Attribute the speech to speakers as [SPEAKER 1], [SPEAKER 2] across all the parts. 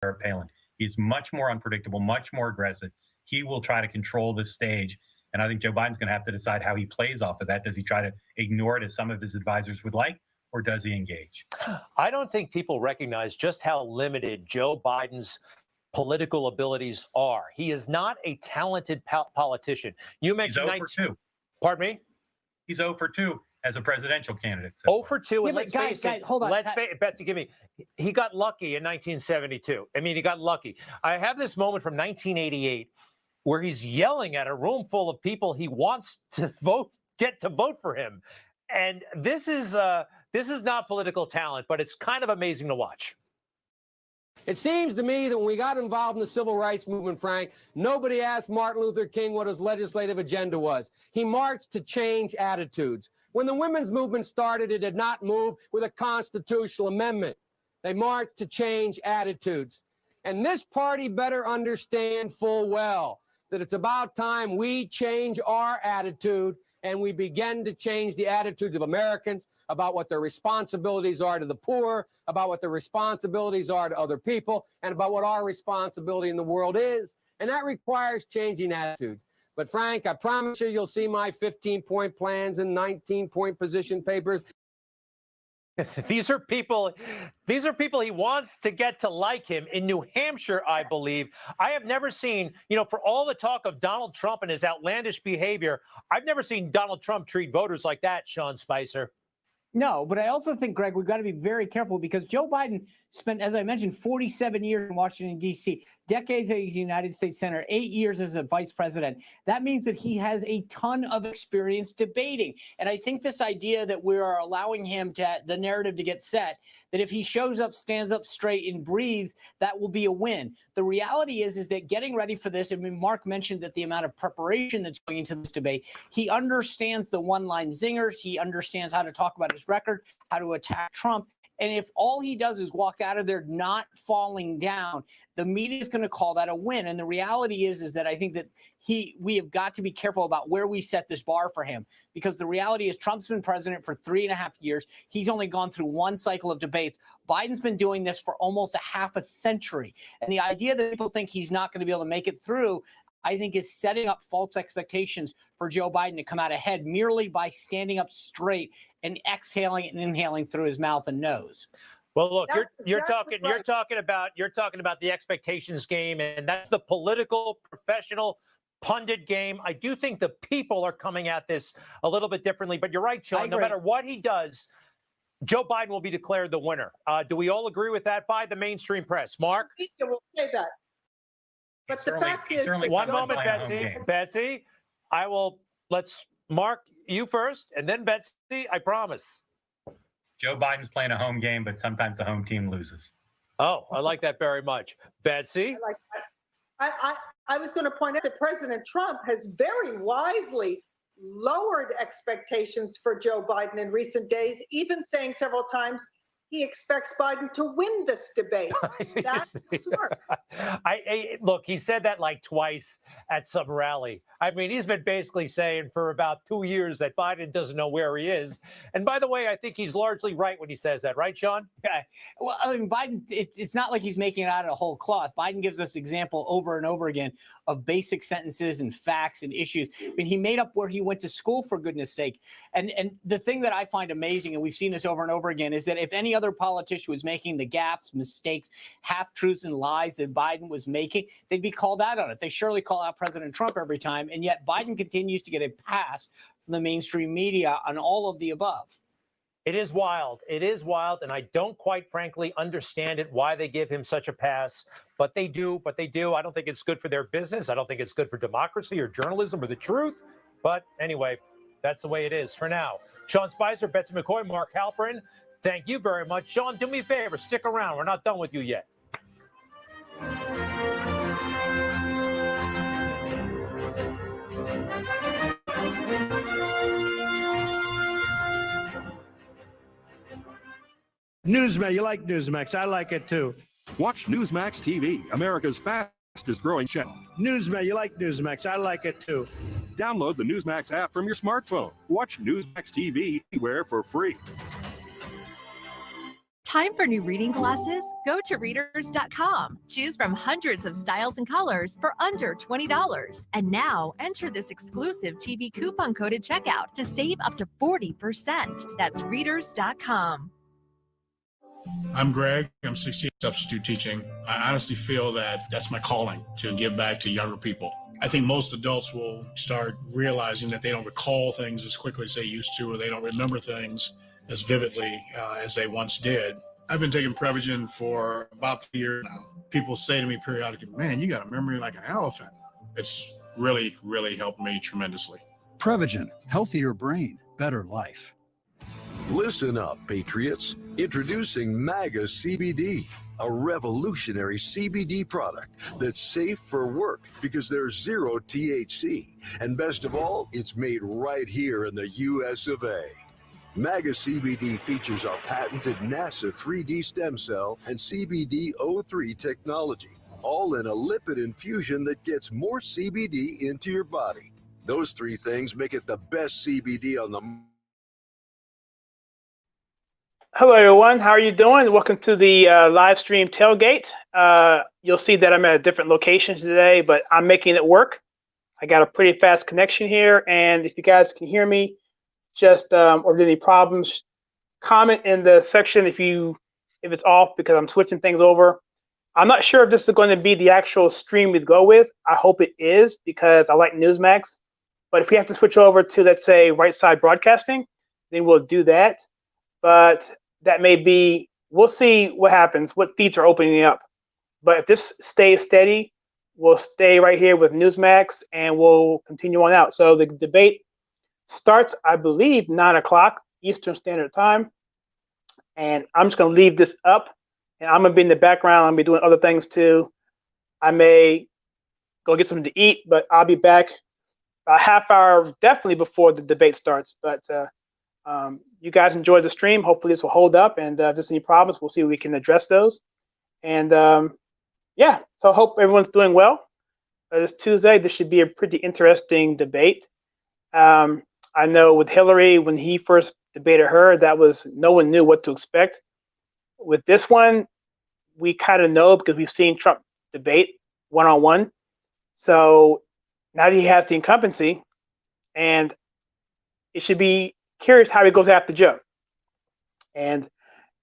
[SPEAKER 1] Palin. He's much more unpredictable, much more aggressive. He will try to control this stage. And I think Joe Biden's going to have to decide how he plays off of that. Does he try to ignore it as some of his advisors would like, or does he engage?
[SPEAKER 2] I don't think people recognize just how limited Joe Biden's political abilities are. He is not a talented politician. You mentioned
[SPEAKER 1] 0 for 2.
[SPEAKER 2] Pardon me?
[SPEAKER 1] He's 0 for 2 as a presidential candidate.
[SPEAKER 2] So 0 for 2. And let's
[SPEAKER 3] face it. Hold on.
[SPEAKER 2] Let's face it, Betsy, give me. He got lucky in 1972. I mean, he got lucky. I have this moment from 1988 where he's yelling at a room full of people he wants to get to vote for him. And this is not political talent, but it's kind of amazing to watch.
[SPEAKER 4] It seems to me that when we got involved in the civil rights movement, Frank, nobody asked Martin Luther King what his legislative agenda was. He marched to change attitudes. When the women's movement started, it did not move with a constitutional amendment. They marched to change attitudes. And this party better understand full well that it's about time we change our attitude and we begin to change the attitudes of Americans about what their responsibilities are to the poor, about what their responsibilities are to other people, and about what our responsibility in the world is. And that requires changing attitudes. But Frank, I promise you, you'll see my 15-point plans and 19-point position papers.
[SPEAKER 2] These are people he wants to get to like him. In New Hampshire, I believe. I have never seen, for all the talk of Donald Trump and his outlandish behavior, I've never seen Donald Trump treat voters like that, Sean Spicer.
[SPEAKER 3] No, but I also think, Greg, we've got to be very careful because Joe Biden spent, as I mentioned, 47 years in Washington, D.C., decades as a United States Senator, 8 years as a vice president. That means that he has a ton of experience debating. And I think this idea that we are allowing him the narrative to get set, that if he shows up, stands up straight and breathes, that will be a win. The reality is that getting ready for this, I mean, Mark mentioned that the amount of preparation that's going into this debate, he understands the one-line zingers. He understands how to talk about his record, how to attack Trump. And if all he does is walk out of there not falling down, the media is going to call that a win. And the reality is that I think that we have got to be careful about where we set this bar for him, because the reality is Trump's been president for 3.5 years. He's only gone through one cycle of debates. Biden's been doing this for almost a half a century. And the idea that people think he's not going to be able to make it through, I think, is setting up false expectations for Joe Biden to come out ahead merely by standing up straight and exhaling and inhaling through his mouth and nose.
[SPEAKER 2] Well, look, you're talking about the expectations game, and that's the political, professional, pundit game. I do think the people are coming at this a little bit differently, but you're right, Sean. No matter what he does, Joe Biden will be declared the winner. Do we all agree with that by the mainstream press? Mark?
[SPEAKER 5] The media will say that. But the fact is,
[SPEAKER 2] one moment, Betsy, let's Mark, you first, and then Betsy, I promise.
[SPEAKER 1] Joe Biden's playing a home game, but sometimes the home team loses.
[SPEAKER 2] Oh, I like that very much. Betsy?
[SPEAKER 5] I like that. I was going to point out that President Trump has very wisely lowered expectations for Joe Biden in recent days, even saying several times he expects Biden to win this debate. That's smart.
[SPEAKER 2] Look, he said that like twice at some rally. I mean, he's been basically saying for about 2 years that Biden doesn't know where he is. And by the way, I think he's largely right when he says that. Right, Sean?
[SPEAKER 3] Yeah. Well, I mean, Biden, it's not like he's making it out of a whole cloth. Biden gives us example over and over again of basic sentences and facts and issues. I mean, he made up where he went to school, for goodness sake. And the thing that I find amazing, and we've seen this over and over again, is that if any other politician was making the gaffes, mistakes, half-truths, and lies that Biden was making, they'd be called out on it. They surely call out President Trump every time, and yet Biden continues to get a pass from the mainstream media on all of the above.
[SPEAKER 2] It is wild. It is wild, and I don't quite frankly understand it, why they give him such a pass, but they do. I don't think it's good for their business. I don't think it's good for democracy or journalism or the truth. But anyway, that's the way it is for now. Sean Spicer, Betsy McCoy, Mark Halperin, thank you very much. Sean, do me a favor. Stick around. We're not done with you yet.
[SPEAKER 6] Newsmax, you like Newsmax? I like it too.
[SPEAKER 7] Watch Newsmax TV, America's fastest growing channel.
[SPEAKER 6] Newsmax, you like Newsmax? I like it too.
[SPEAKER 7] Download the Newsmax app from your smartphone. Watch Newsmax TV anywhere for free.
[SPEAKER 8] Time for new reading glasses? Go to readers.com. Choose from hundreds of styles and colors for under $20. And now enter this exclusive TV coupon code at checkout to save up to 40%. That's readers.com.
[SPEAKER 9] I'm Greg. I'm 16 substitute teaching. I honestly feel that that's my calling, to give back to younger people. I think most adults will start realizing that they don't recall things as quickly as they used to, or they don't remember things as vividly as they once did. I've been taking Prevagen for about 3 years now. People say to me periodically, man, you got a memory like an elephant. It's really, really helped me tremendously.
[SPEAKER 10] Prevagen, healthier brain, better life.
[SPEAKER 11] Listen up, patriots. Introducing MAGA CBD, a revolutionary CBD product that's safe for work because there's zero THC. And best of all, it's made right here in the US of A. MAGA CBD features our patented NASA 3D stem cell and CBD03 technology, all in a lipid infusion that gets more CBD into your body. Those three things make it the best CBD on the market.
[SPEAKER 12] Hello, everyone. How are you doing? Welcome to the live stream tailgate. You'll see that I'm at a different location today, but I'm making it work. I got a pretty fast connection here, and if you guys can hear me, just or any problems, comment in the section if it's off, because I'm switching things over. I'm not sure if this is going to be the actual stream we go with. I hope it is, because I like Newsmax. But if we have to switch over to, let's say, Right Side Broadcasting, then we'll do that. But that may be, we'll see what happens, what feeds are opening up. But if this stays steady, we'll stay right here with Newsmax, and we'll continue on out. So the debate starts, I believe, 9 o'clock Eastern Standard Time. And I'm just going to leave this up, and I'm going to be in the background. I'm going to be doing other things too. I may go get something to eat, but I'll be back a half hour definitely before the debate starts. But you guys enjoy the stream. Hopefully this will hold up, and if there's any problems, we'll see if we can address those. And yeah, so I hope everyone's doing well. This Tuesday, this should be a pretty interesting debate. I know with Hillary, when he first debated her, that was, no one knew what to expect. With this one, we kind of know, because we've seen Trump debate one-on-one. So now that he has the incumbency, and it should be curious how he goes after Joe. And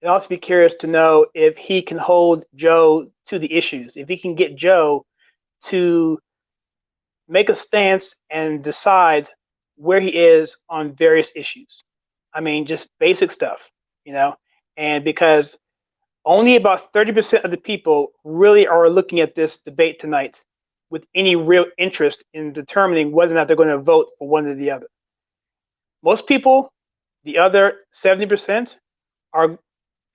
[SPEAKER 12] it'll also be curious to know if he can hold Joe to the issues, if he can get Joe to make a stance and decide where he is on various issues. I mean, just basic stuff, you know, and because only about 30% of the people really are looking at this debate tonight with any real interest in determining whether or not they're going to vote for one or the other. Most people, the other 70%, are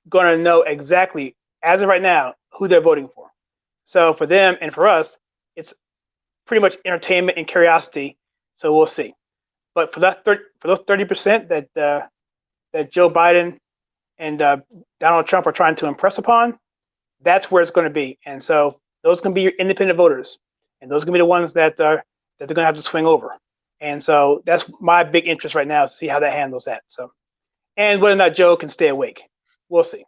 [SPEAKER 12] going to know exactly, as of right now, who they're voting for. So for them and for us, it's pretty much entertainment and curiosity. So we'll see. But for that, for those 30% that Joe Biden and Donald Trump are trying to impress upon, that's where it's going to be. And so those can be your independent voters, and those are going to be the ones that they're going to have to swing over. And so that's my big interest right now, to see how that handles that. So, and whether or not Joe can stay awake, we'll see.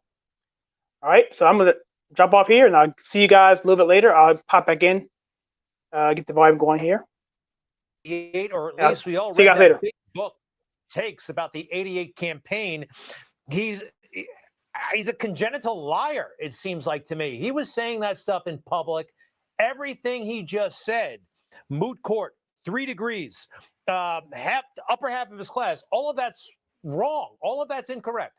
[SPEAKER 12] All right, so I'm going to jump off here, and I'll see you guys a little bit later. I'll pop back in, get the volume going here.
[SPEAKER 2] Or at least we all
[SPEAKER 12] see you
[SPEAKER 2] read
[SPEAKER 12] guys
[SPEAKER 2] that
[SPEAKER 12] later.
[SPEAKER 2] big book takes about the 88 campaign. He's a congenital liar, it seems like to me. He was saying that stuff in public. Everything he just said, moot court, 3 degrees, upper half of his class, all of that's wrong. All of that's incorrect.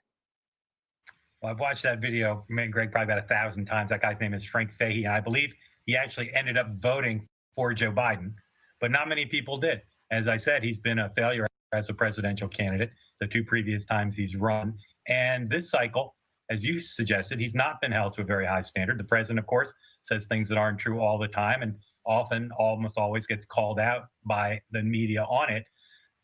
[SPEAKER 1] Well, I've watched that video, man, Greg, probably about 1,000 times. That guy's name is Frank Fahey, and I believe he actually ended up voting for Joe Biden, but not many people did. As I said, he's been a failure as a presidential candidate the 2 previous times he's run. And this cycle, as you suggested, he's not been held to a very high standard. The president, of course, says things that aren't true all the time, and often, almost always, gets called out by the media on it.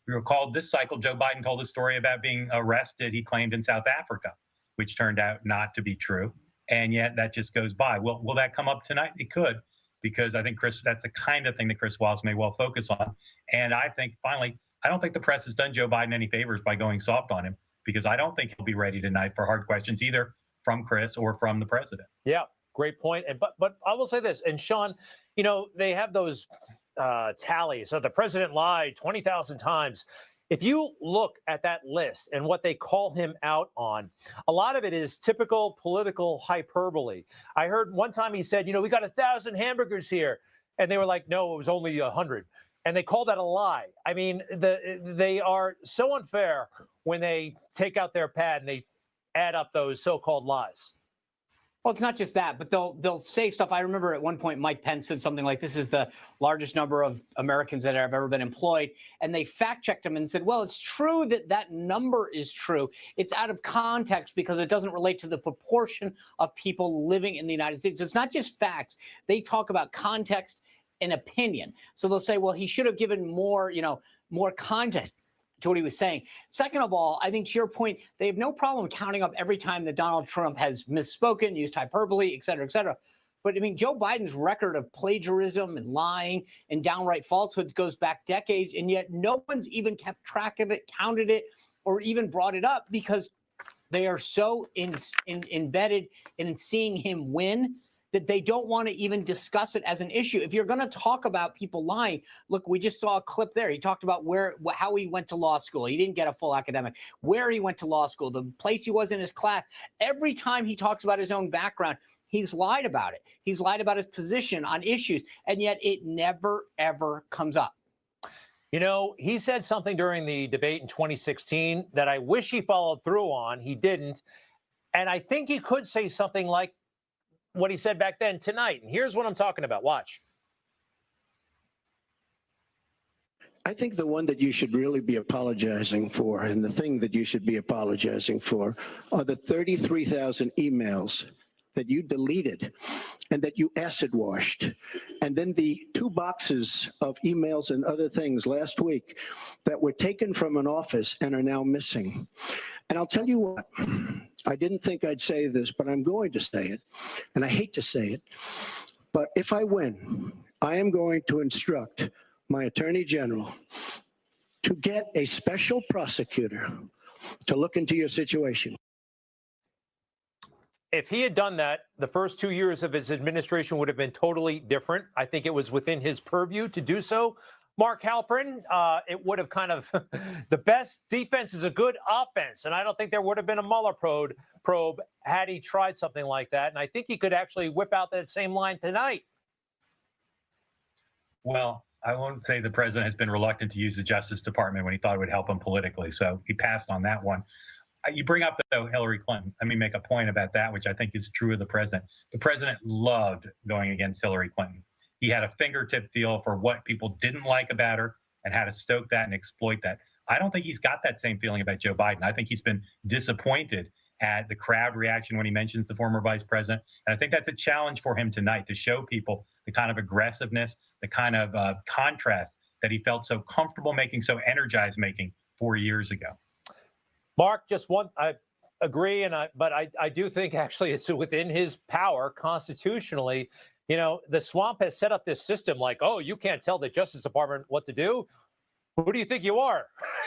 [SPEAKER 1] We recall this cycle, Joe Biden told a story about being arrested, he claimed, in South Africa, which turned out not to be true. And yet that just goes by. Will that come up tonight? It could, because I think, Chris, that's the kind of thing that Chris Wallace may well focus on. And I think, finally, I don't think the press has done Joe Biden any favors by going soft on him, because I don't think he'll be ready tonight for hard questions, either from Chris or from the president.
[SPEAKER 2] Yeah, great point. And but I will say this, and Sean, you know, they have those tallies. So the president lied 20,000 times. If you look at that list and what they call him out on, a lot of it is typical political hyperbole. I heard one time he said, you know, we got 1,000 hamburgers here. And they were like, no, it was only 100. And they call that a lie. I mean, they are so unfair when they take out their pad and they add up those so-called lies.
[SPEAKER 3] Well, it's not just that, but they'll say stuff. I remember at one point Mike Pence said something like, this is the largest number of Americans that have ever been employed. And they fact-checked him and said, well, it's true that that number is true. It's out of context because it doesn't relate to the proportion of people living in the United States. So it's not just facts. They talk about context and opinion. So they'll say, well, he should have given more, you know, more context to what he was saying. Second of all, I think to your point, they have no problem counting up every time that Donald Trump has misspoken, used hyperbole, et cetera, et cetera. But I mean, Joe Biden's record of plagiarism and lying and downright falsehoods goes back decades, and yet no one's even kept track of it, counted it, or even brought it up because they are so embedded in seeing him win that they don't want to even discuss it as an issue. If you're going to talk about people lying, look, we just saw a clip there. He talked about how he went to law school. He didn't get a full academic. Where he went to law school, the place he was in his class. Every time he talks about his own background, he's lied about it. He's lied about his position on issues, and yet it never, ever comes up.
[SPEAKER 2] You know, he said something during the debate in 2016 that I wish he followed through on. He didn't. And I think he could say something like what he said back then tonight. And here's what I'm talking about. Watch.
[SPEAKER 13] I think the one that you should really be apologizing for, and the thing that you should be apologizing for, are the 33,000 emails that you deleted and that you acid washed. And then the 2 boxes of emails and other things last week that were taken from an office and are now missing. And I'll tell you what, I didn't think I'd say this, but I'm going to say it. And I hate to say it, but if I win, I am going to instruct my Attorney General to get a special prosecutor to look into your situation.
[SPEAKER 2] If he had done that, the first 2 years of his administration would have been totally different. I think it was within his purview to do so. Mark Halperin, it would have kind of the best defense is a good offense. And I don't think there would have been a Mueller probe had he tried something like that. And I think he could actually whip out that same line tonight.
[SPEAKER 1] Well, I won't say the president has been reluctant to use the Justice Department when he thought it would help him politically. So he passed on that one. You bring up, though, Hillary Clinton. Let me make a point about that, which I think is true of the president. The president loved going against Hillary Clinton. He had a fingertip feel for what people didn't like about her and how to stoke that and exploit that. I don't think he's got that same feeling about Joe Biden. I think he's been disappointed at the crowd reaction when he mentions the former vice president. And I think that's a challenge for him tonight to show people the kind of aggressiveness, the kind of contrast that he felt so comfortable making, so energized making 4 years ago.
[SPEAKER 2] Mark, just one, I agree, but I do think actually it's within his power constitutionally. You know, the swamp has set up this system like, oh, you can't tell the Justice Department what to do. Who do you think you are?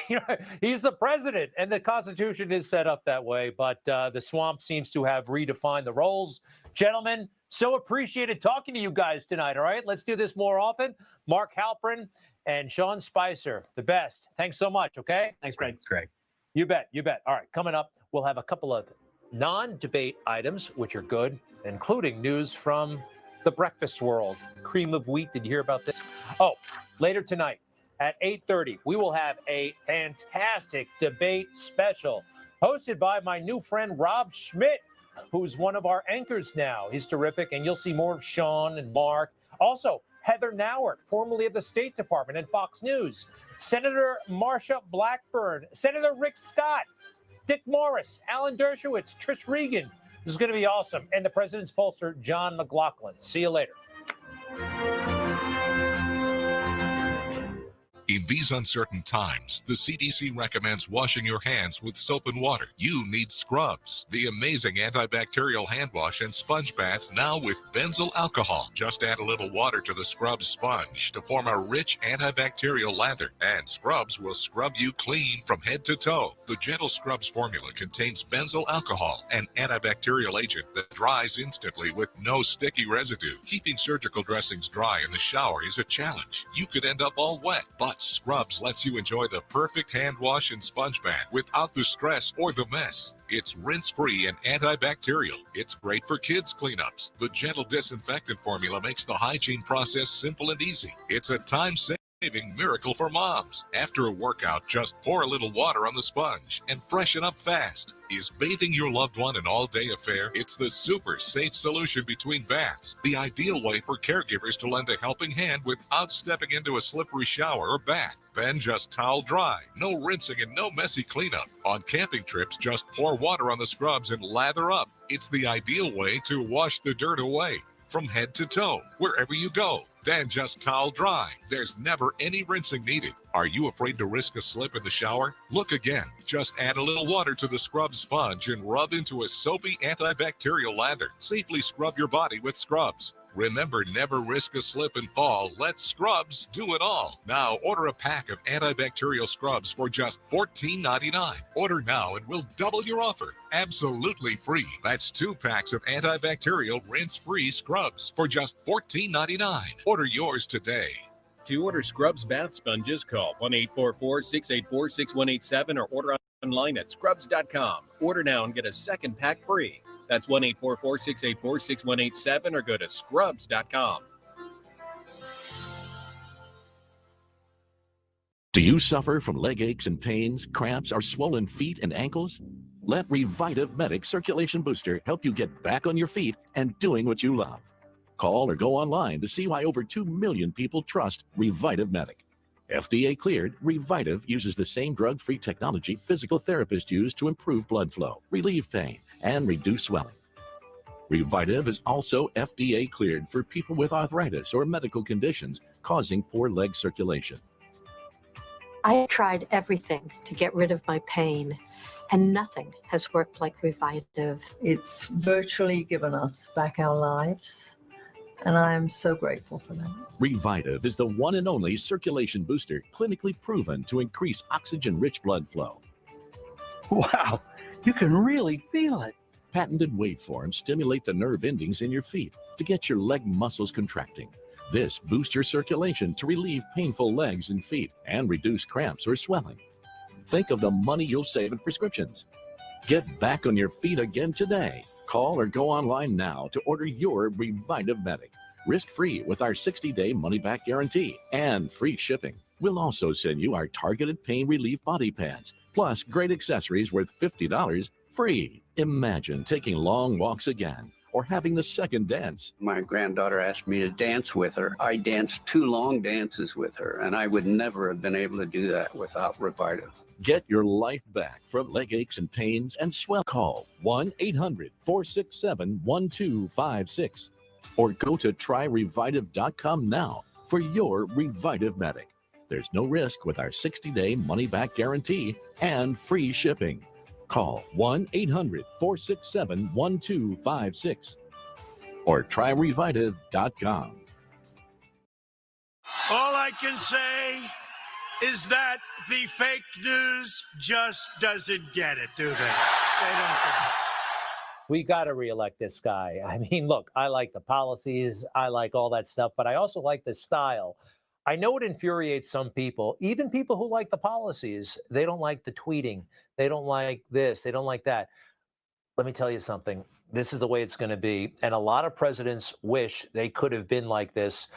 [SPEAKER 2] You know, he's the president, and the Constitution is set up that way. But the swamp seems to have redefined the roles. Gentlemen, so appreciated talking to you guys tonight. All right, let's do this more often. Mark Halperin and Sean Spicer, the best. Thanks so much. Okay.
[SPEAKER 3] Thanks, Greg.
[SPEAKER 1] Thanks, Greg.
[SPEAKER 2] You bet. You bet. All right. Coming up, we'll have a couple of non-debate items, which are good, including news from the breakfast world. Cream of wheat. Did you hear about this? Oh, later tonight at 8:30, we will have a fantastic debate special hosted by my new friend, Rob Schmidt, who's one of our anchors now. He's terrific. And you'll see more of Sean and Mark. Also, Heather Nauert, formerly of the State Department and Fox News, Senator Marsha Blackburn, Senator Rick Scott, Dick Morris, Alan Dershowitz, Trish Regan. This is going to be awesome. And the president's pollster, John McLaughlin. See you later.
[SPEAKER 14] In these uncertain times, the CDC recommends washing your hands with soap and water. You need Scrubs, the amazing antibacterial hand wash and sponge bath now with benzyl alcohol. Just add a little water to the Scrubs sponge to form a rich antibacterial lather, and Scrubs will scrub you clean from head to toe. The Gentle Scrubs formula contains benzyl alcohol, an antibacterial agent that dries instantly with no sticky residue. Keeping surgical dressings dry in the shower is a challenge. You could end up all wet, but Scrubs lets you enjoy the perfect hand wash and sponge bath without the stress or the mess. It's rinse-free and antibacterial. It's great for kids' cleanups. The Gentle Disinfectant formula makes the hygiene process simple and easy. It's a time-saving miracle for moms. After a workout, just pour a little water on the sponge and freshen up fast. Is bathing your loved one an all-day affair? It's the super safe solution between baths, the ideal way for caregivers to lend a helping hand without stepping into a slippery shower or bath. Then just towel dry. No rinsing and no messy cleanup. On camping trips, just pour water on the Scrubs and lather up. It's the ideal way to wash the dirt away from head to toe, wherever you go. Then just towel dry. There's never any rinsing needed. Are you afraid to risk a slip in the shower? Look again. Just add a little water to the Scrubs sponge and rub into a soapy antibacterial lather. Safely scrub your body with Scrubs. Remember, never risk a slip and fall. Let Scrubs do it all. Now order a pack of antibacterial Scrubs for just $14.99. Order now and we'll double your offer. Absolutely free. That's 2 packs of antibacterial rinse-free Scrubs for just $14.99. Order yours today.
[SPEAKER 15] To order Scrubs bath sponges, call 1-844-684-6187 or order online at scrubs.com. Order now and get a second pack free. That's 1-844-684-6187 or go to scrubs.com.
[SPEAKER 16] Do you suffer from leg aches and pains, cramps, or swollen feet and ankles? Let Revitive Medic Circulation Booster help you get back on your feet and doing what you love. Call or go online to see why over 2 million people trust Revitive Medic. FDA cleared, Revitive uses the same drug-free technology physical therapists use to improve blood flow, relieve pain, and reduce swelling. Revitive is also FDA cleared for people with arthritis or medical conditions causing poor leg circulation.
[SPEAKER 17] I tried everything to get rid of my pain, and nothing has worked like Revitive. It's virtually given us back our lives, and I am so grateful for that.
[SPEAKER 16] Revitive is the one and only circulation booster clinically proven to increase oxygen-rich blood flow.
[SPEAKER 18] Wow, you can really feel it.
[SPEAKER 16] Patented waveforms stimulate the nerve endings in your feet to get your leg muscles contracting. This boosts your circulation to relieve painful legs and feet and reduce cramps or swelling. Think of the money you'll save in prescriptions. Get back on your feet again today. Call or go online now to order your Revitive Medic. Risk-free with our 60-day money-back guarantee and free shipping. We'll also send you our targeted pain relief body pads, plus great accessories worth $50 free. Imagine taking long walks again or having the second dance.
[SPEAKER 18] My granddaughter asked me to dance with her. I danced 2 long dances with her, and I would never have been able to do that without Revitive.
[SPEAKER 16] Get your life back from leg aches and pains and swell. Call 1-800-467-1256 or go to tryrevitive.com now for your Revitive Medic. There's no risk with our 60-day money-back guarantee and free shipping. Call 1-800-467-1256 or tryrevitive.com.
[SPEAKER 6] All I can say is that the fake news just doesn't get it, do they? They don't get it.
[SPEAKER 2] We got to reelect this guy. I mean, look, I like the policies. I like all that stuff, but I also like the style. I know it infuriates some people, even people who like the policies. They don't like the tweeting. They don't like this. They don't like that. Let me tell you something. This is the way it's going to be. And a lot of presidents wish they could have been like this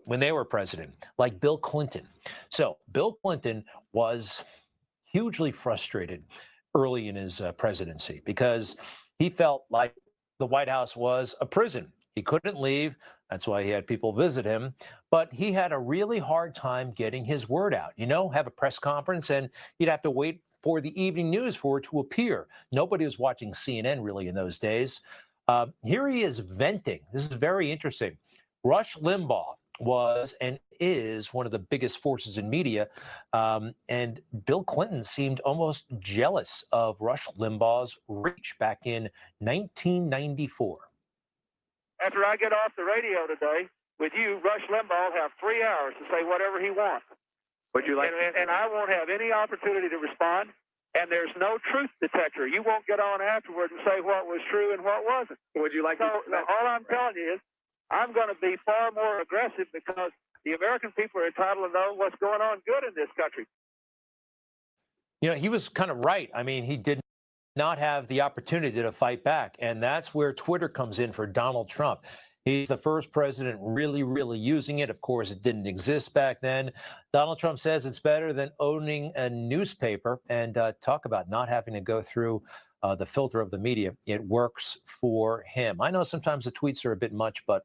[SPEAKER 2] when they were president, like Bill Clinton. So Bill Clinton was hugely frustrated early in his presidency because he felt like the White House was a prison. He couldn't leave. That's why he had people visit him. But he had a really hard time getting his word out. You know, have a press conference and you'd have to wait for the evening news for it to appear. Nobody was watching CNN really in those days. Here he is venting. This is very interesting. Rush Limbaugh was an is one of the biggest forces in media. And Bill Clinton seemed almost jealous of Rush Limbaugh's reach back in 1994.
[SPEAKER 19] After I get off the radio today with you, Rush Limbaugh will have 3 hours to say whatever he wants.
[SPEAKER 20] Would you like?
[SPEAKER 19] And I won't have any opportunity to respond. And there's no truth detector. You won't get on afterward and say what was true and what wasn't.
[SPEAKER 20] Would you like?
[SPEAKER 19] So all I'm telling you is, I'm going to be far more aggressive because the American people are entitled to know what's going on good in this country.
[SPEAKER 2] You know, he was kind of right. I mean, he did not have the opportunity to fight back. And that's where Twitter comes in for Donald Trump. He's the first president really using it. Of course, it didn't exist back then. Donald Trump says it's better than owning a newspaper. And talk about not having to go through the filter of the media. It works for him. I know sometimes the tweets are a bit much, but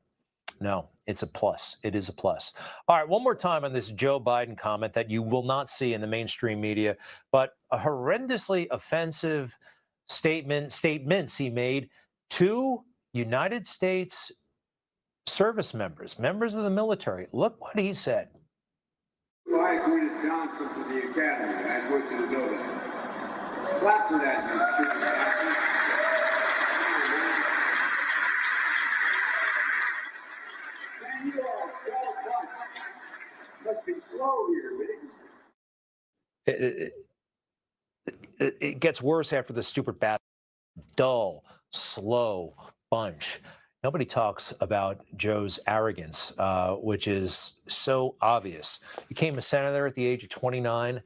[SPEAKER 2] no, it's a plus. It is a plus. All right, one more time on this Joe Biden comment that you will not see in the mainstream media, but a horrendously offensive statements he made to United States service members of the military. Look what he said.
[SPEAKER 21] Well, I agree to Johnson to the academy. I just want you to know that. Let's clap for that. And you all must be slow here,
[SPEAKER 2] It gets worse after the stupid bat. Dull, slow bunch. Nobody talks about Joe's arrogance, which is so obvious. Became a senator at the age of 29,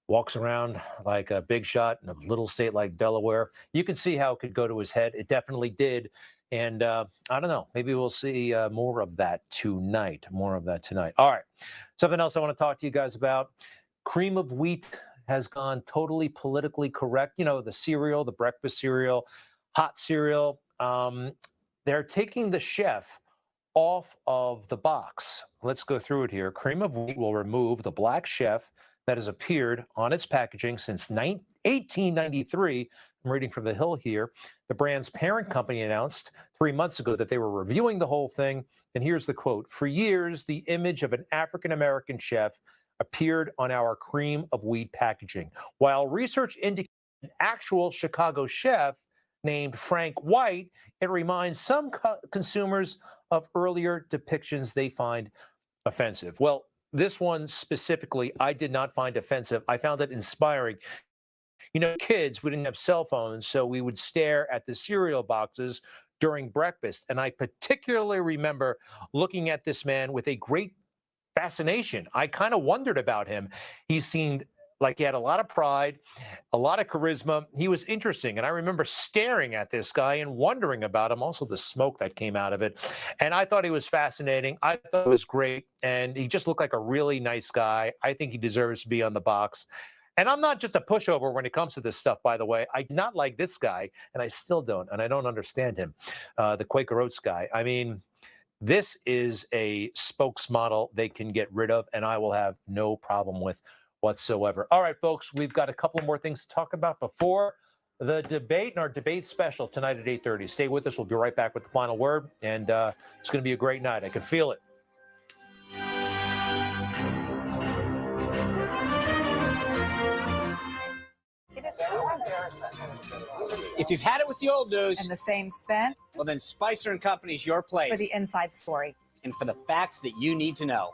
[SPEAKER 2] walks around like a big shot in a little state like Delaware. You can see how it could go to his head. It definitely did. And I don't know, maybe we'll see more of that tonight. All right. Something else I want to talk to you guys about. Cream of wheat has gone totally politically correct. You know, the cereal, the breakfast cereal, hot cereal. They're taking the chef off of the box. Let's go through it here. Cream of wheat will remove the black chef that has appeared on its packaging since 1893. I'm reading from the Hill here. The brand's parent company announced 3 months ago that they were reviewing the whole thing. And here's the quote. For years, the image of an African-American chef appeared on our cream of wheat packaging. While research indicates an actual Chicago chef named Frank White, it reminds some consumers of earlier depictions they find offensive. Well, this one specifically, I did not find offensive. I found it inspiring. You know, kids, we didn't have cell phones, so we would stare at the cereal boxes during breakfast. And I particularly remember looking at this man with a great fascination. I kind of wondered about him. He seemed like he had a lot of pride, a lot of charisma. He was interesting. And I remember staring at this guy and wondering about him, also the smoke that came out of it. And I thought he was fascinating. I thought it was great. And he just looked like a really nice guy. I think he deserves to be on the box. And I'm not just a pushover when it comes to this stuff, by the way. I do not like this guy, and I still don't, and I don't understand him, the Quaker Oats guy. I mean, this is a spokesmodel they can get rid of, and I will have no problem with whatsoever. All right, folks, we've got a couple more things to talk about before the debate and our debate special tonight at 8:30. Stay with us. We'll be right back with the final word, and it's going to be a great night. I can feel it.
[SPEAKER 22] It is so embarrassing.
[SPEAKER 23] If you've had it with the old news
[SPEAKER 22] And the same spent
[SPEAKER 23] well, then Spicer and Company's your place.
[SPEAKER 22] for the inside story.
[SPEAKER 23] And for the facts that you need to know.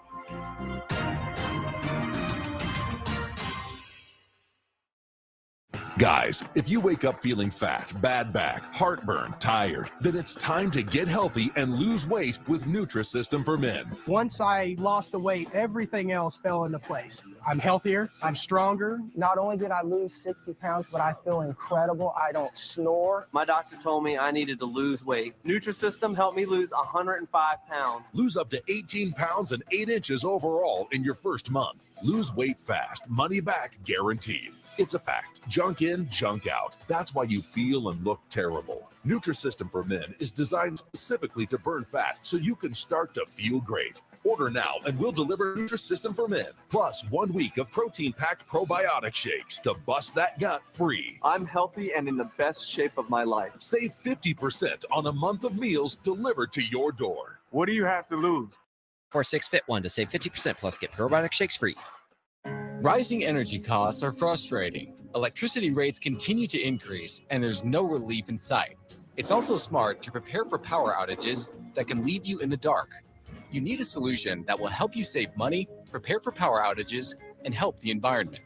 [SPEAKER 24] Guys, if you wake up feeling fat, bad back, heartburn, tired, then it's time to get healthy and lose weight with Nutrisystem for Men.
[SPEAKER 25] Once I lost the weight, everything else fell into place. I'm healthier, I'm stronger.
[SPEAKER 26] Not only did I lose 60 pounds, but I feel incredible. I don't snore.
[SPEAKER 27] My doctor told me I needed to lose weight. Nutrisystem helped me lose 105 pounds.
[SPEAKER 24] Lose up to 18 pounds and 8 inches overall in your first month. Lose weight fast, money back guaranteed. It's a fact. Junk in, junk out. That's why you feel and look terrible. Nutrisystem for Men is designed specifically to burn fat so you can start to feel great. Order now and we'll deliver Nutrisystem for Men, plus 1 week of protein-packed probiotic shakes to bust that gut free.
[SPEAKER 27] I'm healthy and in the best shape of my life.
[SPEAKER 24] Save 50% on a month of meals delivered to your door.
[SPEAKER 25] What do you have to lose?
[SPEAKER 4] 46FIT1 to save 50% plus get probiotic shakes free.
[SPEAKER 5] Rising energy costs are frustrating. Electricity rates continue to increase, and there's no relief in sight. It's also smart to prepare for power outages that can leave you in the dark. You need a solution that will help you save money, prepare for power outages, and help the environment.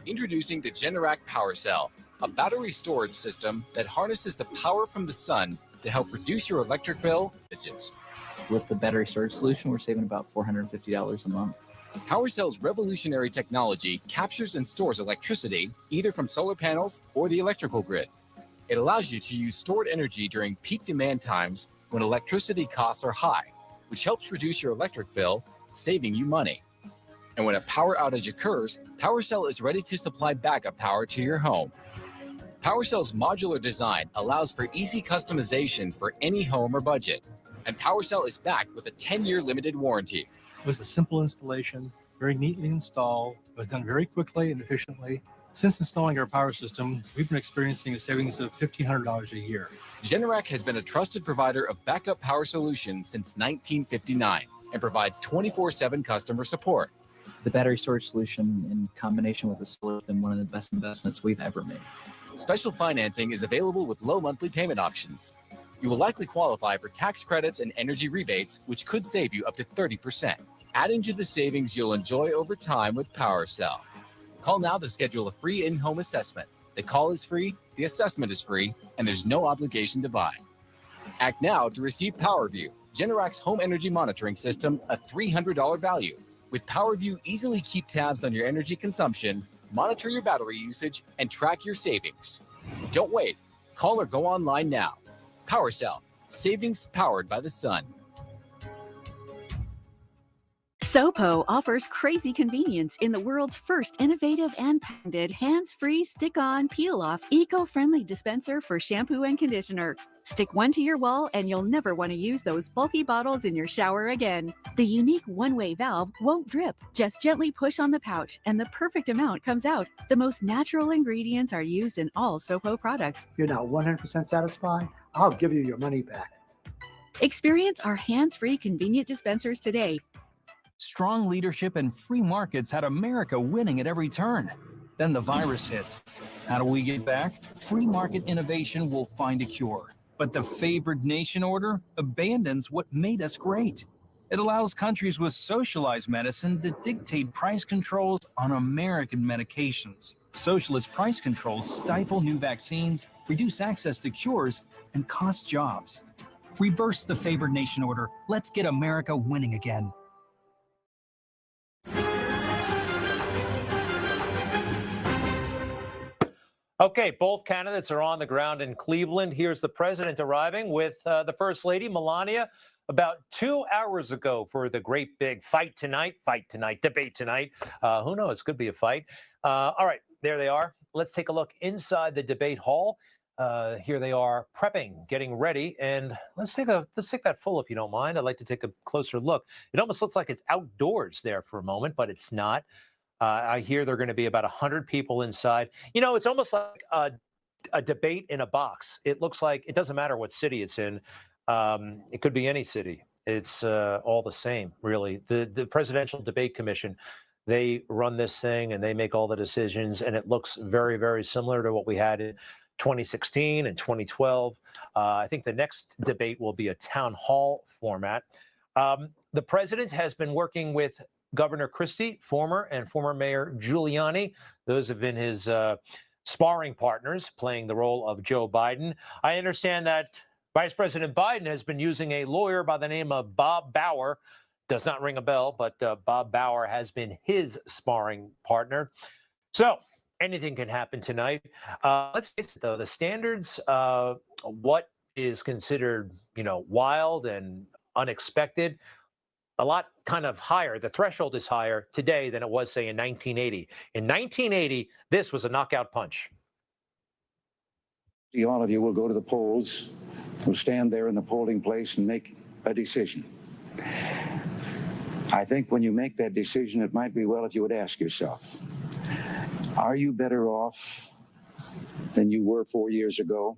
[SPEAKER 5] Introducing the Generac Power Cell, a battery storage system that harnesses the power from the sun to help reduce your electric bill.
[SPEAKER 7] With the battery storage solution, we're saving about $450 a month.
[SPEAKER 5] PowerCell's revolutionary technology captures and stores electricity either from solar panels or the electrical grid. It allows you to use stored energy during peak demand times when electricity costs are high, which helps reduce your electric bill, saving you money. And when a power outage occurs, PowerCell is ready to supply backup power to your home. PowerCell's modular design allows for easy customization for any home or budget. And PowerCell is backed with a 10-year limited warranty.
[SPEAKER 8] It was a simple installation, very neatly installed. It was done very quickly and efficiently. Since installing our power system, we've been experiencing a savings of $1,500 a year.
[SPEAKER 5] Generac has been a trusted provider of backup power solutions since 1959 and provides 24/7 customer support.
[SPEAKER 7] The battery storage solution in combination with the solar has been one of the best investments we've ever made.
[SPEAKER 5] Special financing is available with low monthly payment options. You will likely qualify for tax credits and energy rebates, which could save you up to 30%, adding to the savings you'll enjoy over time with PowerCell. Call now to schedule a free in-home assessment. The call is free, the assessment is free, and there's no obligation to buy. Act now to receive PowerView, Generac's home energy monitoring system, a $300 value. With PowerView, easily keep tabs on your energy consumption, monitor your battery usage, and track your savings. Don't wait. Call or go online now. PowerCell, savings powered by the sun.
[SPEAKER 9] Sopo offers crazy convenience in the world's first innovative and patented hands-free, stick-on, peel-off, eco-friendly dispenser for shampoo and conditioner. Stick one to your wall and you'll never want to use those bulky bottles in your shower again. The unique one-way valve won't drip. Just gently push on the pouch and the perfect amount comes out. The most natural ingredients are used in all Sopo products.
[SPEAKER 10] You're not 100% satisfied? I'll give you your money back.
[SPEAKER 9] Experience our hands-free convenient dispensers today.
[SPEAKER 20] Strong leadership and free markets had America winning at every turn. Then the virus hit. How do we get back? Free market innovation will find a cure. But the favored nation order abandons what made us great. It allows countries with socialized medicine to dictate price controls on American medications. Socialist price controls stifle new vaccines, reduce access to cures, and cost jobs. Reverse the favored nation order. Let's get America winning again.
[SPEAKER 2] Okay, both candidates are on the ground in Cleveland. Here's the president arriving with the First Lady, Melania, about 2 hours ago for the great big fight tonight, debate tonight. Who knows? Could be a fight. All right, there they are. Let's take a look inside the debate hall. Here they are prepping, getting ready, and let's take that full if you don't mind. I'd like to take a closer look. It almost looks like it's outdoors there for a moment, but it's not. I hear there are going to be about 100 people inside. You know, it's almost like a debate in a box. It looks like it doesn't matter what city it's in. It could be any city. It's all the same, really. The Presidential Debate Commission, they run this thing and they make all the decisions, and it looks very, very similar to what we had in 2016 and 2012. I think the next debate will be a town hall format. The president has been working with Governor Christie, former Mayor Giuliani. Those have been his sparring partners, playing the role of Joe Biden. I understand that Vice President Biden has been using a lawyer by the name of Bob Bauer. Does not ring a bell, but Bob Bauer has been his sparring partner. So anything can happen tonight. Let's face it, though, the standards, what is considered, wild and unexpected, a lot kind of higher. The threshold is higher today than it was, say, in 1980. In 1980, this was a knockout punch.
[SPEAKER 28] All of you will go to the polls, will stand there in the polling place and make a decision. I think when you make that decision, it might be well if you would ask yourself, are you better off than you were 4 years ago?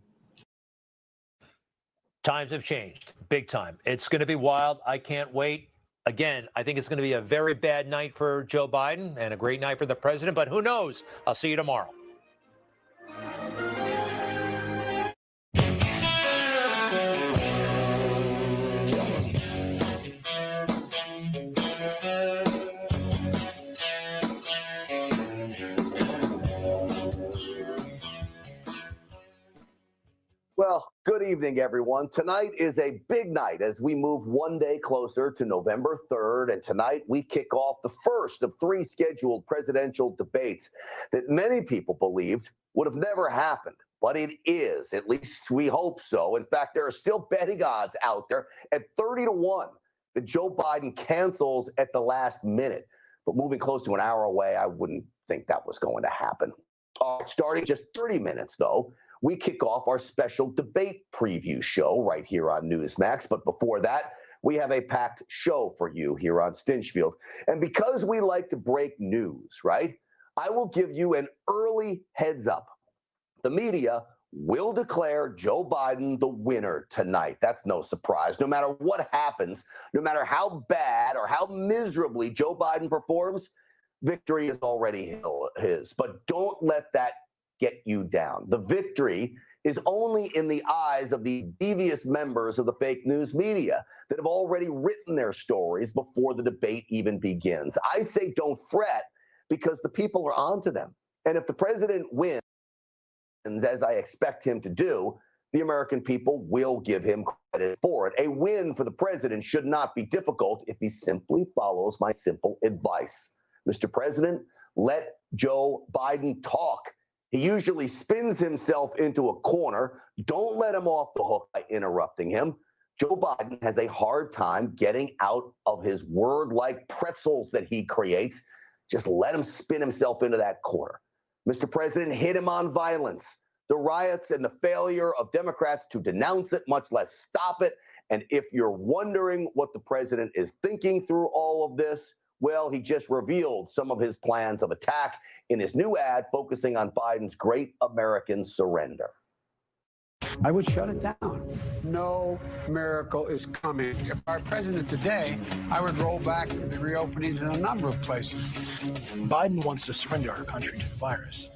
[SPEAKER 2] Times have changed big time. It's going to be wild. I can't wait. Again, I think it's going to be a very bad night for Joe Biden and a great night for the president, but who knows? I'll see you tomorrow.
[SPEAKER 1] Well, good evening, everyone. Tonight is a big night as we move one day closer to November 3rd. And tonight we kick off the first of 3 scheduled presidential debates that many people believed would have never happened. But it is, at least we hope so. In fact, there are still betting odds out there at 30-1 that Joe Biden cancels at the last minute. But moving close to an hour away, I wouldn't think that was going to happen. Starting just 30 minutes, though, we kick off our special debate preview show right here on Newsmax. But before that, we have a packed show for you here on Stinchfield. And because we like to break news, right, I will give you an early heads up. The media will declare Joe Biden the winner tonight. That's no surprise. No matter what happens, no matter how bad or how miserably Joe Biden performs, victory is already his. But don't let that get you down. The victory is only in the eyes of the devious members of the fake news media that have already written their stories before the debate even begins. I say don't fret because the people are onto them. And if the president wins, as I expect him to do, the American people will give him credit for it. A win for the president should not be difficult if he simply follows my simple advice. Mr. President, let Joe Biden talk. He usually spins himself into a corner. Don't let him off the hook by interrupting him. Joe Biden has a hard time getting out of his word-like pretzels that he creates. Just let him spin himself into that corner. Mr. President, hit him on violence, the riots, and the failure of Democrats to denounce it, much less stop it. And if you're wondering what the president is thinking through all of this, well, he just revealed some of his plans of attack in his new ad focusing on Biden's great American surrender.
[SPEAKER 21] I would shut it down. No miracle is coming. If I were president today, I would roll back the reopenings in a number of places.
[SPEAKER 8] Biden wants to surrender our country to the virus.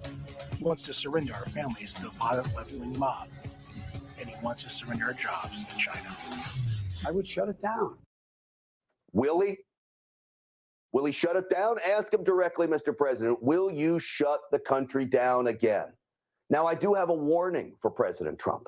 [SPEAKER 8] He wants to surrender our families to the violent left-wing mob. And he wants to surrender our jobs to China.
[SPEAKER 21] I would shut it down.
[SPEAKER 1] Will he? Will he shut it down? Ask him directly, Mr. President. Will you shut the country down again? Now, I do have a warning for President Trump.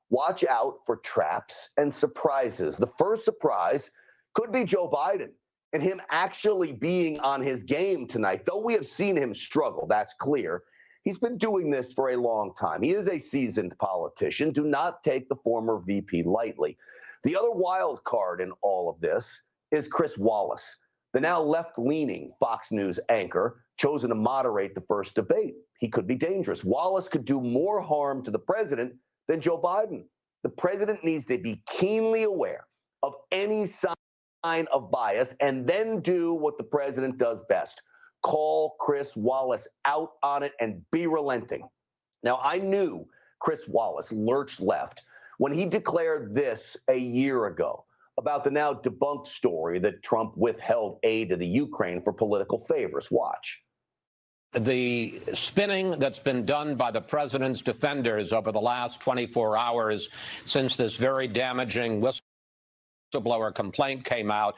[SPEAKER 1] Watch out for traps and surprises. The first surprise could be Joe Biden and him actually being on his game tonight. Though we have seen him struggle, that's clear. He's been doing this for a long time. He is a seasoned politician. Do not take the former VP lightly. The other wild card in all of this is Chris Wallace, the now left-leaning Fox News anchor chosen to moderate the first debate. He could be dangerous. Wallace could do more harm to the president than Joe Biden. The president needs to be keenly aware of any sign of bias and then do what the president does best. Call Chris Wallace out on it and be relenting. Now, I knew Chris Wallace lurched left when he declared this a year ago about the now debunked story that Trump withheld aid to the Ukraine for political favors. Watch.
[SPEAKER 3] The spinning that's been done by the president's defenders over the last 24 hours since this very damaging whistleblower complaint came out,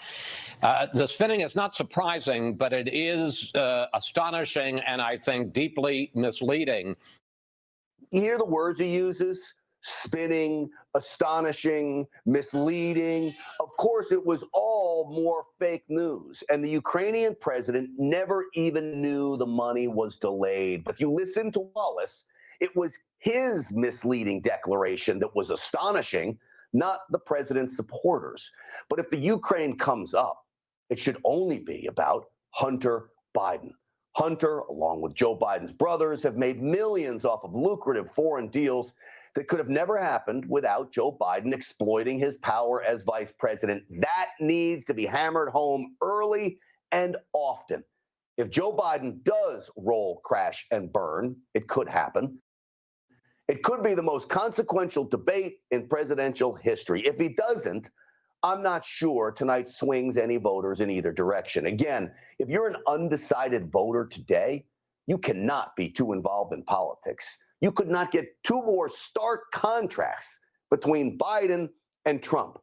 [SPEAKER 3] the spinning is not surprising, but it is astonishing and I think deeply misleading.
[SPEAKER 1] You hear the words he uses? Spinning, astonishing, misleading. Of course, it was all more fake news. And the Ukrainian president never even knew the money was delayed. But if you listen to Wallace, it was his misleading declaration that was astonishing, not the president's supporters. But if the Ukraine comes up, it should only be about Hunter Biden. Hunter, along with Joe Biden's brothers, have made millions off of lucrative foreign deals that could have never happened without Joe Biden exploiting his power as vice president. That needs to be hammered home early and often. If Joe Biden does roll, crash, and burn, it could happen. It could be the most consequential debate in presidential history. If he doesn't, I'm not sure tonight swings any voters in either direction. Again, if you're an undecided voter today, you cannot be too involved in politics. You could not get two more stark contrasts between Biden and Trump.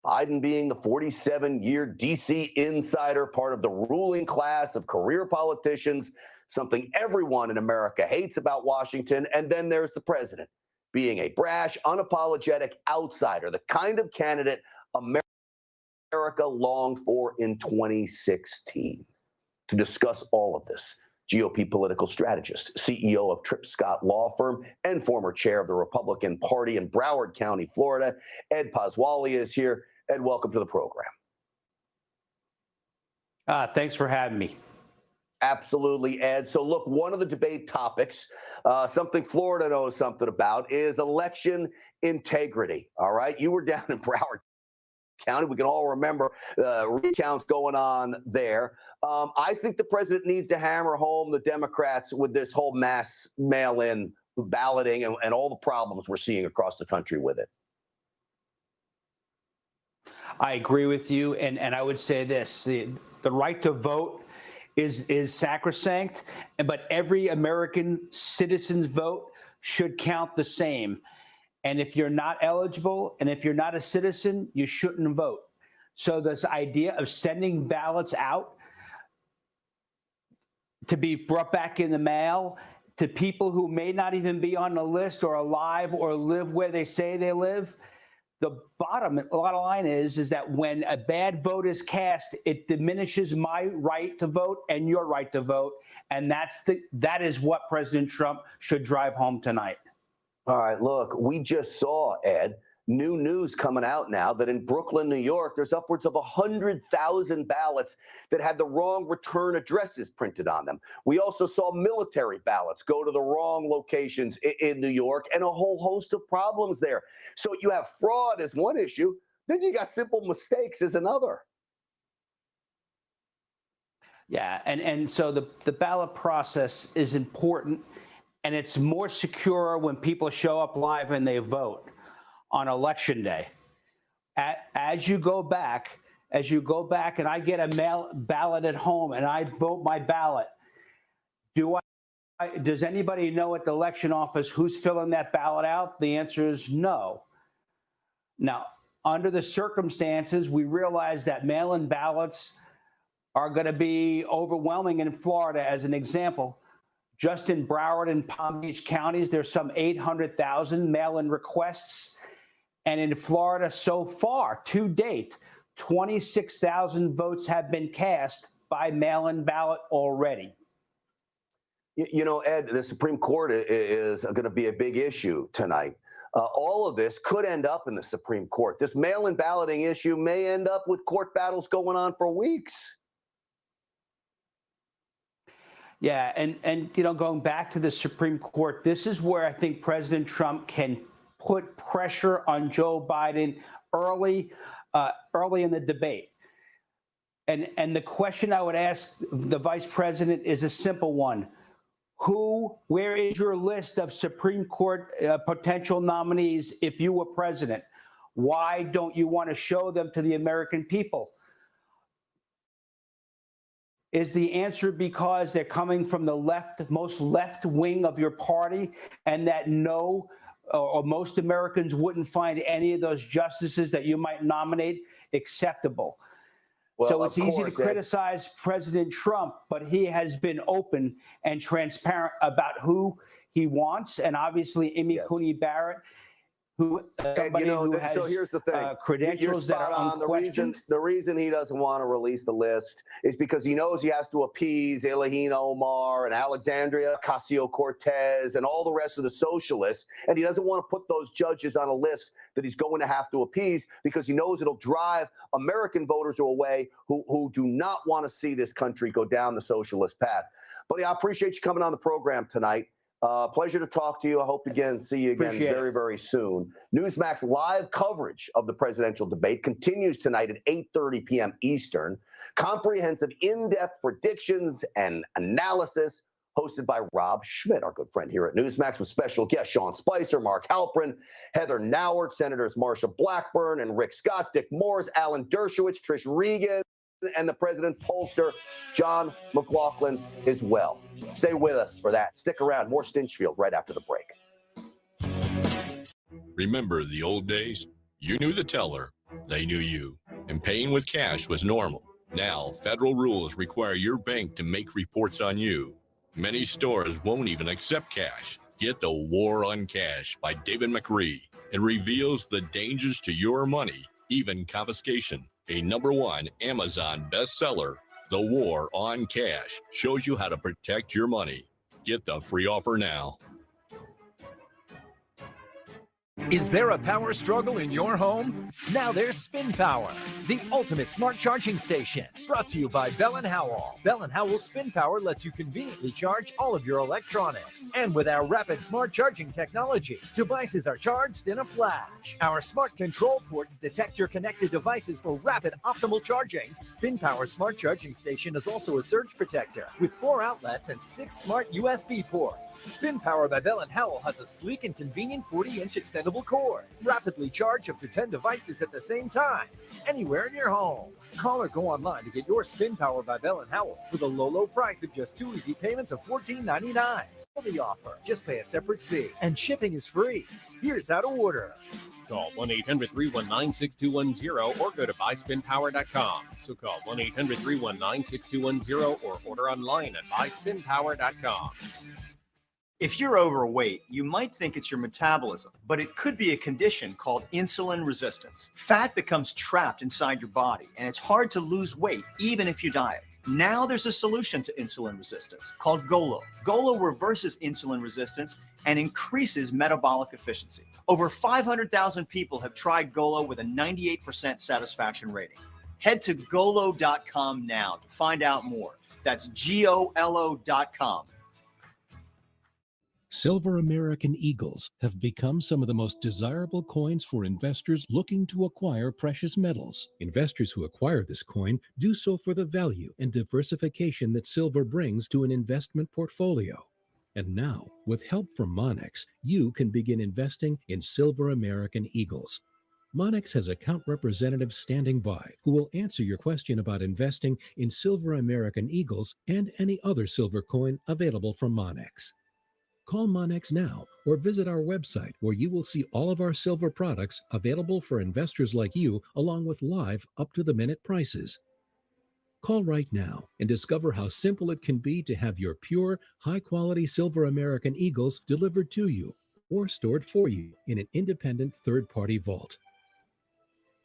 [SPEAKER 1] Biden being the 47-year D.C. insider, part of the ruling class of career politicians, something everyone in America hates about Washington. And then there's the president being a brash, unapologetic outsider, the kind of candidate America longed for in 2016. To discuss all of this, GOP political strategist, CEO of Tripp Scott Law Firm, and former chair of the Republican Party in Broward County, Florida, Ed Pasquale is here. Ed, welcome to the program.
[SPEAKER 11] Thanks for having me.
[SPEAKER 1] Absolutely, Ed. So look, one of the debate topics, something Florida knows something about, is election integrity. All right. You were down in Broward County. We can all remember recounts going on there. I think the president needs to hammer home the Democrats with this whole mass mail-in balloting and all the problems we're seeing across the country with it.
[SPEAKER 11] I agree with you, and I would say this: the right to vote is sacrosanct, but every American citizen's vote should count the same. And if you're not eligible and if you're not a citizen, you shouldn't vote. So this idea of sending ballots out to be brought back in the mail to people who may not even be on the list or alive or live where they say they live, the bottom line is that when a bad vote is cast, it diminishes my right to vote and your right to vote. And that is what President Trump should drive home tonight.
[SPEAKER 1] All right, look, we just saw, Ed, new news coming out now that in Brooklyn, New York, there's upwards of 100,000 ballots that had the wrong return addresses printed on them. We also saw military ballots go to the wrong locations in New York, and a whole host of problems there. So you have fraud as one issue, then you got simple mistakes as another.
[SPEAKER 11] Yeah, and so the ballot process is important, and it's more secure when people show up live and they vote on election day. As you go back and I get a mail ballot at home and I vote my ballot, does anybody know at the election office who's filling that ballot out? The answer is no. Now, under the circumstances, we realize that mail-in ballots are going to be overwhelming in Florida. As an example, just in Broward and Palm Beach counties, there's some 800,000 mail-in requests. And in Florida so far, to date, 26,000 votes have been cast by mail-in ballot already.
[SPEAKER 1] You know, Ed, the Supreme Court is going to be a big issue tonight. All of this could end up in the Supreme Court. This mail-in balloting issue may end up with court battles going on for weeks.
[SPEAKER 11] Yeah, and you know, going back to the Supreme Court, this is where I think President Trump can put pressure on Joe Biden early in the debate. And the question I would ask the vice president is a simple one. Where is your list of Supreme Court potential nominees if you were president? Why don't you want to show them to the American people? Is the answer because they're coming from the most left wing of your party, and that or most Americans wouldn't find any of those justices that you might nominate acceptable?
[SPEAKER 1] Well,
[SPEAKER 11] so it's easy to
[SPEAKER 1] Ed,
[SPEAKER 11] criticize President Trump, but he has been open and transparent about who he wants, and obviously Amy Coney Barrett, who somebody who has
[SPEAKER 1] so here's the thing.
[SPEAKER 11] credentials that are unquestioned.
[SPEAKER 1] The reason he doesn't want to release the list is because he knows he has to appease Ilhan Omar and Alexandria Ocasio-Cortez and all the rest of the socialists, and he doesn't want to put those judges on a list that he's going to have to appease because he knows it'll drive American voters away who do not want to see this country go down the socialist path. Buddy, I appreciate you coming on the program tonight. Pleasure to talk to you. I hope to see you again very, very soon. Newsmax live coverage of the presidential debate continues tonight at 8:30 p.m. Eastern. Comprehensive, in-depth predictions and analysis hosted by Rob Schmidt, our good friend here at Newsmax, with special guests Sean Spicer, Mark Halperin, Heather Nauert, Senators Marsha Blackburn and Rick Scott, Dick Morris, Alan Dershowitz, Trish Regan, and the president's pollster, John McLaughlin, as well. Stay with us for that. Stick around. More Stinchfield right after the break.
[SPEAKER 6] Remember the old days? You knew the teller, they knew you, and paying with cash was normal. Now, federal rules require your bank to make reports on you. Many stores won't even accept cash. Get The War on Cash by David McRee. It reveals the dangers to your money, even confiscation. A #1 Amazon bestseller, The War on Cash shows you how to protect your money. Get the free offer now.
[SPEAKER 12] Is there a power struggle in your home? Now there's Spin Power, the ultimate smart charging station. Brought to you by Bell & Howell. Bell & Howell Spin Power lets you conveniently charge all of your electronics. And with our rapid smart charging technology, devices are charged in a flash. Our smart control ports detect your connected devices for rapid optimal charging. Spin Power smart charging station is also a surge protector with 4 outlets and 6 smart USB ports. Spin Power by Bell & Howell has a sleek and convenient 40-inch extendable cord. Rapidly charge up to 10 devices at the same time, anywhere in your home. Call or go online to get your Spin Power by Bell & Howell for the low price of just 2 easy payments of $14.99. For the offer, just pay a separate fee, and shipping is free. Here's how to order.
[SPEAKER 13] Call 1-800-319-6210 or go to buyspinpower.com. So call 1-800-319-6210 or order online at buyspinpower.com.
[SPEAKER 14] If you're overweight, you might think it's your metabolism, but it could be a condition called insulin resistance. Fat becomes trapped inside your body, and it's hard to lose weight even if you diet. Now there's a solution to insulin resistance called GOLO. GOLO reverses insulin resistance and increases metabolic efficiency. Over 500,000 people have tried GOLO with a 98% satisfaction rating. Head to GOLO.com now to find out more. That's GOLO.com.
[SPEAKER 15] Silver American Eagles have become some of the most desirable coins for investors looking to acquire precious metals. Investors who acquire this coin do so for the value and diversification that silver brings to an investment portfolio. And now, with help from Monex, you can begin investing in Silver American Eagles. Monex has account representatives standing by who will answer your question about investing in Silver American Eagles and any other silver coin available from Monex. Call Monex now or visit our website where you will see all of our silver products available for investors like you, along with live up-to-the-minute prices. Call right now and discover how simple it can be to have your pure, high-quality Silver American Eagles delivered to you or stored for you in an independent third-party vault.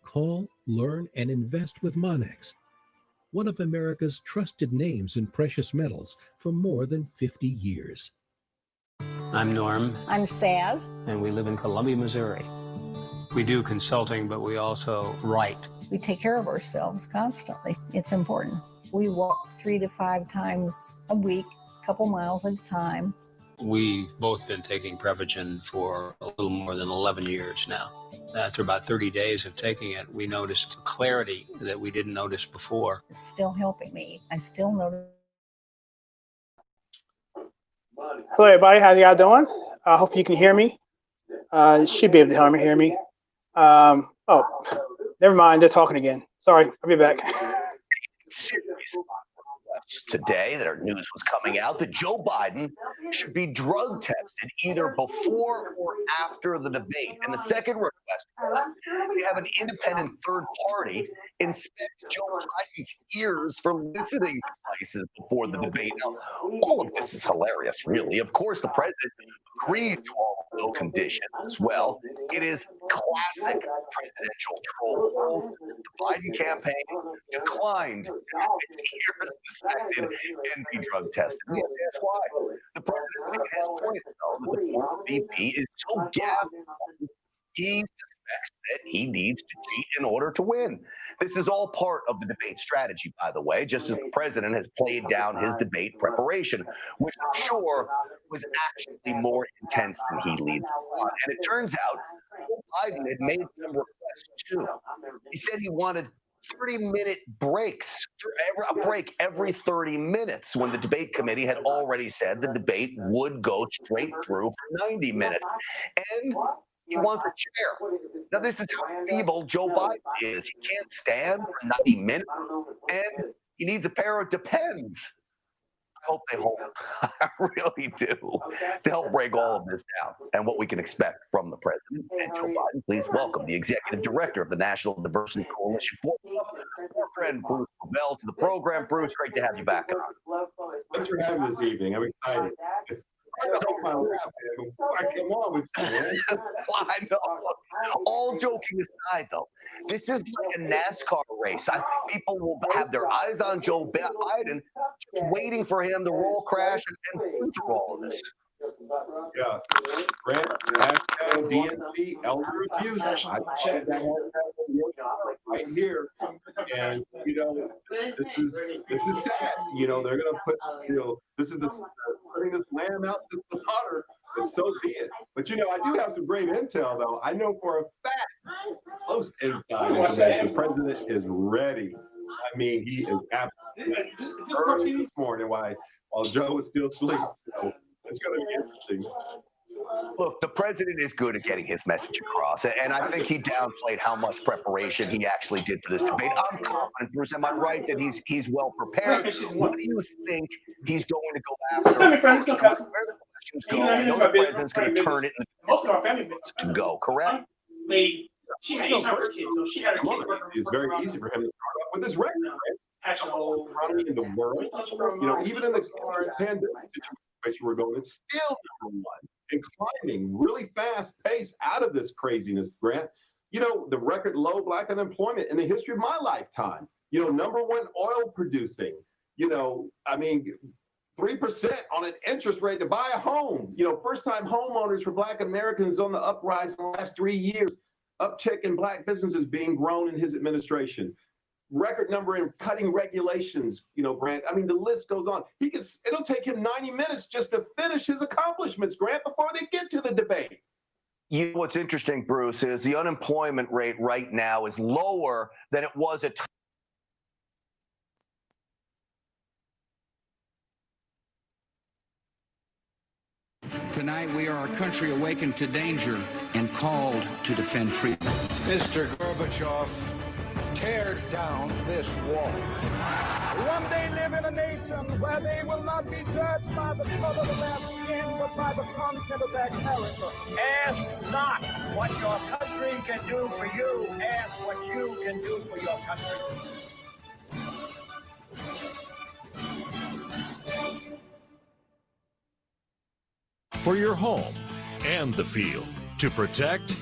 [SPEAKER 15] Call, learn, and invest with Monex, one of America's trusted names in precious metals for more than 50 years.
[SPEAKER 16] I'm Norm.
[SPEAKER 22] I'm Saz.
[SPEAKER 16] And we live in Columbia, Missouri. We do consulting, but we also write.
[SPEAKER 22] We take care of ourselves constantly. It's important. We walk 3 to 5 times a week, a couple miles at a time.
[SPEAKER 16] We've both been taking Prevagen for a little more than 11 years now. After about 30 days of taking it, we noticed clarity that we didn't notice before.
[SPEAKER 22] It's still helping me. I still notice.
[SPEAKER 17] Hello, everybody. How y'all doing? I hope you can hear me. You should be able to hear me. Oh, never mind. They're talking again. Sorry. I'll be back.
[SPEAKER 1] Today, that our news was coming out that Joe Biden should be drug tested either before or after the debate. And the second request was we have an independent third party inspect Joe Biden's ears for listening devices before the debate. Now, all of this is hilarious, really. Of course, the president agreed to all of those conditions. Well, it is classic presidential troll. The Biden campaign declined to have its ears inspected and be drug tested. Yeah, that's why. The president has pointed out that the former VP is so gaffed, he suspects that he needs to cheat in order to win. This is all part of the debate strategy, by the way, just as the president has played down his debate preparation, which I'm sure was actually more intense than he leads on. And it turns out Biden had made some requests too. He said he wanted 30-minute breaks, a break every 30 minutes when the debate committee had already said the debate would go straight through for 90 minutes. And he wants a chair. Now, this is how feeble Joe Biden is. He can't stand for 90 minutes, and he needs a pair of Depends. I hope they hold it. I really do, to help break all of this down and what we can expect from the president and Joe Biden. Please welcome the executive director of the National Diversity Coalition, our friend Bruce Lavelle, to the program. Bruce, great to have you back on.
[SPEAKER 4] Thanks for having me this evening. I'm excited. I come on with you, man.
[SPEAKER 1] I know. All joking aside, though, this is like a NASCAR race. I think people will have their eyes on Joe Biden, just waiting for him to roll crash and go through all of this.
[SPEAKER 4] Yeah, Grant, hashtag DNC elder abuse. I said that right here, and this is sad. They're gonna put this is putting this lamb out to the slaughter. And so be it. But I do have some great intel, though. I know for a fact, close inside information, the president is ready. I mean, he is absolutely early this morning while Joe is still asleep. So it's going to be interesting.
[SPEAKER 1] Look, the president is good at getting his message across, and I think he downplayed how much preparation he actually did for this debate. I'm confident, Bruce. Am I right that he's well prepared? What do you think he's going to go after? Where the questions go? I know the president's going to turn it
[SPEAKER 17] Most of our family
[SPEAKER 1] to go. Correct?
[SPEAKER 17] She had 8 kids, so she had a kid.
[SPEAKER 4] It's very easy for him to start off with his record. Running in the world, even in the pandemic situation we're going, it's still number one and climbing really fast pace out of this craziness, Grant. The record low black unemployment in the history of my lifetime. Number one oil producing. 3% on an interest rate to buy a home. First-time homeowners for Black Americans on the uprise in the last 3 years. Uptick in Black businesses being grown in his administration. Record number in cutting regulations, Grant. The list goes on. It'll take him 90 minutes just to finish his accomplishments, Grant, before they get to the debate.
[SPEAKER 1] What's interesting, Bruce, is the unemployment rate right now is lower than it was at
[SPEAKER 18] Tonight, we are a country awakened to danger and called to defend freedom.
[SPEAKER 21] Mr. Gorbachev, tear down this wall.
[SPEAKER 19] One day live in a nation where they will not be judged by the color of their skin, but by the content of their character. Ask not what your country can do for you. Ask what you can do for your country.
[SPEAKER 23] For your home and the field, to protect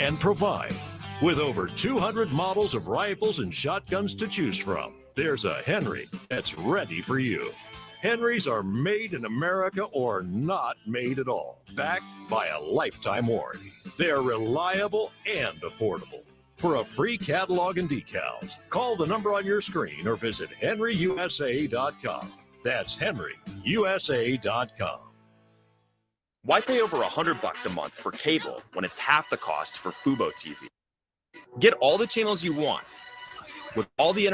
[SPEAKER 23] and provide. With over 200 models of rifles and shotguns to choose from, there's a Henry that's ready for you. Henrys are made in America or not made at all, backed by a lifetime warranty. They're reliable and affordable. For a free catalog and decals, call the number on your screen or visit henryusa.com. That's henryusa.com.
[SPEAKER 24] Why pay over $100 a month for cable when it's half the cost for Fubo TV? Get all the channels you want with all the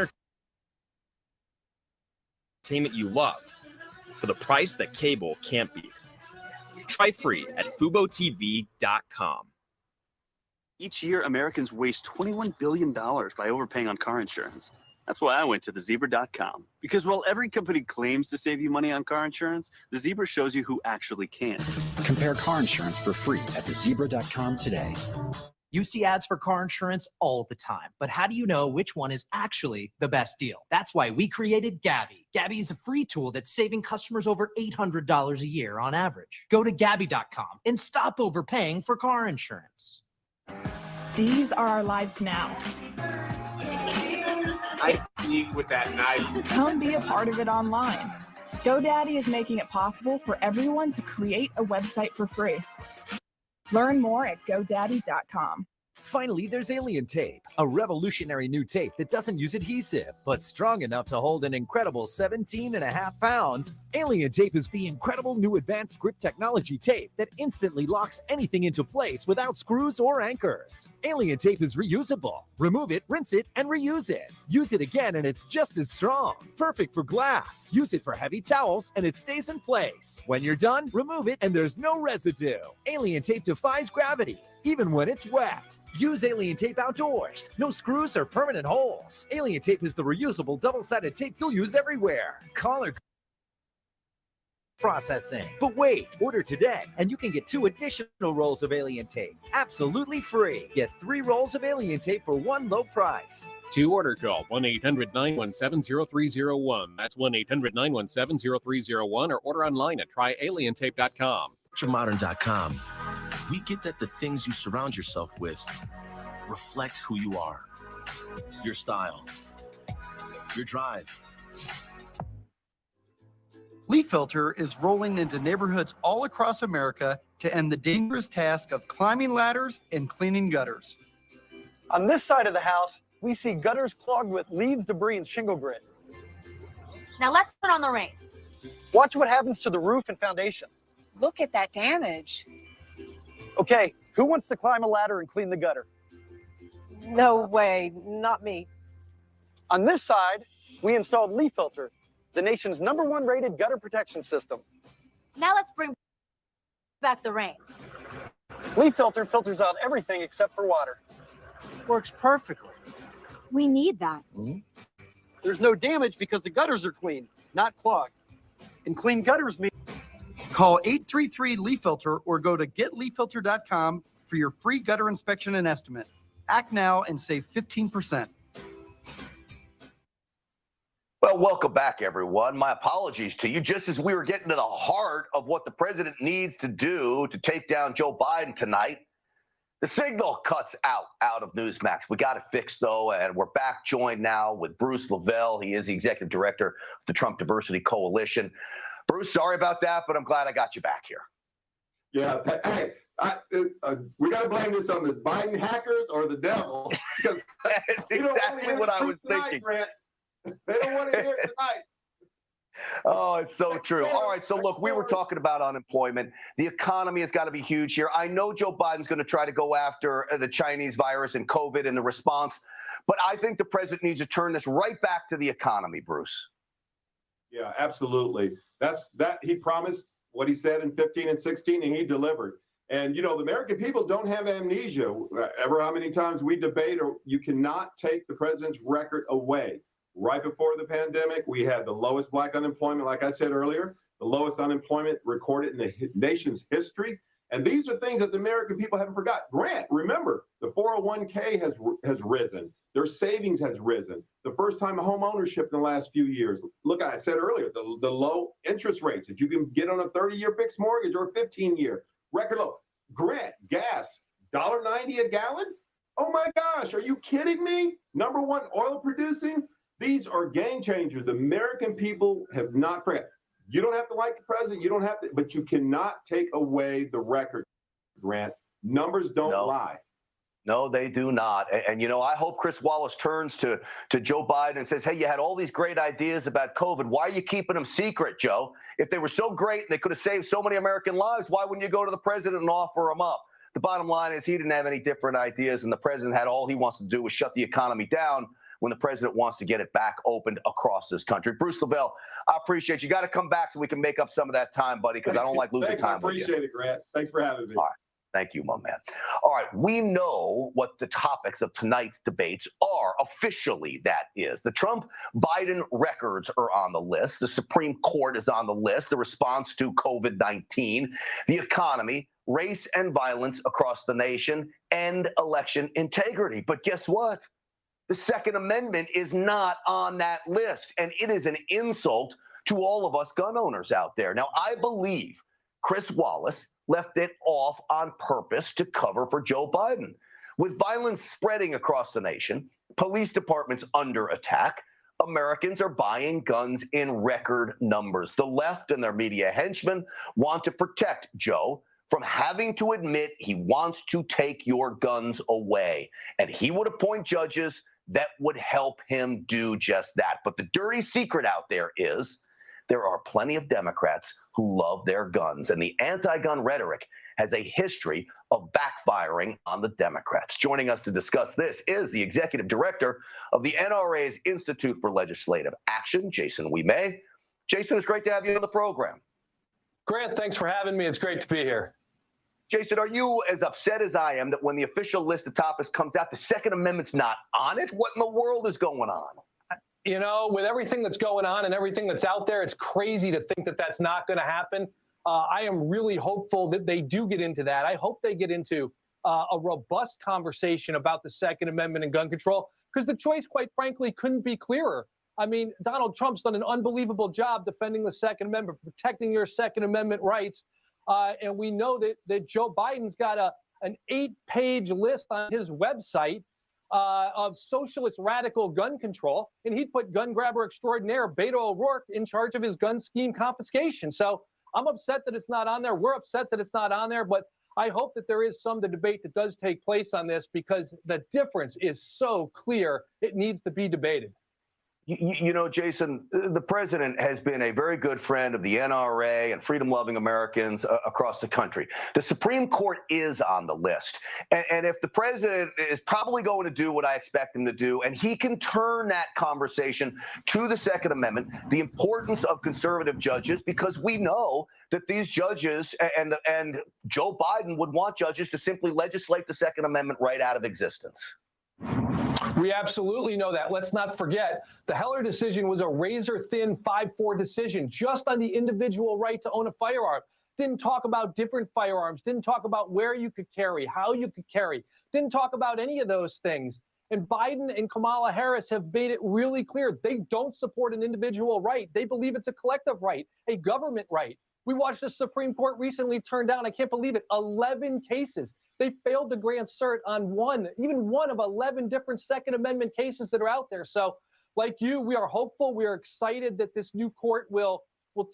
[SPEAKER 24] entertainment you love for the price that cable can't beat. Try free at FuboTV.com.
[SPEAKER 25] Each year, Americans waste $21 billion by overpaying on car insurance. That's why I went to thezebra.com. Because while every company claims to save you money on car insurance, the Zebra shows you who actually can.
[SPEAKER 26] Compare car insurance for free at thezebra.com today.
[SPEAKER 27] You see ads for car insurance all the time, but how do you know which one is actually the best deal? That's why we created Gabby. Gabby is a free tool that's saving customers over $800 a year on average. Go to Gabby.com and stop overpaying for car insurance.
[SPEAKER 28] These are our lives now.
[SPEAKER 29] I sneak with that knife.
[SPEAKER 28] Come be a part of it online. GoDaddy is making it possible for everyone to create a website for free. Learn more at GoDaddy.com.
[SPEAKER 12] Finally, there's Alien Tape, a revolutionary new tape that doesn't use adhesive, but strong enough to hold an incredible 17.5 pounds. Alien Tape is the incredible new advanced grip technology tape that instantly locks anything into place without screws or anchors. Alien Tape is reusable. Remove it, rinse it, and reuse it. Use it again and it's just as strong. Perfect for glass. Use it for heavy towels and it stays in place. When you're done, remove it and there's no residue. Alien Tape defies gravity, even when it's wet. Use Alien Tape outdoors. No screws or permanent holes. Alien Tape is the reusable double-sided tape you'll use everywhere. Call or processing. But wait, order today and you can get 2 additional rolls of Alien Tape absolutely free. Get 3 rolls of Alien Tape for one low price.
[SPEAKER 13] To order, call 1-800-917-0301. That's 1-800-917-0301 or order online at tryalientape.com.
[SPEAKER 2] Modern.com. We get that the things you surround yourself with reflect who you are, your style, your drive.
[SPEAKER 3] Leaf Filter is rolling into neighborhoods all across America to end the dangerous task of climbing ladders and cleaning gutters. On this side of the house, we see gutters clogged with leaves, debris, and shingle grit.
[SPEAKER 5] Now let's put on the rain.
[SPEAKER 3] Watch what happens to the roof and foundation.
[SPEAKER 5] Look at that damage.
[SPEAKER 3] Okay, who wants to climb a ladder and clean the gutter?
[SPEAKER 5] No way, not me.
[SPEAKER 3] On this side, we installed Leaf Filter, the nation's #1 rated gutter protection system.
[SPEAKER 5] Now let's bring back the rain.
[SPEAKER 3] Leaf Filter filters out everything except for water. Works perfectly.
[SPEAKER 5] We need that.
[SPEAKER 3] There's no damage because the gutters are clean, not clogged. And clean gutters mean... Call 833-LEAF-FILTER or go to getleaffilter.com for your free gutter inspection and estimate. Act now and save 15%.
[SPEAKER 1] Well, welcome back, everyone. My apologies to you. Just as we were getting to the heart of what the president needs to do to take down Joe Biden tonight, the signal cuts out of Newsmax. We got it fixed, though, and we're back joined now with Bruce Lavelle. He is the executive director of the Trump Diversity Coalition. Bruce, sorry about that, but I'm glad I got you back here.
[SPEAKER 4] Yeah, hey, we got to blame this on the Biden hackers or the devil. Because
[SPEAKER 1] that's exactly what I was thinking.
[SPEAKER 4] Grant. They don't want to hear it tonight.
[SPEAKER 1] Oh, it's so true. All right, so look, we were talking about unemployment. The economy has got to be huge here. I know Joe Biden's going to try to go after the Chinese virus and COVID and the response, but I think the president needs to turn this right back to the economy, Bruce.
[SPEAKER 4] Yeah, absolutely. He promised what he said in 15 and 16, and he delivered. And, you know, the American people don't have amnesia. Ever how many times we debate, or you cannot take the president's record away. Right before the pandemic, we had the lowest black unemployment, like I said earlier, the lowest unemployment recorded in the nation's history. And these are things that the American people haven't forgot. Grant, remember, the 401k has risen. Their savings has risen. The first time home ownership in the last few years. Look, I said earlier, the low interest rates that you can get on a 30-year fixed mortgage or a 15-year. Record low. Grant, gas, $1.90 a gallon? Oh my gosh, are you kidding me? #1 oil producing? These are game changers. The American people have not forgotten. You don't have to like the president. You don't have to, but you cannot take away the record, Grant. Numbers don't lie.
[SPEAKER 1] No, they do not. And, you know, I hope Chris Wallace turns to Joe Biden and says, hey, you had all these great ideas about COVID. Why are you keeping them secret, Joe? If they were so great and they could have saved so many American lives, why wouldn't you go to the president and offer them up? The bottom line is he didn't have any different ideas, and the president had all he wants to do was shut the economy down when the president wants to get it back opened across this country. Bruce Lavelle, I appreciate you. Got to come back so we can make up some of that time, buddy, because I don't like losing time with you.
[SPEAKER 4] I appreciate it, Grant. Thanks for having me.
[SPEAKER 1] All right. Thank you, my man. All right, we know what the topics of tonight's debates are. Officially, that is. The Trump-Biden records are on the list. The Supreme Court is on the list. The response to COVID-19, the economy, race and violence across the nation, and election integrity. But guess what? The Second Amendment is not on that list, and it is an insult to all of us gun owners out there. Now, I believe Chris Wallace left it off on purpose to cover for Joe Biden. With violence spreading across the nation, police departments under attack, Americans are buying guns in record numbers. The left and their media henchmen want to protect Joe from having to admit he wants to take your guns away. And he would appoint judges that would help him do just that. But the dirty secret out there is there are plenty of Democrats who love their guns, and the anti-gun rhetoric has a history of backfiring on the Democrats. Joining us to discuss this is the executive director of the NRA's Institute for Legislative Action, Jason Ouimet. Jason, it's great to have you on the program.
[SPEAKER 6] Grant, thanks for having me. It's great to be here.
[SPEAKER 1] Jason, are you as upset as I am that when the official list of topics comes out, the Second Amendment's not on it? What in the world is going on?
[SPEAKER 6] You know, with everything that's going on and everything that's out there, it's crazy to think that that's not going to happen. I am really hopeful that they do get into that. I hope they get into a robust conversation about the Second Amendment and gun control, because the choice, quite frankly, couldn't be clearer. I mean, Donald Trump's done an unbelievable job defending the Second Amendment, protecting your Second Amendment rights. And we know that Joe Biden's got an 8-page list on his website of socialist radical gun control, and he'd put gun grabber extraordinaire Beto O'Rourke in charge of his gun scheme confiscation. So I'm upset that it's not on there. We're upset that it's not on there, but I hope that there is some debate that does take place on this, because the difference is so clear. It needs to be debated.
[SPEAKER 1] You know, Jason, the president has been a very good friend of the NRA and freedom-loving Americans across the country. The Supreme Court is on the list. And if the president is probably going to do what I expect him to do, and he can turn that conversation to the Second Amendment, the importance of conservative judges, because we know that these judges and Joe Biden would want judges to simply legislate the Second Amendment right out of existence.
[SPEAKER 6] We absolutely know that. Let's not forget, the Heller decision was a razor-thin 5-4 decision just on the individual right to own a firearm. Didn't talk about different firearms, didn't talk about where you could carry, how you could carry, didn't talk about any of those things. And Biden and Kamala Harris have made it really clear they don't support an individual right. They believe it's a collective right, a government right. We watched the Supreme Court recently turn down, I can't believe it, 11 cases. They failed to grant cert on even one of 11 different Second Amendment cases that are out there. So like you, we are hopeful. We are excited that this new court will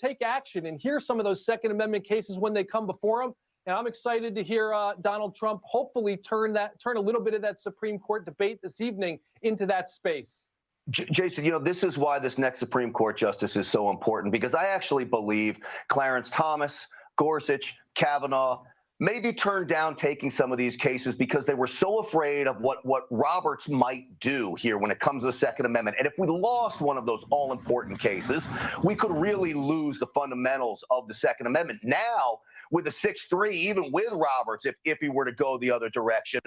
[SPEAKER 6] take action and hear some of those Second Amendment cases when they come before them. And I'm excited to hear Donald Trump hopefully turn a little bit of that Supreme Court debate this evening into that space.
[SPEAKER 1] Jason, you know, this is why this next Supreme Court justice is so important, because I actually believe Clarence Thomas, Gorsuch, Kavanaugh maybe turned down taking some of these cases because they were so afraid of what Roberts might do here when it comes to the Second Amendment. And if we lost one of those all-important cases, we could really lose the fundamentals of the Second Amendment. Now, with a 6-3, even with Roberts, if he were to go the other direction,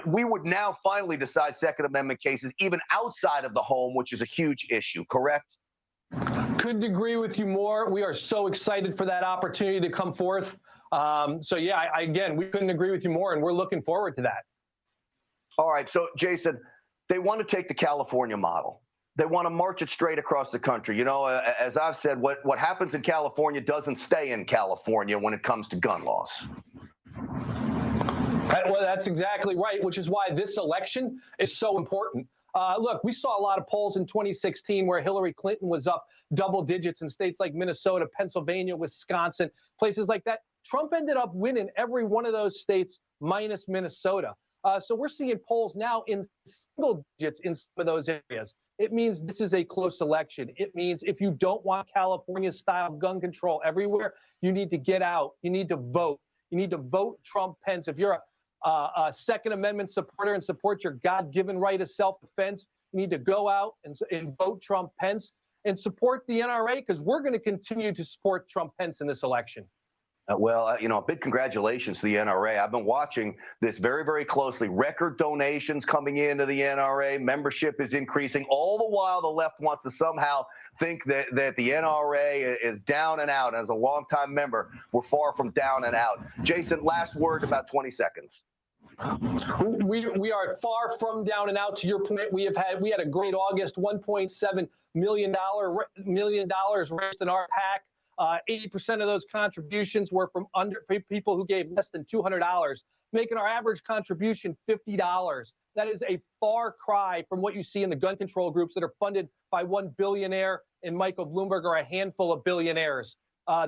[SPEAKER 1] we would now finally decide Second Amendment cases even outside of the home, which is a huge issue, correct?
[SPEAKER 6] Couldn't agree with you more. We are so excited for that opportunity to come forth. So yeah, again, we couldn't agree with you more, and we're looking forward to that.
[SPEAKER 1] All right, so Jason, they want to take the California model. They want to march it straight across the country. You know, as I've said, what happens in California doesn't stay in California when it comes to gun laws.
[SPEAKER 6] Well, that's exactly right, which is why this election is so important. Look, we saw a lot of polls in 2016 where Hillary Clinton was up double digits in states like Minnesota, Pennsylvania, Wisconsin, places like that. Trump ended up winning every one of those states minus Minnesota. So we're seeing polls now in single digits in some of those areas. It means this is a close election. It means if you don't want California-style gun control everywhere, you need to get out. You need to vote. You need to vote Trump-Pence. If you're a Second Amendment supporter and support your God-given right of self-defense, you need to go out and vote Trump-Pence and support the NRA, because we're going to continue to support Trump-Pence in this election.
[SPEAKER 1] Well, you know, big congratulations to the NRA. I've been watching this very, very closely. Record donations coming into the NRA. Membership is increasing. All the while, the left wants to somehow think that the NRA is down and out. As a longtime member, we're far from down and out. Jason, last word, about 20 sequends.
[SPEAKER 6] We are far from down and out. To your point, we had a great August, $1.7 million raised in our PAC. 80% of those contributions were from people who gave less than $200, making our average contribution $50. That is a far cry from what you see in the gun control groups that are funded by one billionaire and Michael Bloomberg, or a handful of billionaires.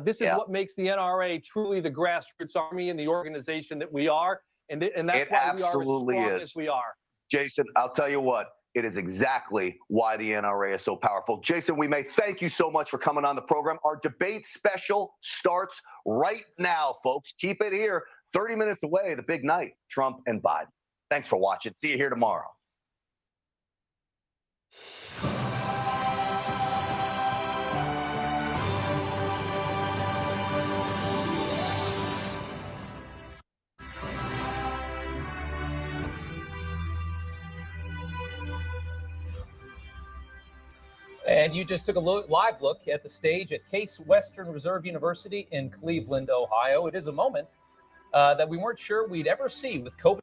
[SPEAKER 6] This is what makes the NRA truly the grassroots army and the organization that we are. And that's why we are as strong as we are.
[SPEAKER 1] Jason, I'll tell you what, it is exactly why the NRA is so powerful. Jason, we may thank you so much for coming on the program. Our debate special starts right now, folks. Keep it here. 30 minutes away, the big night, Trump and Biden. Thanks for watching. See you here tomorrow.
[SPEAKER 7] And you just took a live look at the stage at Case Western Reserve University in Cleveland, Ohio. It is a moment that we weren't sure we'd ever see with COVID.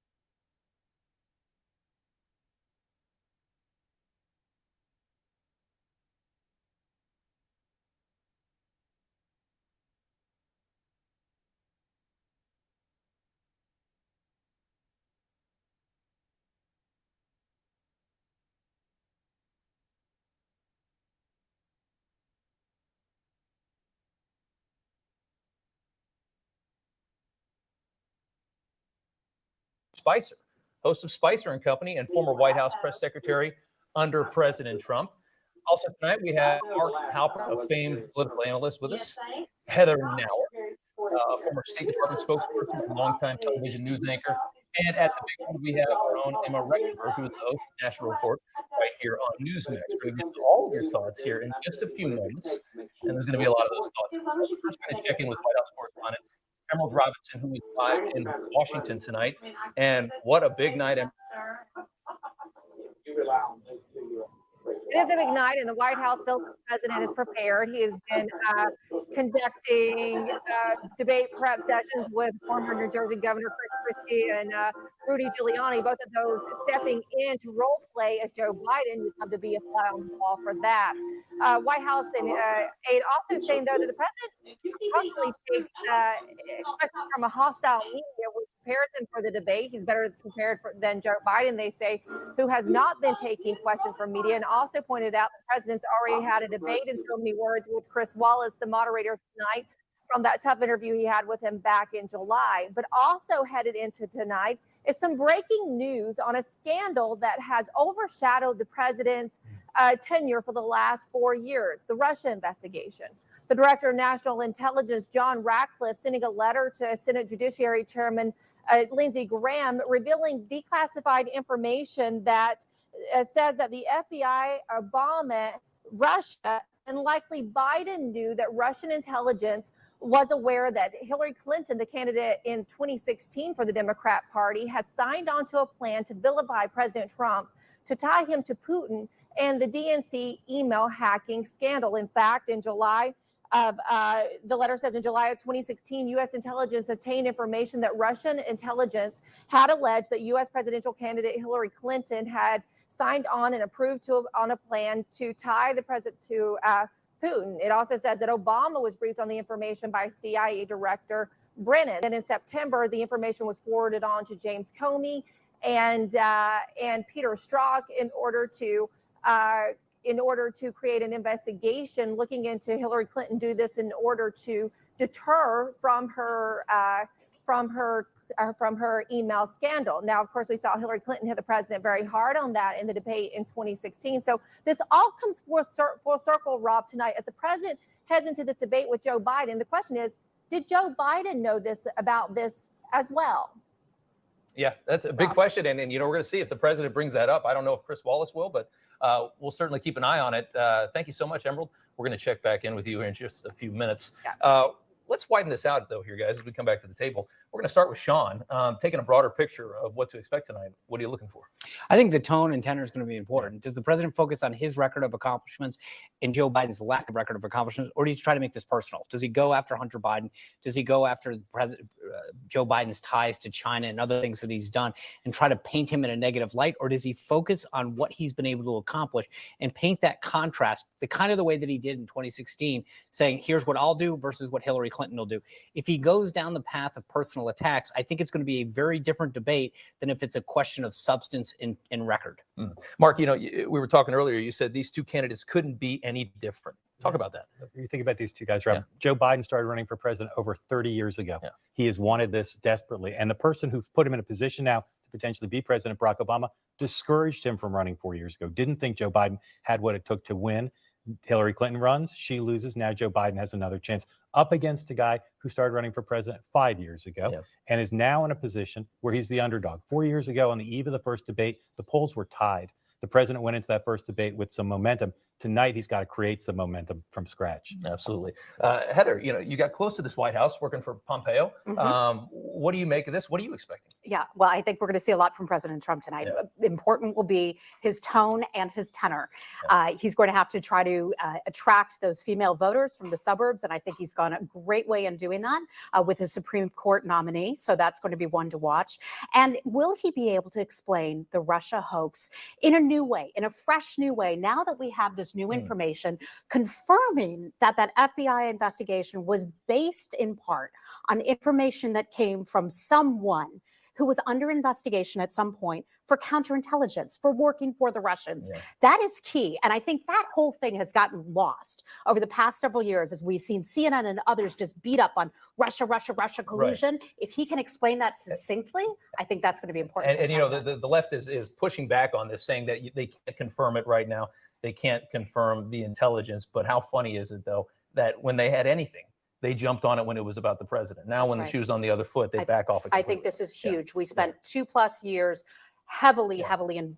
[SPEAKER 7] Spicer, host of Spicer and Company and former White House press secretary under President Trump. Also tonight we have Mark Halper, a famed political analyst with us, Heather Nauer, former State Department spokesperson and longtime television news anchor, and at the big one we have our own Emma Rexberg, who is the host of National Report right here on Newsmax. We're going to get all of your thoughts here in just a few moments, and there's going to be a lot of those thoughts. First, we're going to check in with White House correspondent Emerald Robinson, who is live in Washington tonight. And what a big night.
[SPEAKER 8] It is a big night, and the White House feels the president is prepared. He has been conducting debate prep sessions with former New Jersey Governor Chris Christie and Rudy Giuliani, both of those stepping in to role play as Joe Biden. Would love to be a fly on the wall for that. White House and aide also saying, though, that the president constantly takes questions from a hostile media with comparison for the debate. He's better prepared than Joe Biden, they say, who has not been taking questions from media, and also pointed out the president's already had a debate in so many words with Chris Wallace, the moderator tonight, from that tough interview he had with him back in July. But also headed into tonight is some breaking news on a scandal that has overshadowed the president's tenure for the last 4 years, the Russia investigation. The Director of National Intelligence, John Ratcliffe, sending a letter to Senate Judiciary Chairman Lindsey Graham, revealing declassified information that says that the FBI, Obama, Russia, and likely Biden knew that Russian intelligence was aware that Hillary Clinton, the candidate in 2016 for the Democrat Party, had signed on to a plan to vilify President Trump to tie him to Putin and the DNC email hacking scandal. In fact, in July of the letter says in July of 2016, U.S. intelligence obtained information that Russian intelligence had alleged that U.S. presidential candidate Hillary Clinton had signed on and approved on a plan to tie the president to Putin. It also says that Obama was briefed on the information by CIA Director Brennan. And in September, the information was forwarded on to James Comey and Peter Strzok in order to create an investigation looking into Hillary Clinton. Do this in order to deter from her email scandal. Now, of course, we saw Hillary Clinton hit the president very hard on that in the debate in 2016. So this all comes full circle, Rob, tonight as the president heads into this debate with Joe Biden. The question is, did Joe Biden know about this as well?
[SPEAKER 7] Yeah, that's a big question. And we're going to see if the president brings that up. I don't know if Chris Wallace will, but we'll certainly keep an eye on it. Thank you so much, Emerald. We're going to check back in with you in just a few minutes. Yeah. Let's widen this out, though, here, guys, as we come back to the table. We're going to start with Sean, taking a broader picture of what to expect tonight. What are you looking for?
[SPEAKER 9] I think the tone and tenor is going to be important. Does the president focus on his record of accomplishments and Joe Biden's lack of record of accomplishments, or does he try to make this personal? Does he go after Hunter Biden? Does he go after Joe Biden's ties to China and other things that he's done and try to paint him in a negative light? Or does he focus on what he's been able to accomplish and paint that contrast, the way that he did in 2016, saying, here's what I'll do versus what Hillary Clinton will do? If he goes down the path of personal attacks, I think it's going to be a very different debate than if it's a question of substance and record.
[SPEAKER 7] Mark, we were talking earlier, you said these two candidates couldn't be any different. Talk about that.
[SPEAKER 10] You think about these two guys, Rob. Joe Biden started running for president over 30 years ago. He has wanted this desperately. And the person who put him in a position now to potentially be president, Barack Obama, discouraged him from running 4 years ago. Didn't think Joe Biden had what it took to win. Hillary Clinton runs, she loses. Now Joe Biden has another chance up against a guy who started running for president 5 years ago and is now in a position where he's the underdog. 4 years ago, on the eve of the first debate, the polls were tied. The president went into that first debate with some momentum. Tonight, he's got to create some momentum from scratch.
[SPEAKER 7] Absolutely. Heather, you got close to this White House working for Pompeo. What do you make of this? What are you expecting?
[SPEAKER 11] Yeah, well, I think we're going to see a lot from President Trump tonight. Important will be his tone and his tenor. He's going to have to try to attract those female voters from the suburbs, and I think he's gone a great way in doing that with his Supreme Court nominee. So that's going to be one to watch. And will he be able to explain the Russia hoax in a new way, in a fresh new way, now that we have this new information confirming that that FBI investigation was based in part on information that came from someone who was under investigation at some point for counterintelligence, for working for the Russians. That is key. And I think that whole thing has gotten lost over the past several years as we've seen CNN and others just beat up on Russia collusion. If he can explain that succinctly, I think that's going to be important.
[SPEAKER 7] And the left is pushing back on this, saying that they can't confirm it right now. They can't confirm the intelligence. But how funny is it, though, that when they had anything, they jumped on it when it was about the president. Now, when the shoe's on the other foot, they back off.
[SPEAKER 11] I think this is huge. We spent 2+ years heavily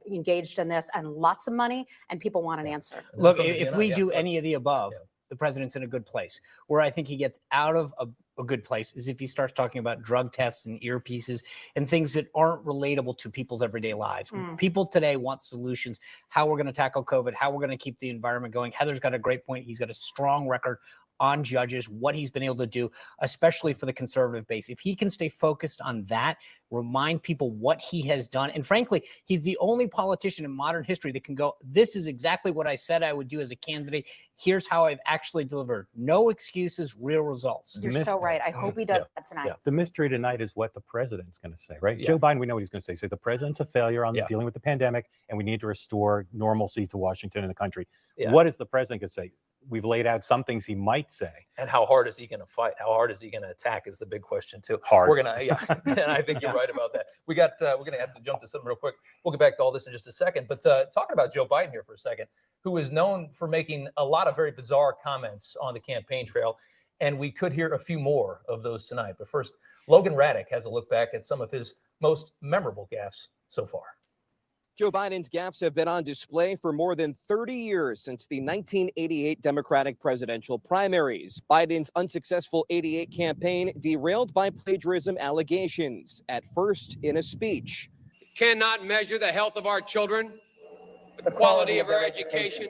[SPEAKER 11] engaged in this and lots of money, and people want an answer.
[SPEAKER 9] Look, if we do any of the above, the president's in a good place. Where I think he gets out of a good place is if he starts talking about drug tests and earpieces and things that aren't relatable to people's everyday lives. People today want solutions, how we're going to tackle COVID, how we're going to keep the environment going. Heather's got a great point. He's got a strong record on judges, what he's been able to do, especially for the conservative base. If he can stay focused on that, remind people what he has done. And frankly, he's the only politician in modern history that can go, this is exactly what I said I would do as a candidate. Here's how I've actually delivered. No excuses, real results.
[SPEAKER 11] You're so right. I hope he does that tonight.
[SPEAKER 10] The mystery tonight is what the president's going to say, right? Joe Biden, we know what he's going to say. Say the president's a failure on dealing with the pandemic, and we need to restore normalcy to Washington and the country. What is the president going to say? We've laid out some things he might say.
[SPEAKER 7] And how hard is he going to fight? How hard is he going to attack is the big question, too.
[SPEAKER 10] Hard.
[SPEAKER 7] We're going to, and I think you're right about that. We're going to have to jump to something real quick. We'll get back to all this in just a second. But talking about Joe Biden here for a second, who is known for making a lot of very bizarre comments on the campaign trail. And we could hear a few more of those tonight. But first, Logan Raddick has a look back at some of his most memorable gaffes so far.
[SPEAKER 14] Joe Biden's gaffes have been on display for more than 30 years since the 1988 Democratic presidential primaries. Biden's unsuccessful 88 campaign derailed by plagiarism allegations, at first in a speech.
[SPEAKER 15] Cannot measure the health of our children, the quality of their education,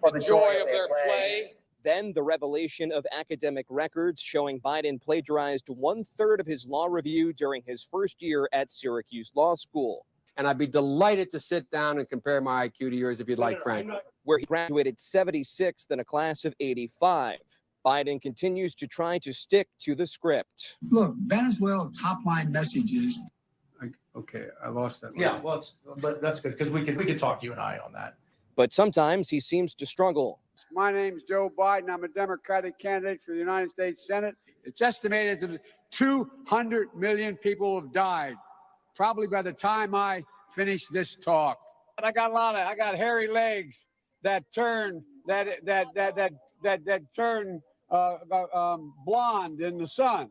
[SPEAKER 15] the joy of their play.
[SPEAKER 14] Then the revelation of academic records showing Biden plagiarized 1/3 of his law review during his first year at Syracuse Law School.
[SPEAKER 15] And I'd be delighted to sit down and compare my IQ to yours if you'd like, Frank.
[SPEAKER 14] Where he graduated 76th in a class of 85. Biden continues to try to stick to the script.
[SPEAKER 21] Look, Venezuela's top line message is. Okay, I lost that.
[SPEAKER 3] Yeah, well, but that's good because we can talk you and I on that.
[SPEAKER 14] But sometimes he seems to struggle.
[SPEAKER 21] My name's Joe Biden. I'm a Democratic candidate for the United States Senate. It's estimated that 200 million people have died, probably by the time I finish this talk. I got hairy legs that turn blonde in the sun,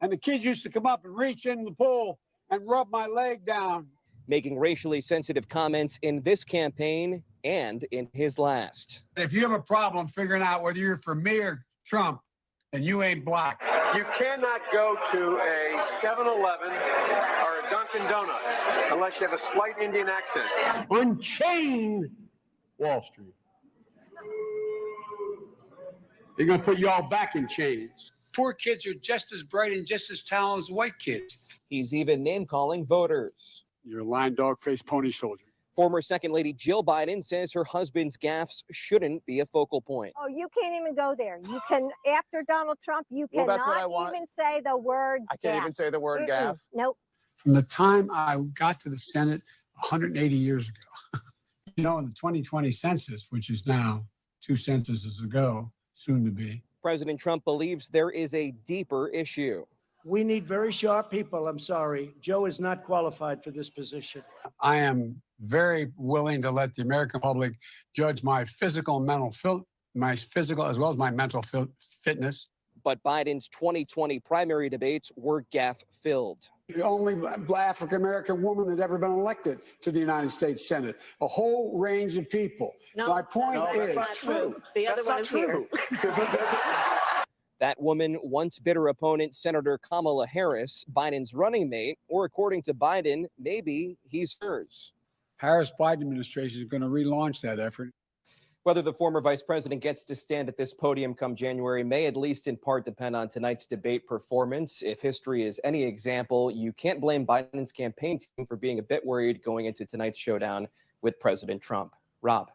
[SPEAKER 21] and the kids used to come up and reach in the pool and rub my leg down.
[SPEAKER 14] Making racially sensitive comments in this campaign and in his last.
[SPEAKER 21] If you have a problem figuring out whether you're for me or Trump, then you ain't black.
[SPEAKER 15] You cannot go to a 7-Eleven or a Dunkin' Donuts unless you have a slight Indian accent.
[SPEAKER 21] Unchain Wall Street. They're going to put you all back in chains. Poor kids are just as bright and just as talented as white kids.
[SPEAKER 14] He's even name-calling voters.
[SPEAKER 21] You're a lying dog-faced pony soldier.
[SPEAKER 14] Former Second Lady Jill Biden says her husband's gaffes shouldn't be a focal point.
[SPEAKER 16] Oh, you can't even go there. You can, after Donald Trump, you
[SPEAKER 14] Well, that's what I
[SPEAKER 16] cannot
[SPEAKER 14] want.
[SPEAKER 16] even say the word
[SPEAKER 14] I can't
[SPEAKER 16] gaffe.
[SPEAKER 14] even say the word gaffe.
[SPEAKER 16] Nope.
[SPEAKER 21] From the time I got to the Senate 180 years ago, in the 2020 census, which is now 2 censuses ago, soon to be.
[SPEAKER 14] President Trump believes there is a deeper issue.
[SPEAKER 17] We need very sharp people. I'm sorry. Joe is not qualified for this position.
[SPEAKER 21] I am very willing to let the American public judge my physical and mental my physical as well as my mental fitness.
[SPEAKER 14] But Biden's 2020 primary debates were gaffe-filled.
[SPEAKER 21] The only African-American woman that ever been elected to the United States Senate. A whole range of people.
[SPEAKER 18] No,
[SPEAKER 21] my point
[SPEAKER 18] that's
[SPEAKER 21] is
[SPEAKER 18] not true. The other one is here.
[SPEAKER 14] That woman, once bitter opponent, Senator Kamala Harris, Biden's running mate, or according to Biden, maybe he's hers.
[SPEAKER 21] Harris-Biden administration is going to relaunch that effort.
[SPEAKER 14] Whether the former vice president gets to stand at this podium come January may at least in part depend on tonight's debate performance. If history is any example, you can't blame Biden's campaign team for being a bit worried going into tonight's showdown with President Trump. Rob.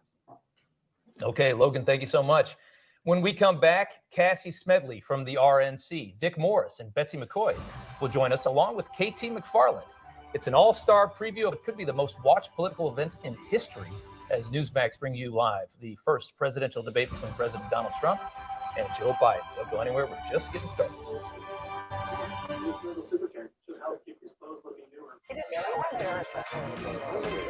[SPEAKER 7] Okay, Logan, thank you so much. When we come back, Cassie Smedley from the RNC, Dick Morris, and Betsy McCoy will join us along with KT McFarland. It's an all-star preview of it could be the most watched political event in history as Newsmax bring you live the first presidential debate between President Donald Trump and Joe Biden. Don't go anywhere. We're just getting started.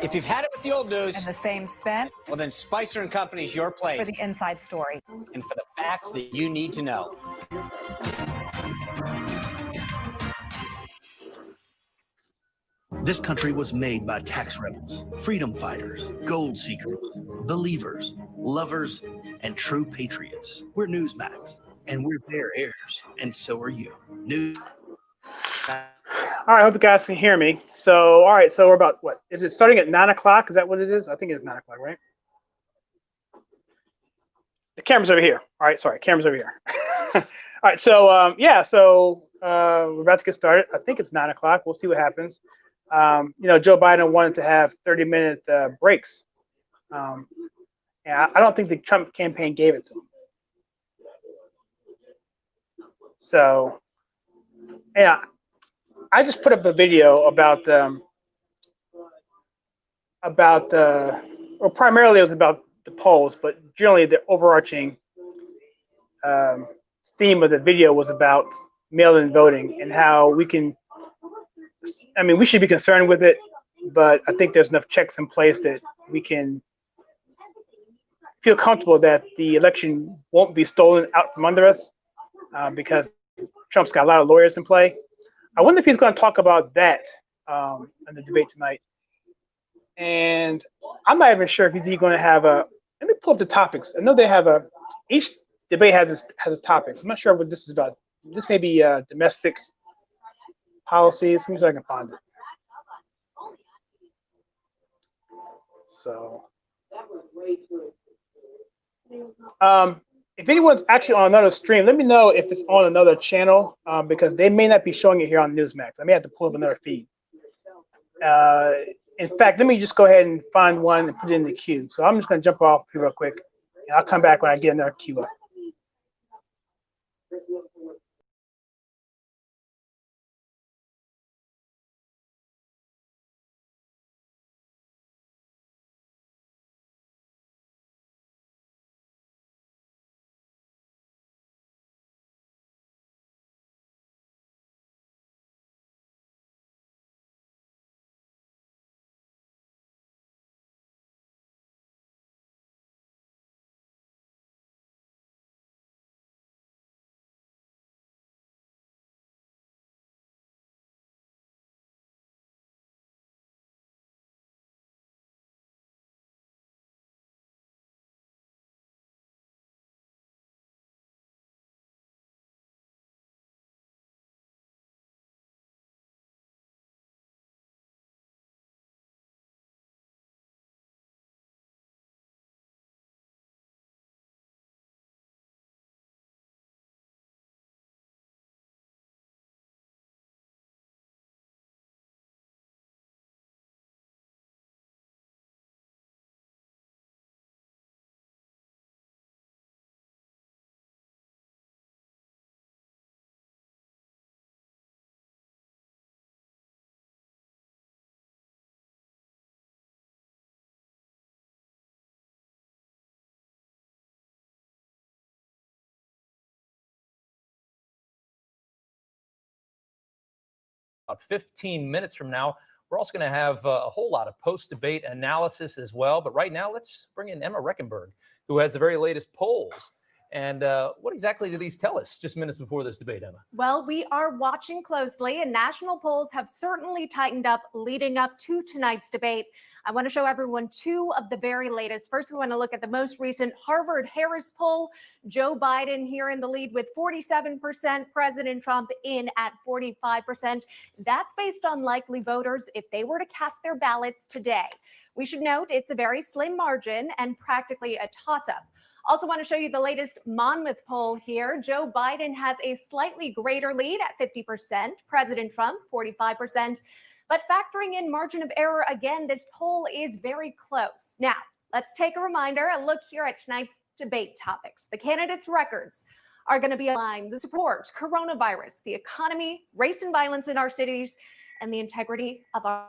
[SPEAKER 9] If you've had it with the old news
[SPEAKER 19] and the same spin,
[SPEAKER 9] well, then Spicer and Company's your place.
[SPEAKER 19] for the inside story.
[SPEAKER 9] And for the facts that you need to know.
[SPEAKER 2] This country was made by tax rebels, freedom fighters, gold seekers, believers, lovers, and true patriots. We're Newsmax, and we're their heirs, and so are you.
[SPEAKER 20] All right, I hope you guys can hear me. So, all right, so we're about, what, is it starting at 9 o'clock? Is that what it is? I think it's 9 o'clock, right? The camera's over here. All right, sorry, camera's over here. All right, so, we're about to get started. I think it's 9 o'clock. We'll see what happens. Joe Biden wanted to have 30-minute breaks. And I don't think the Trump campaign gave it to him. So, yeah, I just put up a video about primarily it was about the polls, but generally the overarching theme of the video was about mail-in voting and how we should be concerned with it, but I think there's enough checks in place that we can feel comfortable that the election won't be stolen out from under us because Trump's got a lot of lawyers in play. I wonder if he's going to talk about that in the debate tonight. And I'm not even sure if he's going to have let me pull up the topics. I know they have each debate has a topic. I'm not sure what this is about. This may be domestic policies. Let me see if I can find it. So, if anyone's actually on another stream, let me know if it's on another channel because they may not be showing it here on Newsmax. I may have to pull up another feed. In fact, let me just go ahead and find one and put it in the queue. So I'm just going to jump off here real quick, and I'll come back when I get another queue up.
[SPEAKER 7] about 15 minutes from now. We're also going to have a whole lot of post-debate analysis as well. But right now, let's bring in Emma Reckenberg, who has the very latest polls. And what exactly do these tell us just minutes before this debate, Emma?
[SPEAKER 19] Well, we are watching closely, and national polls have certainly tightened up leading up to tonight's debate. I want to show everyone two of the very latest. First, we want to look at the most recent Harvard-Harris poll. Joe Biden here in the lead with 47%, President Trump in at 45%. That's based on likely voters if they were to cast their ballots today. We should note it's a very slim margin and practically a toss-up. Also want to show you the latest Monmouth poll here. Joe Biden has a slightly greater lead at 50%, President Trump 45%. But factoring in margin of error again, this poll is very close. Now, let's take a look here at tonight's debate topics. The candidates' records are going to be aligned. The support, coronavirus, the economy, race and violence in our cities, and the integrity of our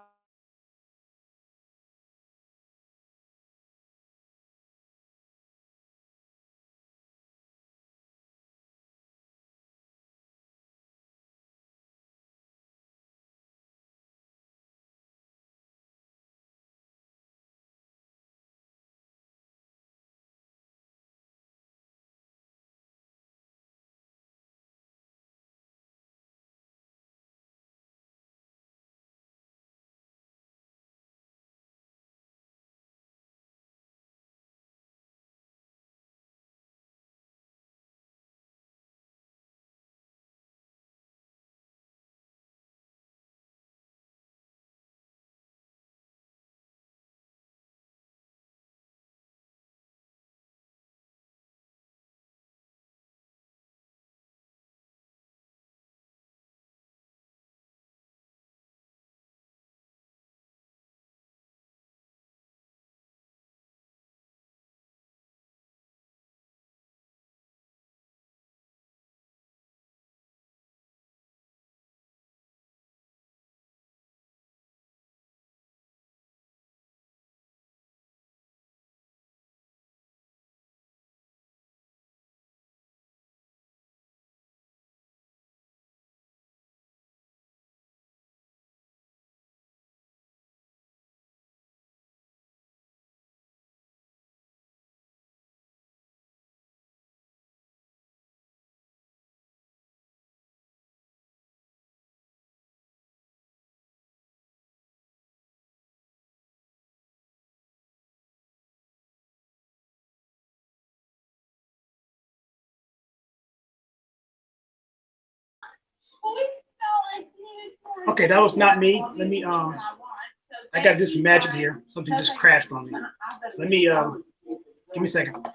[SPEAKER 20] Okay, that was not me. Let me I got this magic here. Something just crashed on me. Let me give me a second.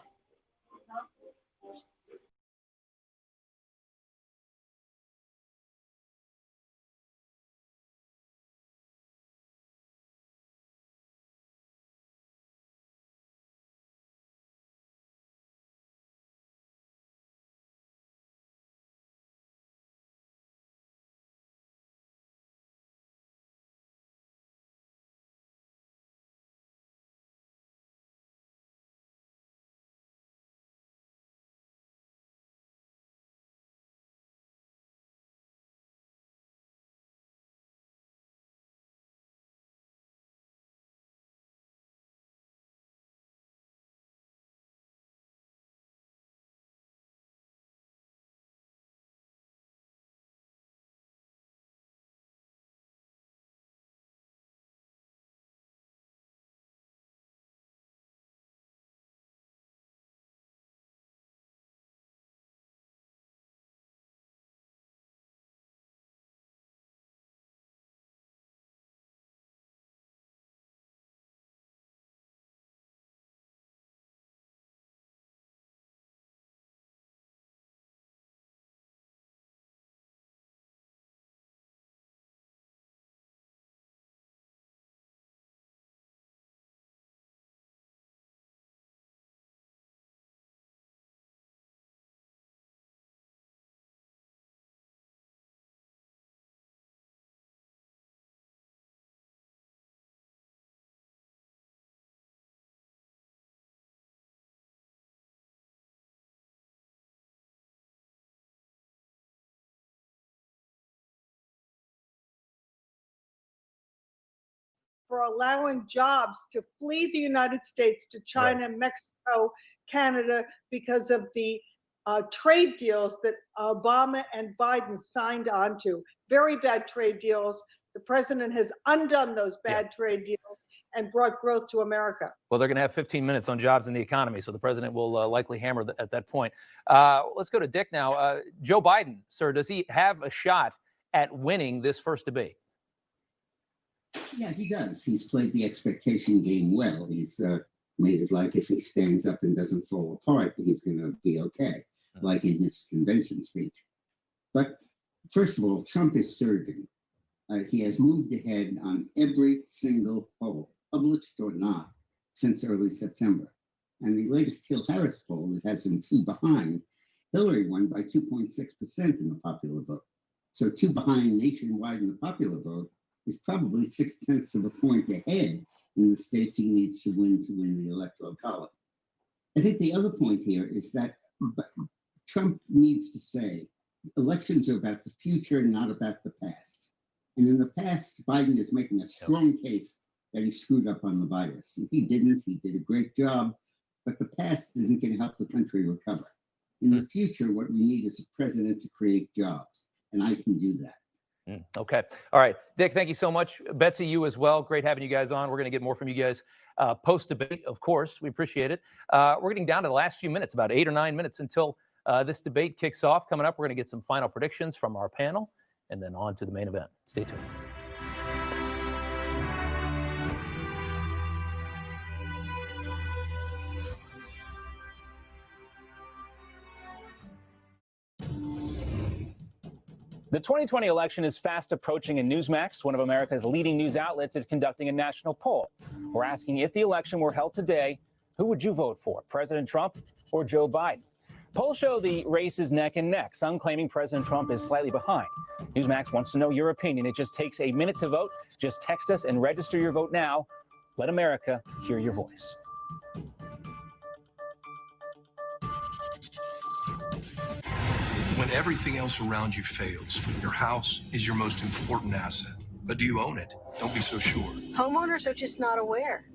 [SPEAKER 12] for allowing jobs to flee the United States to China, Mexico, Canada, because of the trade deals that Obama and Biden signed onto. Very bad trade deals. The president has undone those bad trade deals and brought growth to America.
[SPEAKER 7] Well, they're going to have 15 minutes on jobs and the economy, so the president will likely hammer at that point. Let's go to Dick now. Joe Biden, sir, does he have a shot at winning this first debate?
[SPEAKER 22] Yeah, he does. He's played the expectation game well. He's made it like if he stands up and doesn't fall apart, he's going to be okay, like in his convention speech. But first of all, Trump is surging. He has moved ahead on every single poll, published or not, since early September. And the latest Hill Harris poll that has him 2 behind, Hillary won by 2.6% in the popular vote. So 2 behind nationwide in the popular vote is probably 0.6 of a point ahead in the states he needs to win the Electoral College. I think the other point here is that Trump needs to say elections are about the future, not about the past. And in the past, Biden is making a strong case that he screwed up on the virus. And he didn't. He did a great job. But the past isn't going to help the country recover. In the future, what we need is a president to create jobs. And I can do that.
[SPEAKER 7] Okay. All right. Dick, thank you so much. Betsy, you as well. Great having you guys on. We're going to get more from you guys post-debate, of course. We appreciate it. We're getting down to the last few minutes, about 8 or 9 minutes until this debate kicks off. Coming up, we're going to get some final predictions from our panel and then on to the main event. Stay tuned.
[SPEAKER 23] The 2020 election is fast approaching, and Newsmax, one of America's leading news outlets, is conducting a national poll. We're asking, if the election were held today, who would you vote for, President Trump or Joe Biden? Polls show the race is neck and neck, some claiming President Trump is slightly behind. Newsmax wants to know your opinion. It just takes a minute to vote. Just text us and register your vote now. Let America hear your voice.
[SPEAKER 24] When everything else around you fails, your house is your most important asset. But do you own it? Don't be so sure.
[SPEAKER 25] Homeowners are just not aware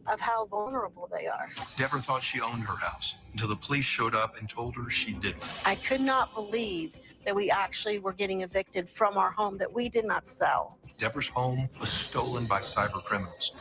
[SPEAKER 25] of how vulnerable they are.
[SPEAKER 24] Deborah thought she owned her house until the police showed up and told her she didn't.
[SPEAKER 25] I could not believe that we actually were getting evicted from our home that we did not sell.
[SPEAKER 24] Deborah's home was stolen by cyber criminals.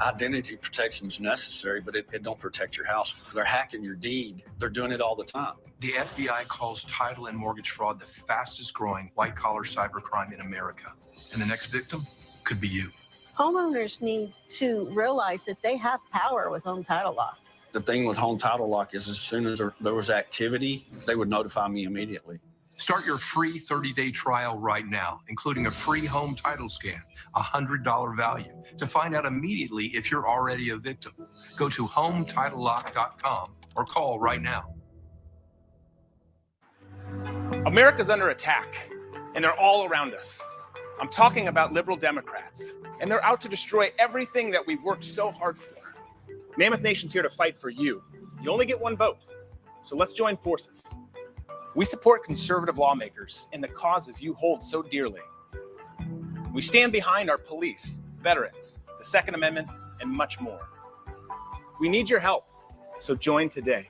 [SPEAKER 26] Identity protection is necessary, but it don't protect your house. They're hacking your deed. They're doing it all the time.
[SPEAKER 24] The FBI calls title and mortgage fraud the fastest growing white-collar cybercrime in America. And the next victim could be you.
[SPEAKER 25] Homeowners need to realize that they have power with home title lock.
[SPEAKER 26] The thing with home title lock is as soon as there was activity, they would notify me immediately.
[SPEAKER 24] Start your free 30-day trial right now, including a free home title scan, a $100 value, to find out immediately if you're already a victim. Go to HomeTitleLock.com or call right now.
[SPEAKER 27] America's under attack, and they're all around us. I'm talking about liberal Democrats, and they're out to destroy everything that we've worked so hard for. Mammoth Nation's here to fight for you. You only get one vote, so let's join forces. We support conservative lawmakers and the causes you hold so dearly. We stand behind our police, veterans, the Second Amendment, and much more. We need your help, so join today.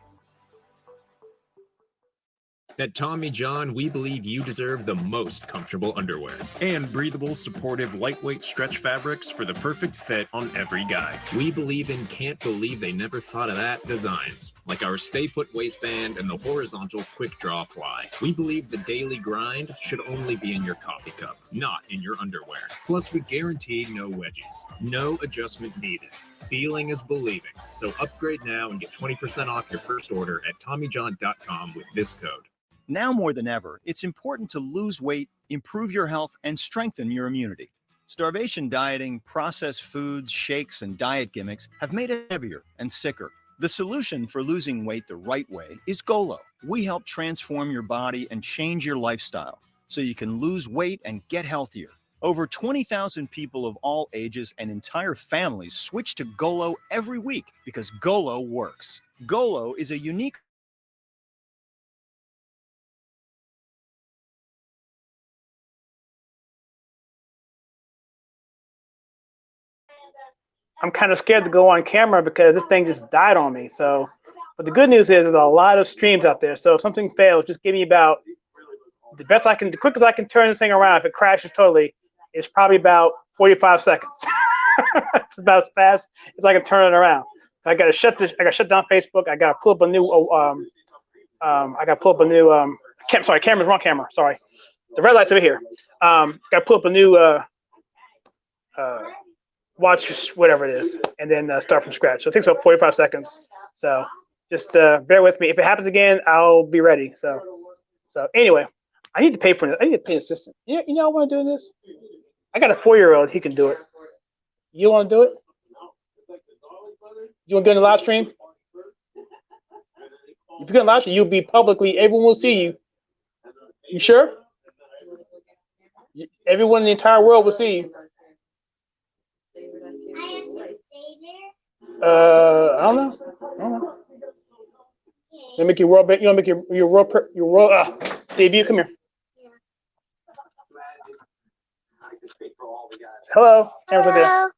[SPEAKER 28] At Tommy John, we believe you deserve the most comfortable underwear and breathable, supportive, lightweight stretch fabrics for the perfect fit on every guy. We believe in can't believe they never thought of that designs, like our Stay Put waistband and the horizontal quick draw fly. We believe the daily grind should only be in your coffee cup, not in your underwear. Plus, we guarantee no wedgies, no adjustment needed. Feeling is believing. So upgrade now and get 20% off your first order at TommyJohn.com with this code.
[SPEAKER 29] Now more than ever, it's important to lose weight, improve your health, and strengthen your immunity. Starvation dieting, processed foods, shakes, and diet gimmicks have made it heavier and sicker. The solution for losing weight the right way is Golo. We help transform your body and change your lifestyle so you can lose weight and get healthier. Over 20,000 people of all ages and entire families switch to Golo every week because Golo works. Golo is a unique
[SPEAKER 20] I'm kind of scared to go on camera because this thing just died on me. So, but the good news is there's a lot of streams out there. So if something fails, just give me about the quickest I can turn this thing around. If it crashes totally, it's probably about 45 seconds. It's about as fast as I can turn it around. I got to shut down Facebook. I got to pull up a new. Camera's wrong camera. Sorry, the red light's over here. Got to pull up a new watch, whatever it is, and then start from scratch. So it takes about 45 seconds. So just bear with me. If it happens again, I'll be ready. So anyway, I need to pay for this. I need to pay an assistant. Yeah, you know I want to do this. I got a 4-year-old. He can do it. You want to do it? You want to do it in the live stream? If you're going to live stream, you'll be publicly. Everyone will see you. You sure? Everyone in the entire world will see you. I don't know. You make your world. You want to make your world. Debut. Come here. Hello. Hello.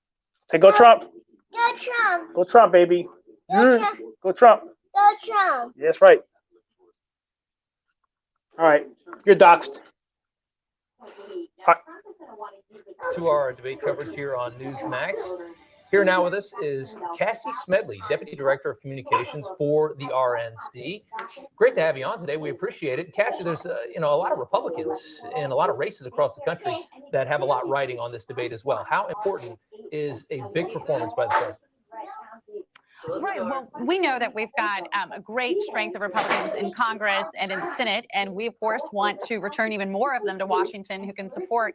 [SPEAKER 20] Say go Trump.
[SPEAKER 1] Go Trump.
[SPEAKER 20] Go Trump, baby.
[SPEAKER 1] Go Trump.
[SPEAKER 20] Go Trump.
[SPEAKER 1] Go Trump.
[SPEAKER 20] That's right. All right. You're doxxed.
[SPEAKER 7] To our debate coverage here on Newsmax. Here now with us is Cassie Smedley, Deputy Director of Communications for the RNC. Great to have you on today. We appreciate it. Cassie, there's a lot of Republicans in a lot of races across the country that have a lot riding on this debate as well. How important is a big performance by the president?
[SPEAKER 3] Right. Well, we know that we've got a great strength of Republicans in Congress and in the Senate, and we, of course, want to return even more of them to Washington who can support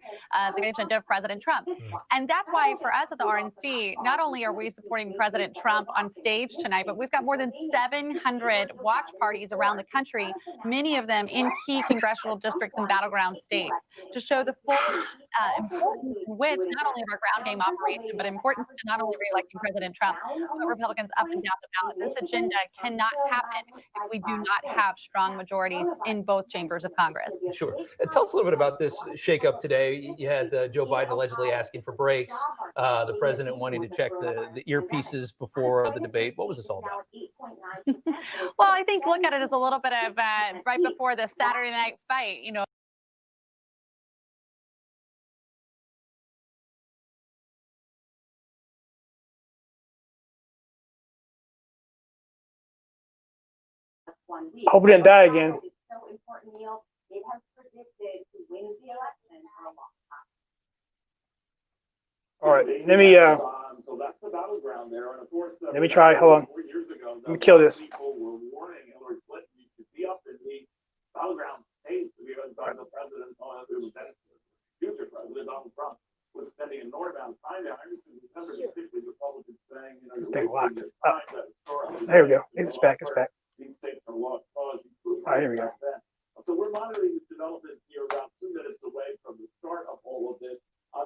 [SPEAKER 3] the agenda of President Trump. And that's why for us at the RNC, not only are we supporting President Trump on stage tonight, but we've got more than 700 watch parties around the country, many of them in key congressional districts and battleground states, to show the full importance and width, not only of our ground game operation, but importance to not only re-electing President Trump, but Republicans up and down the ballot. This agenda cannot happen if we do not have strong majorities in both chambers of Congress.
[SPEAKER 7] Sure. Tell us a little bit about this shakeup today. You had Joe Biden allegedly asking for breaks, the president wanting to check the earpieces before the debate. What was this all about?
[SPEAKER 3] Well, I think look at it as a little bit of right before the Saturday night fight,
[SPEAKER 20] Hope we didn't die again. All right, let me try. Hold on. Let me kill this. Was spending an enormous amount of time there. I remember distinctly Republicans saying, this thing locked up. There we go. It's back. It's back. All right, here we go. So we're monitoring this development here around 2 minutes away from the start of all of this.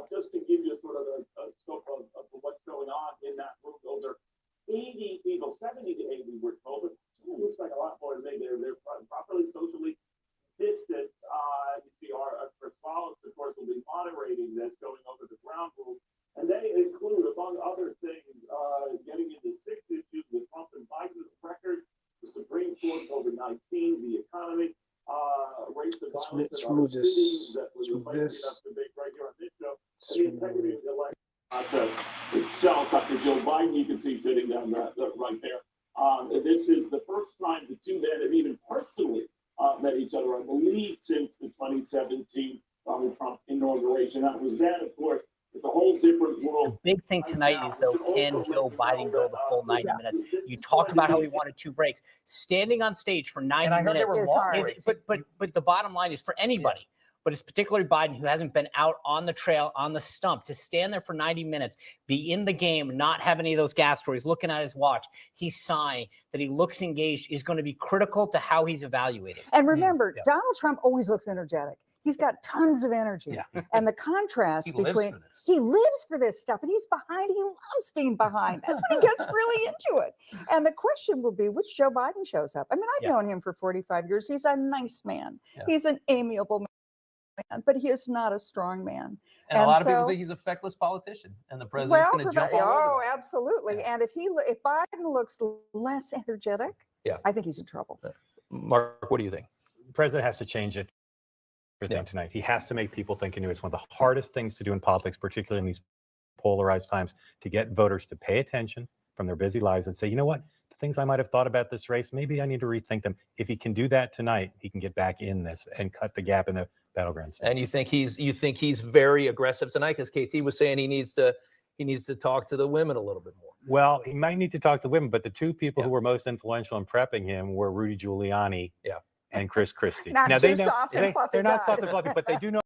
[SPEAKER 20] Just to give you sort of a scope of what's going on in that room. Those are 80 people, 70 to 80 we're told, but it looks like a lot more to me. They're properly socially distant. You see our Chris Wallace, of course, will be moderating this, going over the ground rules. And they include, among other things, getting into 6 issues with Trump and Biden's record, the Supreme Court, COVID-19, the economy, race and violence. Let's remove this. Let's remove this. Right here on this show. The integrity of the election itself, Dr. Joe Biden, you can see sitting down right there. This is the first time the two men have even personally met each other, I believe, since the 2017 Donald Trump inauguration. That was then, of course. It's a whole different world.
[SPEAKER 9] The big thing tonight is, though, can Joe Biden go the full 90 minutes? You talked about how he wanted 2 breaks. Standing on stage for 90 minutes is hard. But the bottom line is for anybody, but it's particularly Biden, who hasn't been out on the trail, on the stump, to stand there for 90 minutes, be in the game, not have any of those gas stories, looking at his watch. He's sighing, that he looks engaged, is going to be critical to how he's evaluated.
[SPEAKER 4] And remember, Donald Trump always looks energetic. He's got tons of energy. Yeah. And the contrast between he lives for this stuff and he's behind. He loves being behind. That's when he gets really into it. And the question will be which Joe Biden shows up. I mean, I've known him for 45 years. He's a nice man. He's an amiable man. man, but he is not a strong man.
[SPEAKER 7] And a lot of people
[SPEAKER 4] so-
[SPEAKER 7] think he's a feckless politician, and the president's going to jump all over that.
[SPEAKER 4] absolutely. And if Biden looks less energetic,
[SPEAKER 7] Yeah.
[SPEAKER 4] I think he's in trouble.
[SPEAKER 7] Mark, what do you think?
[SPEAKER 5] The president has to change it everything tonight. He has to make people think anew. It's one of the hardest things to do in politics, particularly in these polarized times, to get voters to pay attention from their busy lives and say, you know what, the things I might have thought about this race, maybe I need to rethink them. If he can do that tonight, he can get back in this and cut the gap in the battleground states.
[SPEAKER 7] And you think he's very aggressive tonight, because KT was saying he needs to talk to the women a little bit more.
[SPEAKER 5] Well, he might need to talk to women, but the two people who were most influential in prepping him were Rudy Giuliani and Chris Christie.
[SPEAKER 4] Not
[SPEAKER 5] now,
[SPEAKER 4] too
[SPEAKER 5] they know,
[SPEAKER 4] soft and fluffy
[SPEAKER 5] they're not
[SPEAKER 4] guys.
[SPEAKER 5] soft and fluffy, but they do know.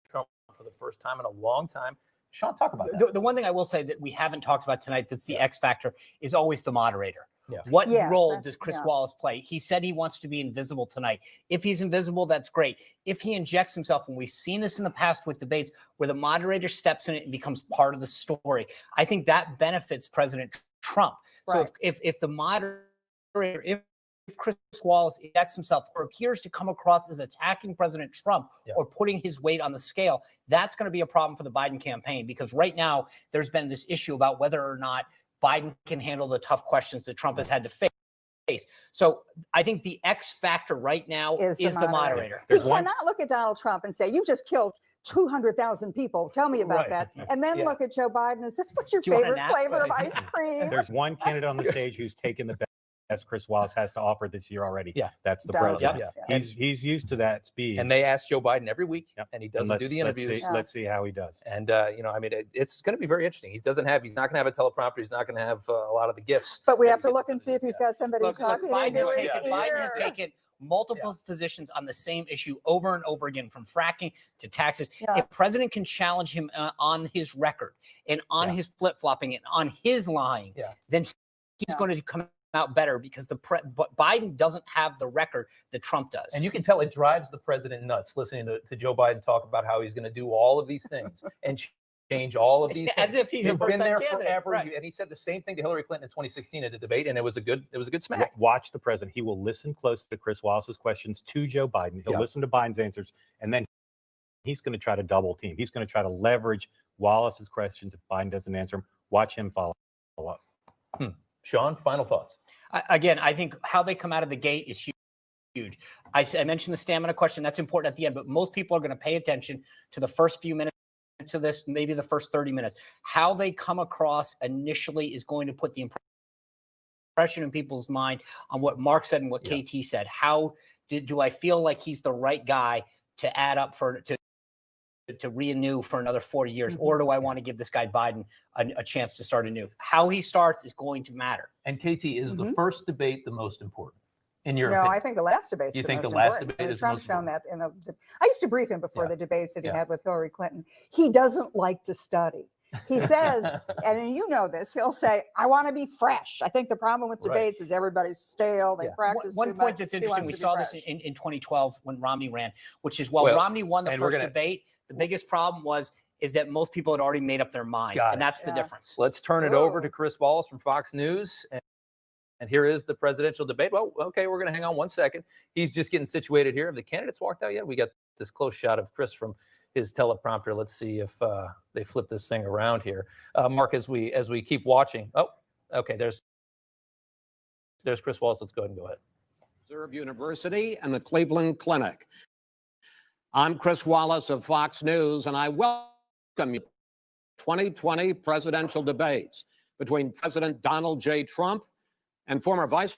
[SPEAKER 7] Trump for the first time in a long time. Sean, talk about that.
[SPEAKER 9] The one thing I will say that we haven't talked about tonight that's the X factor is always the moderator.
[SPEAKER 7] Yeah.
[SPEAKER 9] What
[SPEAKER 4] Yes,
[SPEAKER 9] role
[SPEAKER 4] that's-
[SPEAKER 9] does Chris
[SPEAKER 4] yeah.
[SPEAKER 9] Wallace play? He said he wants to be invisible tonight. If he's invisible, that's great. If he injects himself, and we've seen this in the past with debates where the moderator steps in it and becomes part of the story, I think that benefits President Trump. So
[SPEAKER 4] Right.
[SPEAKER 9] if the moderator, if Chris Wallace injects himself or appears to come across as attacking President Trump or putting his weight on the scale, that's going to be a problem for the Biden campaign, because right now there's been this issue about whether or not Biden can handle the tough questions that Trump has had to face. So I think the X factor right now is the moderator.
[SPEAKER 4] He cannot look at Donald Trump and say, "You've just killed 200,000 people. Tell me about that." And then look at Joe Biden and says, "What's your
[SPEAKER 5] Do you want a
[SPEAKER 4] favorite
[SPEAKER 5] nap?
[SPEAKER 4] flavor of ice cream?"
[SPEAKER 5] There's one candidate on the stage who's taken the best Chris Wallace has to offer this year already.
[SPEAKER 7] Yeah.
[SPEAKER 5] That's the
[SPEAKER 4] Donald
[SPEAKER 5] president.
[SPEAKER 7] Trump. Yeah.
[SPEAKER 5] He's used to that speed.
[SPEAKER 7] And they ask Joe Biden every week, and he doesn't do the
[SPEAKER 5] let's
[SPEAKER 7] interviews.
[SPEAKER 5] Let's see how he does.
[SPEAKER 7] And I mean, it's going to be very interesting. He's not going to have a teleprompter. He's not going to have a lot of the gifts.
[SPEAKER 4] But we have to look and see if he's got somebody talking
[SPEAKER 9] Biden
[SPEAKER 4] into
[SPEAKER 9] has
[SPEAKER 4] his
[SPEAKER 9] Biden
[SPEAKER 4] ear.
[SPEAKER 9] has taken multiple positions on the same issue over and over again, from fracking to taxes.
[SPEAKER 4] Yeah.
[SPEAKER 9] If president can challenge him on his record and on his flip-flopping and on his lying, then he's going to come out better, because but Biden doesn't have the record that Trump does.
[SPEAKER 7] And you can tell it drives the president nuts listening to Joe Biden talk about how he's going to do all of these things and change all of these things.
[SPEAKER 9] As if he's a
[SPEAKER 7] You've been
[SPEAKER 9] first-time
[SPEAKER 7] there
[SPEAKER 9] candidate,
[SPEAKER 7] forever.
[SPEAKER 9] right.
[SPEAKER 7] And he said the same thing to Hillary Clinton in 2016 at the debate, and it was a good smack.
[SPEAKER 5] Watch the president. He will listen close to Chris Wallace's questions to Joe Biden. He'll listen to Biden's answers, and then he's going to try to double team. He's going to try to leverage Wallace's questions if Biden doesn't answer them. Watch him follow up.
[SPEAKER 7] Sean, final thoughts.
[SPEAKER 9] Again, I think how they come out of the gate is huge. I mentioned the stamina question. That's important at the end, but most people are going to pay attention to the first few minutes of this, maybe the first 30 minutes. How they come across initially is going to put the impression in people's mind on what Mark said and what KT said. How do I feel like he's the right guy to add up to renew for another 4 years, or do I want to give this guy Biden a chance to start anew? How he starts is going to matter.
[SPEAKER 7] And KT, is the first debate the most important in your
[SPEAKER 4] No,
[SPEAKER 7] opinion?
[SPEAKER 4] I think the last debate.
[SPEAKER 7] You think the last debate is the
[SPEAKER 4] Trump
[SPEAKER 7] most
[SPEAKER 4] shown that in I used to brief him before the debates that he had with Hillary Clinton. He doesn't like to study. He says, and you know this, he'll say, "I want to be fresh." I think the problem with debates is everybody's stale. They practice
[SPEAKER 9] One
[SPEAKER 4] too
[SPEAKER 9] point
[SPEAKER 4] much.
[SPEAKER 9] that's
[SPEAKER 4] He
[SPEAKER 9] interesting,
[SPEAKER 4] wants
[SPEAKER 9] we
[SPEAKER 4] to be
[SPEAKER 9] saw this
[SPEAKER 4] fresh.
[SPEAKER 9] in 2012 when Romney ran, which is
[SPEAKER 7] Well,
[SPEAKER 9] Romney won the
[SPEAKER 7] and we're
[SPEAKER 9] first
[SPEAKER 7] gonna-
[SPEAKER 9] debate. The biggest problem is that most people had already made up their mind,
[SPEAKER 7] Got
[SPEAKER 9] and
[SPEAKER 7] it.
[SPEAKER 9] that's the difference.
[SPEAKER 7] Let's turn it over to Chris Wallace from Fox News. And here is the presidential debate. Well, okay, we're going to hang on 1 second. He's just getting situated here. Have the candidates walked out yet? We got this close shot of Chris from his teleprompter. Let's see if they flip this thing around here. Mark, as we keep watching. Oh, okay, there's Chris Wallace. Let's go ahead and go ahead.
[SPEAKER 6] Reserve University and the Cleveland Clinic. I'm Chris Wallace of Fox News, and I welcome you to 2020 presidential debates between President Donald J. Trump and former Vice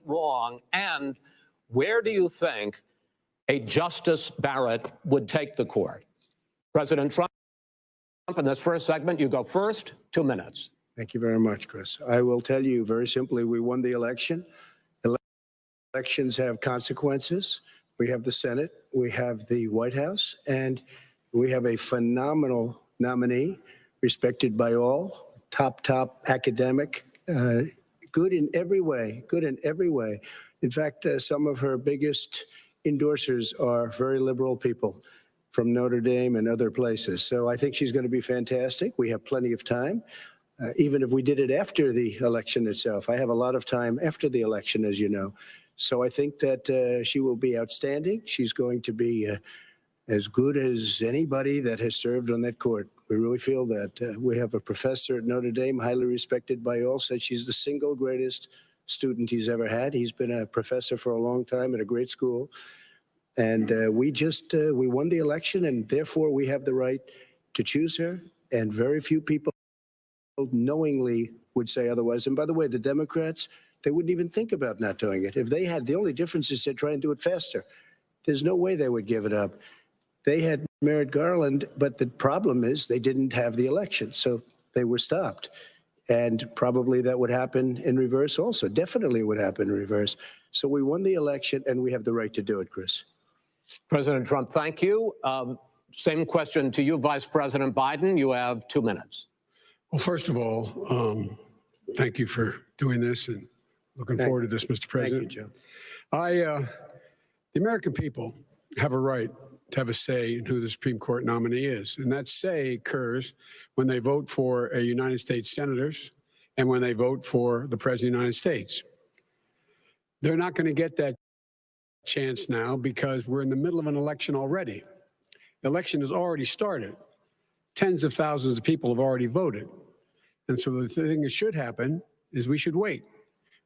[SPEAKER 6] wrong? And where do you think a Justice Barrett would take the court? President Trump, in this first segment, you go first, 2 minutes.
[SPEAKER 8] Thank you very much, Chris. I will tell you very simply, we won the election. Elections have consequences. We have the Senate, we have the White House, and we have a phenomenal nominee, respected by all, top academic, good in every way, good in every way. In fact, some of her biggest endorsers are very liberal people from Notre Dame and other places. So I think she's going to be fantastic. We have plenty of time, even if we did it after the election itself. I have a lot of time after the election, as you know. So I think that she will be outstanding. She's going to be as good as anybody that has served on that court. We really feel that. We have a professor at Notre Dame, highly respected by all, said she's the single greatest student he's ever had. He's been a professor for a long time at a great school. And we won the election, and therefore we have the right to choose her. And very few people knowingly would say otherwise. And by the way, the Democrats, they wouldn't even think about not doing it. If they had, the only difference is they try and do it faster. There's no way they would give it up. They had Merrick Garland, but the problem is they didn't have the election, so they were stopped. And probably that would happen in reverse also. Definitely would happen in reverse. So we won the election, and we have the right to do it, Chris.
[SPEAKER 6] President Trump, thank you. Same question to you, Vice President Biden. You have 2 minutes.
[SPEAKER 10] Well, first of all, thank you for doing this, and looking forward to this, Mr. President.
[SPEAKER 8] Thank you, Joe.
[SPEAKER 10] The American people have a right to have a say in who the Supreme Court nominee is. And that say occurs when they vote for a United States senators and when they vote for the President of the United States. They're not going to get that chance now because we're in the middle of an election already. The election has already started. Tens of thousands of people have already voted. And so the thing that should happen is we should wait.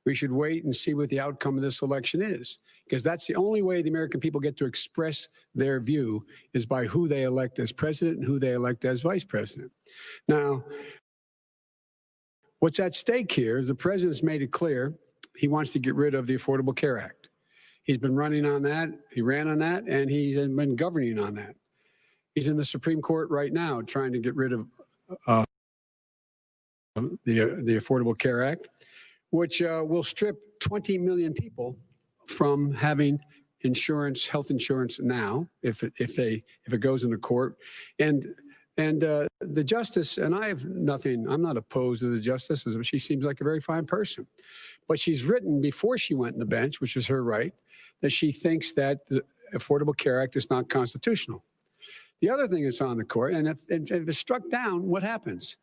[SPEAKER 10] We should wait and see what the outcome of this election is, because that's the only way the American people get to express their view is by who they elect as president and who they elect as vice president. Now, what's at stake here is the president's made it clear he wants to get rid of the Affordable Care Act. He's been running on that, he ran on that, and he's been governing on that. He's in the Supreme Court right now trying to get rid of the Affordable Care Act, which will strip 20 million people from having insurance, health insurance now, if it goes into court. And the justice, and I have nothing, I'm not opposed to the justice, she seems like a very fine person. But she's written before she went on the bench, which is her right, that she thinks that the Affordable Care Act is not constitutional. The other thing that's on the court, and if it's struck down, what happens?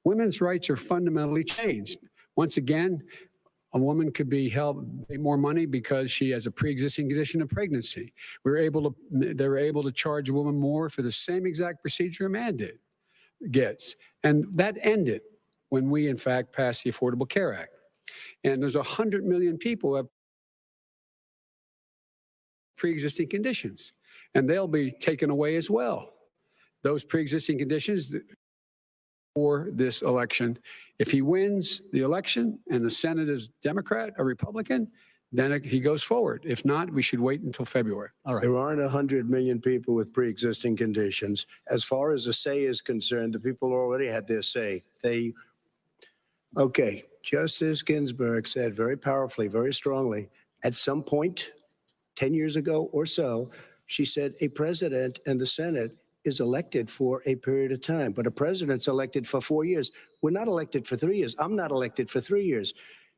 [SPEAKER 10] Women's rights are fundamentally changed. Once again, a woman could be held pay more money because she has a pre-existing condition of pregnancy. They were able to charge a woman more for the same exact procedure a man gets. And that ended when we, in fact, passed the Affordable Care Act. And there's 100 million people who have pre-existing conditions, and they'll be taken away as well. Those pre-existing conditions for this election. If he wins the election and the Senate is Democrat or Republican, then he goes forward. If not, we should wait until February.
[SPEAKER 8] All right. There aren't 100 million people with pre-existing conditions. As far as the say is concerned, the people already had their say. Okay, Justice Ginsburg said very powerfully, very strongly, at some point, 10 years ago or so, she said a president and the Senate is elected for a period of time, but a president's elected for 4 years. We're not elected for 3 years. I'm not elected for 3 years.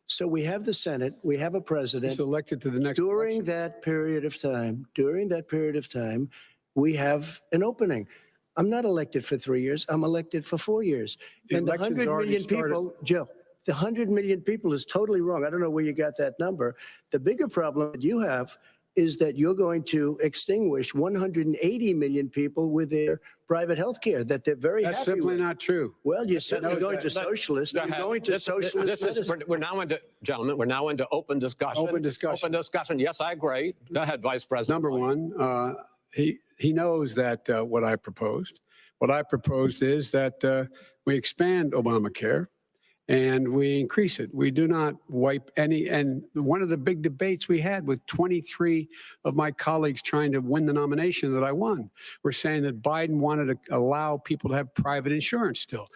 [SPEAKER 8] So we have the Senate, we have a president.
[SPEAKER 10] He's elected to the next
[SPEAKER 8] during
[SPEAKER 10] election.
[SPEAKER 8] that period of time, we have an opening. I'm not elected for 3 years. I'm elected for 4 years. And the 100 million people, Joe, the 100 million people is totally wrong. I don't know where you got that number. The bigger problem that you have is that you're going to extinguish 180 million people with their private health care that they're very
[SPEAKER 10] That's
[SPEAKER 8] happy
[SPEAKER 10] simply
[SPEAKER 8] with.
[SPEAKER 10] not true.
[SPEAKER 8] Well, you're certainly going to socialist. You're going to socialist medicine.
[SPEAKER 6] We're now into, gentlemen, we're now into open discussion.
[SPEAKER 10] Open discussion.
[SPEAKER 6] Open discussion. Yes, I agree. Go ahead, Vice President.
[SPEAKER 10] Number one, he knows that what I proposed. What I proposed is that we expand Obamacare and we increase it. We do not wipe any. And one of the big debates we had with 23 of my colleagues trying to win the nomination that I won, were saying that Biden wanted to allow people to have private insurance still.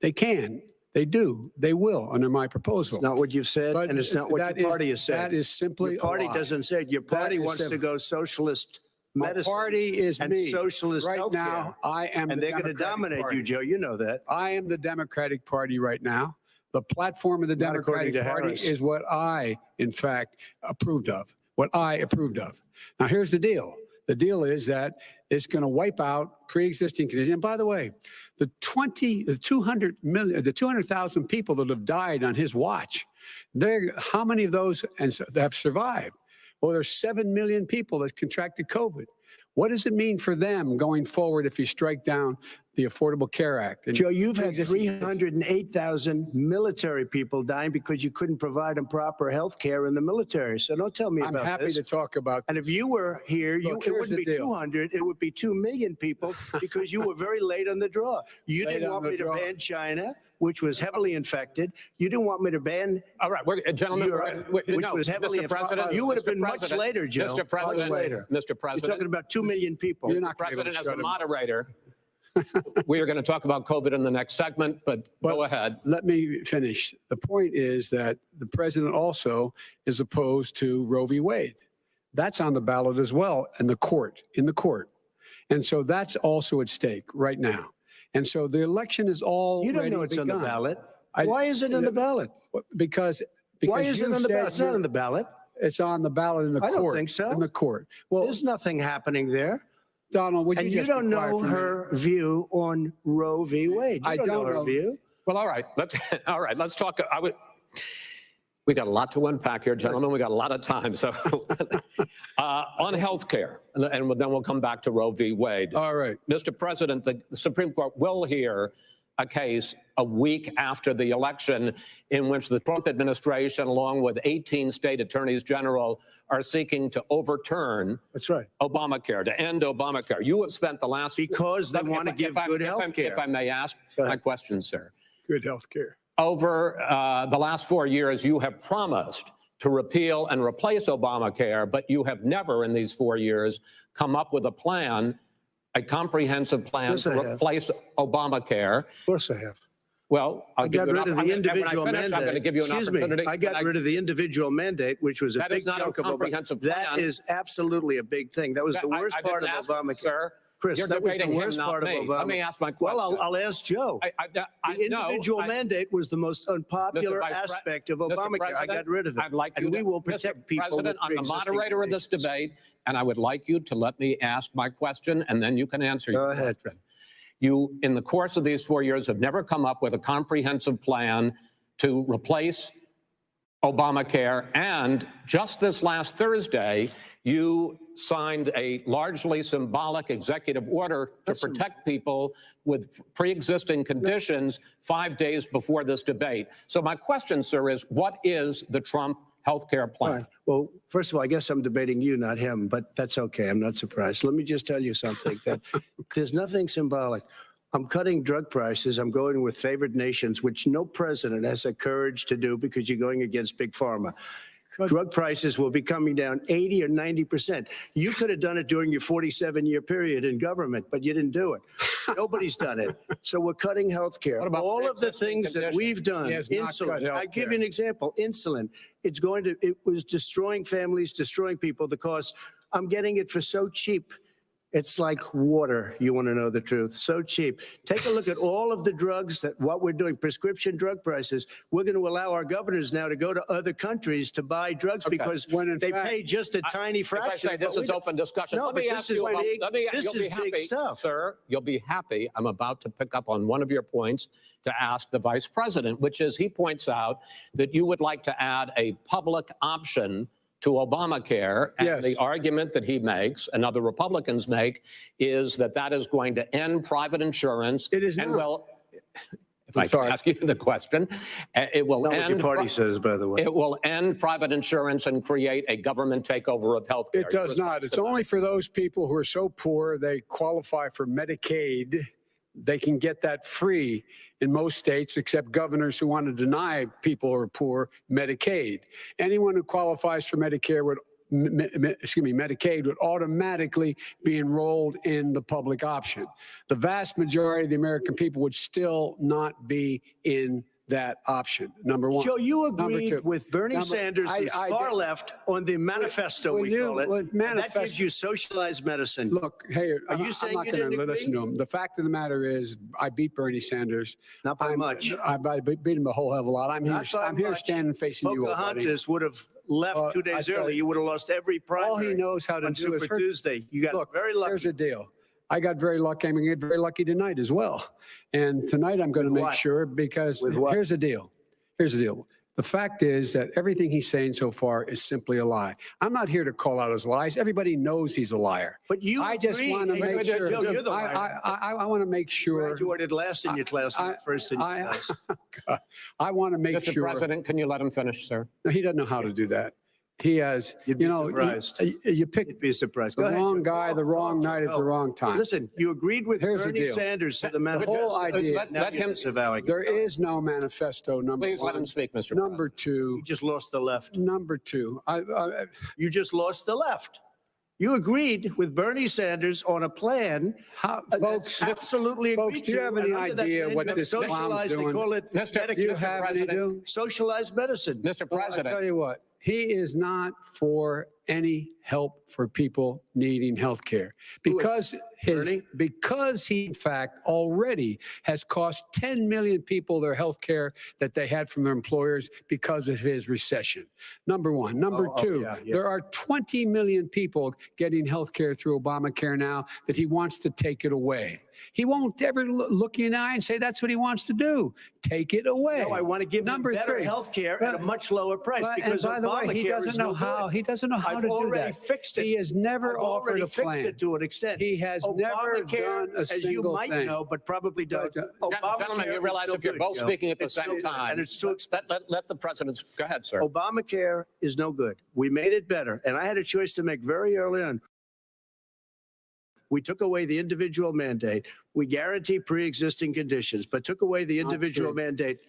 [SPEAKER 10] They can. They do. They will under my proposal.
[SPEAKER 8] It's not what you've said,
[SPEAKER 10] But
[SPEAKER 8] and it's not what
[SPEAKER 10] that
[SPEAKER 8] your
[SPEAKER 10] is-
[SPEAKER 8] party has said.
[SPEAKER 10] That is simply
[SPEAKER 8] Your party
[SPEAKER 10] a lie.
[SPEAKER 8] doesn't say it. Your party
[SPEAKER 10] is
[SPEAKER 8] wants to
[SPEAKER 10] simple.
[SPEAKER 8] go socialist
[SPEAKER 10] My
[SPEAKER 8] medicine
[SPEAKER 10] party is
[SPEAKER 8] and
[SPEAKER 10] me.
[SPEAKER 8] socialist
[SPEAKER 10] Right
[SPEAKER 8] healthcare.
[SPEAKER 10] now, I am
[SPEAKER 8] And
[SPEAKER 10] the
[SPEAKER 8] they're going to
[SPEAKER 10] Democratic
[SPEAKER 8] dominate
[SPEAKER 10] Party.
[SPEAKER 8] you, Joe. You know that.
[SPEAKER 10] I am the Democratic Party right now. The platform of the
[SPEAKER 8] Not according
[SPEAKER 10] Democratic
[SPEAKER 8] to
[SPEAKER 10] Party
[SPEAKER 8] Harris.
[SPEAKER 10] is what I, in fact, approved of. What I approved of. Now, here's the deal. The deal is that it's going to wipe out pre-existing conditions. And by the way, the 200,000 people that have died on his watch, how many of those have survived? Well, there's 7 million people that contracted COVID. What does it mean for them going forward if you strike down the Affordable Care Act? And
[SPEAKER 8] Joe, you've had
[SPEAKER 10] pre-existing
[SPEAKER 8] 308,000 military people dying because you couldn't provide them proper health care in the military. So don't tell me
[SPEAKER 10] I'm
[SPEAKER 8] about
[SPEAKER 10] happy
[SPEAKER 8] this.
[SPEAKER 10] to talk about
[SPEAKER 8] And if you were here,
[SPEAKER 10] Look,
[SPEAKER 8] it
[SPEAKER 10] here's
[SPEAKER 8] wouldn't be
[SPEAKER 10] the deal.
[SPEAKER 8] 200, it would be 2 million people because you were very late on the draw. You
[SPEAKER 10] Late
[SPEAKER 8] didn't
[SPEAKER 10] on
[SPEAKER 8] want
[SPEAKER 10] the
[SPEAKER 8] me to
[SPEAKER 10] draw.
[SPEAKER 8] ban China, which was heavily infected. You didn't want me to ban
[SPEAKER 6] All right, gentlemen,
[SPEAKER 8] Europe,
[SPEAKER 6] which
[SPEAKER 8] which was heavily
[SPEAKER 6] Mr. President,
[SPEAKER 8] You would have
[SPEAKER 6] Mr.
[SPEAKER 8] been much
[SPEAKER 6] President,
[SPEAKER 8] later, Joe.
[SPEAKER 6] Mr. President,
[SPEAKER 8] much later.
[SPEAKER 6] Mr.
[SPEAKER 8] You're
[SPEAKER 6] President,
[SPEAKER 8] talking about 2 million people.
[SPEAKER 10] You're not gonna be able to
[SPEAKER 6] President, as
[SPEAKER 10] shut
[SPEAKER 6] the
[SPEAKER 10] him up.
[SPEAKER 6] moderator, we are going to talk about COVID in the next segment, but go ahead.
[SPEAKER 10] Let me finish. The point is that the president also is opposed to Roe v. Wade. That's on the ballot as well in the court. And so that's also at stake right now. And so the election is all
[SPEAKER 8] You don't know it's on the ballot.
[SPEAKER 10] I-
[SPEAKER 8] Why is it on the ballot?
[SPEAKER 10] Because
[SPEAKER 8] Why is it
[SPEAKER 10] you
[SPEAKER 8] on the
[SPEAKER 10] said
[SPEAKER 8] ballot? It's not
[SPEAKER 10] you're-
[SPEAKER 8] on the ballot.
[SPEAKER 10] It's on the ballot in the
[SPEAKER 8] I
[SPEAKER 10] court.
[SPEAKER 8] don't think so.
[SPEAKER 10] In the court. Well,
[SPEAKER 8] There's nothing happening there.
[SPEAKER 10] Donald, would you
[SPEAKER 8] And you
[SPEAKER 10] just be
[SPEAKER 8] don't
[SPEAKER 10] quiet
[SPEAKER 8] know
[SPEAKER 10] for a minute?
[SPEAKER 8] her view on Roe v. Wade. You
[SPEAKER 10] I
[SPEAKER 8] don't know
[SPEAKER 10] don't
[SPEAKER 8] her
[SPEAKER 10] know.
[SPEAKER 8] view.
[SPEAKER 6] Well, all right, let's talk. We got a lot to unpack here, gentlemen. We got a lot of time. So on health care, and then we'll come back to Roe v. Wade.
[SPEAKER 10] All right.
[SPEAKER 6] Mr. President, the Supreme Court will hear a case a week after the election in which the Trump administration, along with 18 state attorneys general, are seeking to overturn
[SPEAKER 8] That's right.
[SPEAKER 6] Obamacare, to end Obamacare. You have spent the last...
[SPEAKER 8] Because they want to give good health care.
[SPEAKER 6] If I may ask
[SPEAKER 8] Go
[SPEAKER 6] my
[SPEAKER 8] ahead.
[SPEAKER 6] question, sir.
[SPEAKER 10] Good health care.
[SPEAKER 6] Over the last 4 years, you have promised to repeal and replace Obamacare, but you have never in these 4 years come up with a plan, a comprehensive plan
[SPEAKER 8] Yes, I
[SPEAKER 6] to
[SPEAKER 8] have.
[SPEAKER 6] replace Obamacare.
[SPEAKER 8] Of course I have.
[SPEAKER 6] Well,
[SPEAKER 8] I got rid of the individual
[SPEAKER 6] when I finish, I'm going to
[SPEAKER 8] mandate.
[SPEAKER 6] give you an
[SPEAKER 8] Excuse me.
[SPEAKER 6] opportunity.
[SPEAKER 8] I got rid of the individual mandate, which was a
[SPEAKER 6] That is
[SPEAKER 8] big
[SPEAKER 6] not a
[SPEAKER 8] chunk of
[SPEAKER 6] comprehensive
[SPEAKER 8] That
[SPEAKER 6] plan.
[SPEAKER 8] is absolutely a big thing. That was the worst
[SPEAKER 6] I didn't
[SPEAKER 8] part of
[SPEAKER 6] ask,
[SPEAKER 8] Obamacare.
[SPEAKER 6] Sir,
[SPEAKER 8] Chris,
[SPEAKER 6] you're
[SPEAKER 8] that was the
[SPEAKER 6] debating him,
[SPEAKER 8] worst
[SPEAKER 6] not
[SPEAKER 8] part of
[SPEAKER 6] me.
[SPEAKER 8] Obama.
[SPEAKER 6] Let me ask my question.
[SPEAKER 8] Well, I'll ask Joe.
[SPEAKER 6] I
[SPEAKER 8] The
[SPEAKER 6] know,
[SPEAKER 8] individual mandate was the most unpopular
[SPEAKER 6] Mr. Vice Pre-
[SPEAKER 8] aspect of
[SPEAKER 6] Mr.
[SPEAKER 8] Obamacare. I
[SPEAKER 6] President,
[SPEAKER 8] got rid of it.
[SPEAKER 6] I'd like you
[SPEAKER 8] and we
[SPEAKER 6] to-
[SPEAKER 8] will
[SPEAKER 6] Mr.
[SPEAKER 8] protect people
[SPEAKER 6] President,
[SPEAKER 8] with
[SPEAKER 6] I'm the
[SPEAKER 8] pre-existing
[SPEAKER 6] moderator of this
[SPEAKER 8] conditions.
[SPEAKER 6] debate, and I would like you to let me ask my question, and then you can answer
[SPEAKER 8] Go
[SPEAKER 6] your
[SPEAKER 8] ahead.
[SPEAKER 6] question. You, in the course of these 4 years, have never come up with a comprehensive plan to replace Obamacare. And just this last Thursday, you signed a largely symbolic executive order to protect people with pre-existing conditions 5 days before this debate. So my question, sir, is what is the Trump healthcare plan?
[SPEAKER 8] Fine. Well, first of all, I guess I'm debating you, not him, but that's okay. I'm not surprised. Let me just tell you something, that there's nothing symbolic. I'm cutting drug prices. I'm going with favored nations, which no president has the courage to do because you're going against big pharma. Drug prices will be coming down 80 or 90%. You could have done it during your 47-year period in government, but you didn't do it. Nobody's done it. So we're cutting health care.
[SPEAKER 6] What about
[SPEAKER 8] All of the
[SPEAKER 6] pre-existing
[SPEAKER 8] things that
[SPEAKER 6] conditions?
[SPEAKER 8] we've done,
[SPEAKER 10] He has not cut
[SPEAKER 8] insulin. I
[SPEAKER 10] healthcare.
[SPEAKER 8] give you an example, insulin. It was destroying families, destroying people because I'm getting it for so cheap. It's like water. You want to know the truth. So cheap. Take a look at all of the drugs what we're doing, prescription drug prices. We're going to allow our governors now to go to other countries to buy drugs because
[SPEAKER 10] When in
[SPEAKER 8] they
[SPEAKER 10] fact-
[SPEAKER 8] pay just a tiny
[SPEAKER 6] As
[SPEAKER 8] fraction.
[SPEAKER 6] I say,
[SPEAKER 8] of
[SPEAKER 6] this
[SPEAKER 8] what
[SPEAKER 6] is
[SPEAKER 8] we do.
[SPEAKER 6] open discussion.
[SPEAKER 8] No,
[SPEAKER 6] Let
[SPEAKER 8] but
[SPEAKER 6] me
[SPEAKER 8] this
[SPEAKER 6] ask
[SPEAKER 8] is
[SPEAKER 6] you about,
[SPEAKER 8] big-
[SPEAKER 6] you'll
[SPEAKER 8] this
[SPEAKER 6] be
[SPEAKER 8] is
[SPEAKER 6] happy,
[SPEAKER 8] big stuff.
[SPEAKER 6] sir, you'll be happy. I'm about to pick up on one of your points to ask the vice president, which is he points out that you would like to add a public option to Obamacare. And
[SPEAKER 10] Yes.
[SPEAKER 6] the argument that he makes and other Republicans make is that that is going to end private insurance.
[SPEAKER 10] It is
[SPEAKER 6] and
[SPEAKER 10] not.
[SPEAKER 6] well, if I can ask you the question, it will
[SPEAKER 8] Not what your
[SPEAKER 6] end.
[SPEAKER 8] party says, by the way.
[SPEAKER 6] It will end private insurance and create a government takeover of health care.
[SPEAKER 10] It does not. It's only for those people who are so poor they qualify for Medicaid. They can get that free. in most states, except governors who want to deny people who are poor Medicaid. Anyone who qualifies for Medicare would Medicaid would automatically be enrolled in the public option. The vast majority of the American people would still not be in that option. Number one.
[SPEAKER 8] Joe, you
[SPEAKER 10] Number
[SPEAKER 8] agreed
[SPEAKER 10] two.
[SPEAKER 8] with Bernie Sanders' far left on the manifesto, we call it. And that gives you socialized medicine.
[SPEAKER 10] Look, hey,
[SPEAKER 8] Are you
[SPEAKER 10] I'm
[SPEAKER 8] saying
[SPEAKER 10] not
[SPEAKER 8] you
[SPEAKER 10] going
[SPEAKER 8] didn't
[SPEAKER 10] to listen to
[SPEAKER 8] agree?
[SPEAKER 10] him. The fact of the matter is, I beat Bernie Sanders.
[SPEAKER 8] Not by much.
[SPEAKER 10] I beat him a whole hell of a lot. I'm
[SPEAKER 8] Not by
[SPEAKER 10] here
[SPEAKER 8] much.
[SPEAKER 10] standing facing you, old buddy.
[SPEAKER 8] Pocahontas would have left 2 days early. You would have lost every primary.
[SPEAKER 10] All he knows how to
[SPEAKER 8] on
[SPEAKER 10] do is
[SPEAKER 8] Super
[SPEAKER 10] hurt.
[SPEAKER 8] Tuesday. You got
[SPEAKER 10] Look,
[SPEAKER 8] very lucky.
[SPEAKER 10] here's the deal. I got very lucky. I'm going to get very lucky tonight as well. And tonight I'm going to
[SPEAKER 8] With
[SPEAKER 10] make
[SPEAKER 8] what?
[SPEAKER 10] sure, because
[SPEAKER 8] With what?
[SPEAKER 10] here's the deal. Here's the deal. The fact is that everything he's saying so far is simply a lie. I'm not here to call out his lies. Everybody knows he's a liar.
[SPEAKER 8] But you
[SPEAKER 10] I just
[SPEAKER 8] agree.
[SPEAKER 10] want to
[SPEAKER 8] Hey,
[SPEAKER 10] make
[SPEAKER 8] Joe,
[SPEAKER 10] sure.
[SPEAKER 8] you're the liar.
[SPEAKER 10] I want to make sure.
[SPEAKER 8] Graduated last in your class, not first in your class.
[SPEAKER 10] I want to make
[SPEAKER 6] Mr.
[SPEAKER 10] sure.
[SPEAKER 6] President, can you let him finish, sir?
[SPEAKER 10] No, he doesn't know how to do that. He has,
[SPEAKER 8] You'd be
[SPEAKER 10] you know,
[SPEAKER 8] surprised.
[SPEAKER 10] you pick
[SPEAKER 8] You'd be surprised.
[SPEAKER 10] the
[SPEAKER 8] Go ahead,
[SPEAKER 10] wrong
[SPEAKER 8] Joe.
[SPEAKER 10] guy, the wrong night at the wrong time.
[SPEAKER 8] Listen, you agreed with
[SPEAKER 10] Here's the
[SPEAKER 8] Bernie
[SPEAKER 10] deal.
[SPEAKER 8] Sanders to the
[SPEAKER 10] The
[SPEAKER 8] manifesto.
[SPEAKER 10] whole idea.
[SPEAKER 6] Let him.
[SPEAKER 10] There is no manifesto. Number
[SPEAKER 6] Please
[SPEAKER 10] one.
[SPEAKER 6] let him speak, Mr.
[SPEAKER 10] Number two.
[SPEAKER 8] You just lost the left.
[SPEAKER 10] Number two.
[SPEAKER 8] You just lost the left. You agreed with Bernie Sanders on a plan.
[SPEAKER 10] Folks,
[SPEAKER 8] absolutely agreed
[SPEAKER 10] folks, do you
[SPEAKER 8] to,
[SPEAKER 10] have
[SPEAKER 8] and
[SPEAKER 10] any
[SPEAKER 8] under that
[SPEAKER 10] idea
[SPEAKER 8] plan,
[SPEAKER 10] what
[SPEAKER 8] you have
[SPEAKER 10] this clown's
[SPEAKER 8] socialized,
[SPEAKER 10] doing?
[SPEAKER 8] They call it
[SPEAKER 6] Mr.
[SPEAKER 10] You
[SPEAKER 8] Medicare.
[SPEAKER 10] have any do?
[SPEAKER 8] Socialized medicine.
[SPEAKER 6] Mr.
[SPEAKER 10] Well,
[SPEAKER 6] President.
[SPEAKER 10] I tell you what, he is not for any help for people needing health care because he in fact already has cost 10 million people their health care that they had from their employers because of his recession. Number one. Number two, there are 20 million people getting health care through Obamacare now that he wants to take it away. He won't ever look you in the eye and say that's what he wants to do. Take it away.
[SPEAKER 8] No, I want to give them
[SPEAKER 10] Number
[SPEAKER 8] better
[SPEAKER 10] three.
[SPEAKER 8] health care at a much lower price because
[SPEAKER 10] and by the way, he
[SPEAKER 8] Obamacare
[SPEAKER 10] doesn't
[SPEAKER 8] is
[SPEAKER 10] know
[SPEAKER 8] no
[SPEAKER 10] how.
[SPEAKER 8] good.
[SPEAKER 10] He doesn't know how
[SPEAKER 8] I've
[SPEAKER 10] to do
[SPEAKER 8] already
[SPEAKER 10] that.
[SPEAKER 8] fixed it.
[SPEAKER 10] He has never
[SPEAKER 8] I've
[SPEAKER 10] offered
[SPEAKER 8] already
[SPEAKER 10] a
[SPEAKER 8] fixed
[SPEAKER 10] plan.
[SPEAKER 8] it to an extent.
[SPEAKER 10] He has never
[SPEAKER 8] Obamacare,
[SPEAKER 10] done a
[SPEAKER 8] as you
[SPEAKER 10] single
[SPEAKER 8] might
[SPEAKER 10] thing.
[SPEAKER 8] know, but probably don't.
[SPEAKER 6] Gentlemen, you
[SPEAKER 8] is
[SPEAKER 6] realize
[SPEAKER 8] no
[SPEAKER 6] if you're
[SPEAKER 8] good,
[SPEAKER 6] both
[SPEAKER 8] Joe.
[SPEAKER 6] speaking at the
[SPEAKER 8] It's no
[SPEAKER 6] same
[SPEAKER 8] good,
[SPEAKER 6] time,
[SPEAKER 8] and it's too expensive.
[SPEAKER 6] let the president go ahead, sir.
[SPEAKER 8] Obamacare is no good. We made it better, and I had a choice to make very early on. We took away the individual mandate. We guarantee pre-existing conditions, but took away the individual mandate.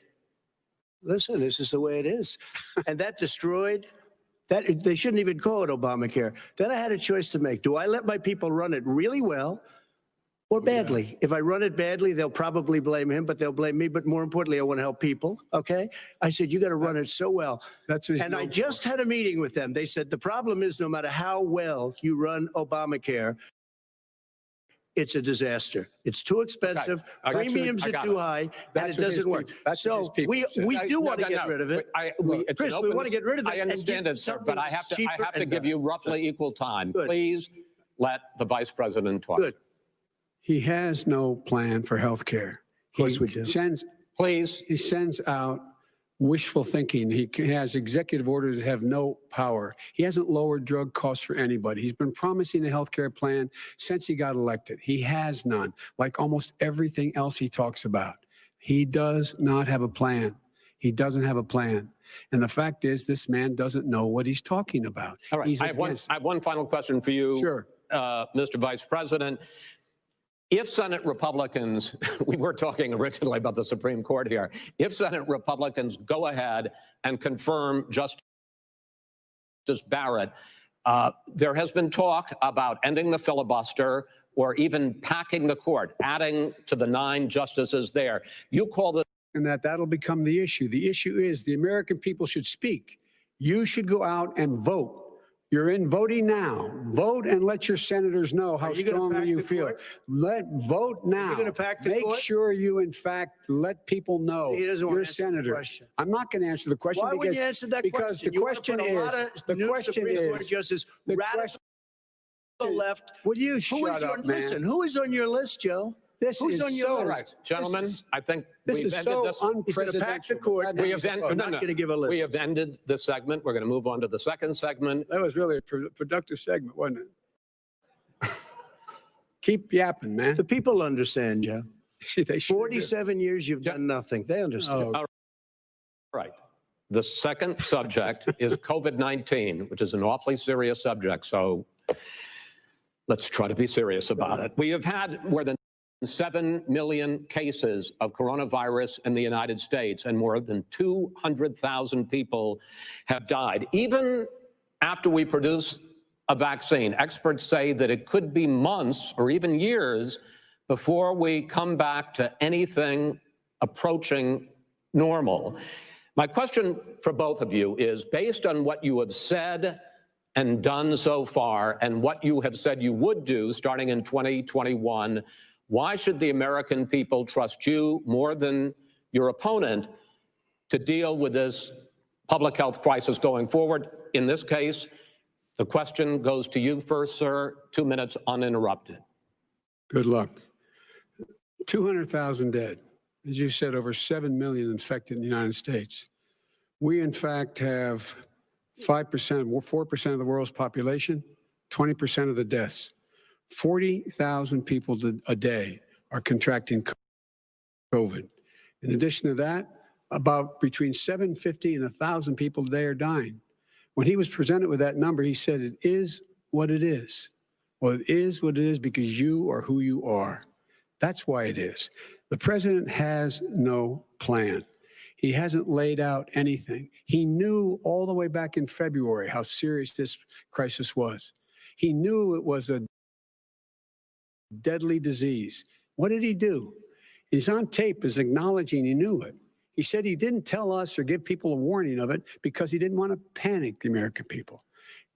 [SPEAKER 8] Listen, this is the way it is. And that destroyed that. They shouldn't even call it Obamacare. Then I had a choice to make. Do I let my people run it really well or badly? If I run it badly, they'll probably blame him, but they'll blame me. But more importantly, I want to help people. Okay. I said, you got to run it so well.
[SPEAKER 10] That's what
[SPEAKER 8] and I just had a meeting with them. They said, the problem is no matter how well you run Obamacare, it's a disaster. It's too expensive. Premiums are too high, and it doesn't work. So we do want to get rid of it. Chris, we want to get rid of it.
[SPEAKER 6] I understand it, sir, but I have to give you roughly equal time. Please let the vice president talk.
[SPEAKER 8] Good.
[SPEAKER 10] He has no plan for health care.
[SPEAKER 8] Of course we do.
[SPEAKER 10] He sends out wishful thinking. He has executive orders that have no power. He hasn't lowered drug costs for anybody. He's been promising a health care plan since he got elected. He has none, like almost everything else he talks about. He does not have a plan. He doesn't have a plan. And the fact is, this man doesn't know what he's talking about.
[SPEAKER 6] All right. I have one final question for you,
[SPEAKER 10] Sure.
[SPEAKER 6] Mr. Vice President. If Senate Republicans, we were talking originally about the Supreme Court here, if Senate Republicans go ahead and confirm Justice Barrett, there has been talk about ending the filibuster or even packing the court, adding to the 9 justices there. You call this.
[SPEAKER 10] And that'll become the issue. The issue is the American people should speak. You should go out and vote. You're in voting now. Vote and let your senators know how strongly you feel. Vote now. Make sure you, in fact, let people know you're a senator. I'm not going to answer the question
[SPEAKER 8] Why would you answer that
[SPEAKER 10] because
[SPEAKER 8] question?
[SPEAKER 10] the question is
[SPEAKER 8] the radical left.
[SPEAKER 10] Will you shut up, man?
[SPEAKER 8] Listen, who is on your list, Joe? Who's on your list?
[SPEAKER 6] Right. Gentlemen, I think
[SPEAKER 10] this is so
[SPEAKER 8] unprecedented.
[SPEAKER 6] We have ended this segment. We're going to move on to the second segment.
[SPEAKER 10] That was really a productive segment, wasn't it? Keep yapping, man.
[SPEAKER 8] The people understand, Joe.
[SPEAKER 10] They
[SPEAKER 8] 47 years you've done nothing. They understand.
[SPEAKER 6] All right. The second subject is COVID-19, which is an awfully serious subject. So let's try to be serious about it. We have had more than 7 million cases of coronavirus in the United States, and more than 200,000 people have died. Even after we produce a vaccine, experts say that it could be months or even years before we come back to anything approaching normal. My question for both of you is, based on what you have said and done so far and what you have said you would do starting in 2021, why should the American people trust you more than your opponent to deal with this public health crisis going forward? In this case, the question goes to you first, sir. 2 minutes uninterrupted.
[SPEAKER 10] Good luck. 200,000 dead. As you said, over 7 million infected in the United States. We, in fact, have 5%, 4% of the world's population, 20% of the deaths. 40,000 people a day are contracting COVID. In addition to that, about between 750 and 1,000 people a day are dying. When he was presented with that number, he said, it is what it is. Well, it is what it is because you are who you are. That's why it is. The president has no plan. He hasn't laid out anything. He knew all the way back in February how serious this crisis was. He knew it was a deadly disease. What did he do? He's on tape as acknowledging he knew it. He said he didn't tell us or give people a warning of it because he didn't want to panic the American people.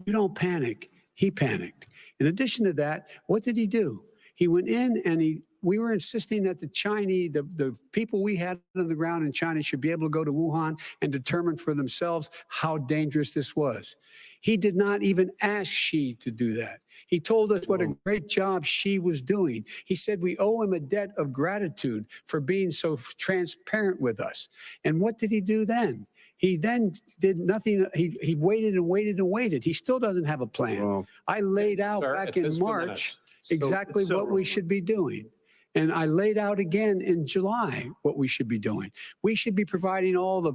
[SPEAKER 10] You don't panic. He panicked. In addition to that, what did he do? He went in and we were insisting that the Chinese, the people we had on the ground in China should be able to go to Wuhan and determine for themselves how dangerous this was. He did not even ask Xi to do that. He told us what a great job Xi was doing. He said we owe him a debt of gratitude for being so transparent with us. And what did he do then? He then did nothing. He waited and waited and waited. He still doesn't have a plan. I laid out back in March exactly what we should be doing. And I laid out again in July what we should be doing. We should be providing all the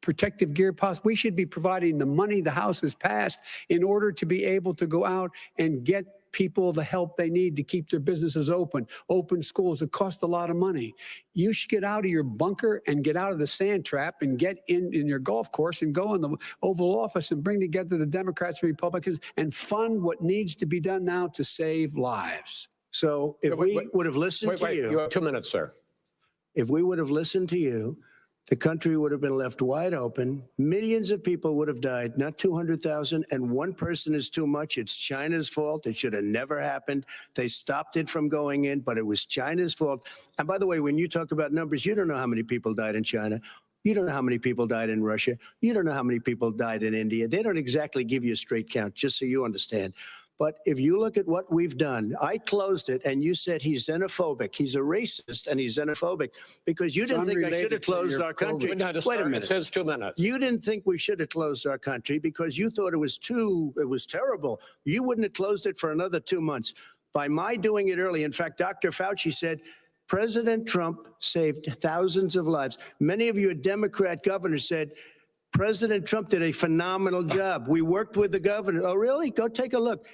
[SPEAKER 10] protective gear possible. We should be providing the money the House has passed in order to be able to go out and get people the help they need to keep their businesses open schools. It costs a lot of money. You should get out of your bunker and get out of the sand trap and get in your golf course and go in the Oval Office and bring together the Democrats and Republicans and fund what needs to be done now to save lives.
[SPEAKER 8] So if we would have listened to you.
[SPEAKER 6] You have 2 minutes, sir.
[SPEAKER 8] If we would have listened to you, the country would have been left wide open. Millions of people would have died, not 200,000. And one person is too much. It's China's fault. It should have never happened. They stopped it from going in, but it was China's fault. And by the way, when you talk about numbers, you don't know how many people died in China. You don't know how many people died in Russia. You don't know how many people died in India. They don't exactly give you a straight count, just so you understand. But if you look at what we've done, I closed it and you said he's xenophobic. He's a racist and he's xenophobic because you didn't think I should have closed our country. Wait a minute. It
[SPEAKER 6] says 2 minutes.
[SPEAKER 8] You didn't think we should have closed our country because you thought it was terrible. You wouldn't have closed it for another 2 months. By my doing it early, in fact, Dr. Fauci said, President Trump saved thousands of lives. Many of you Democrat governors said, President Trump did a phenomenal job. We worked with the governor. Oh, really? Go take a look.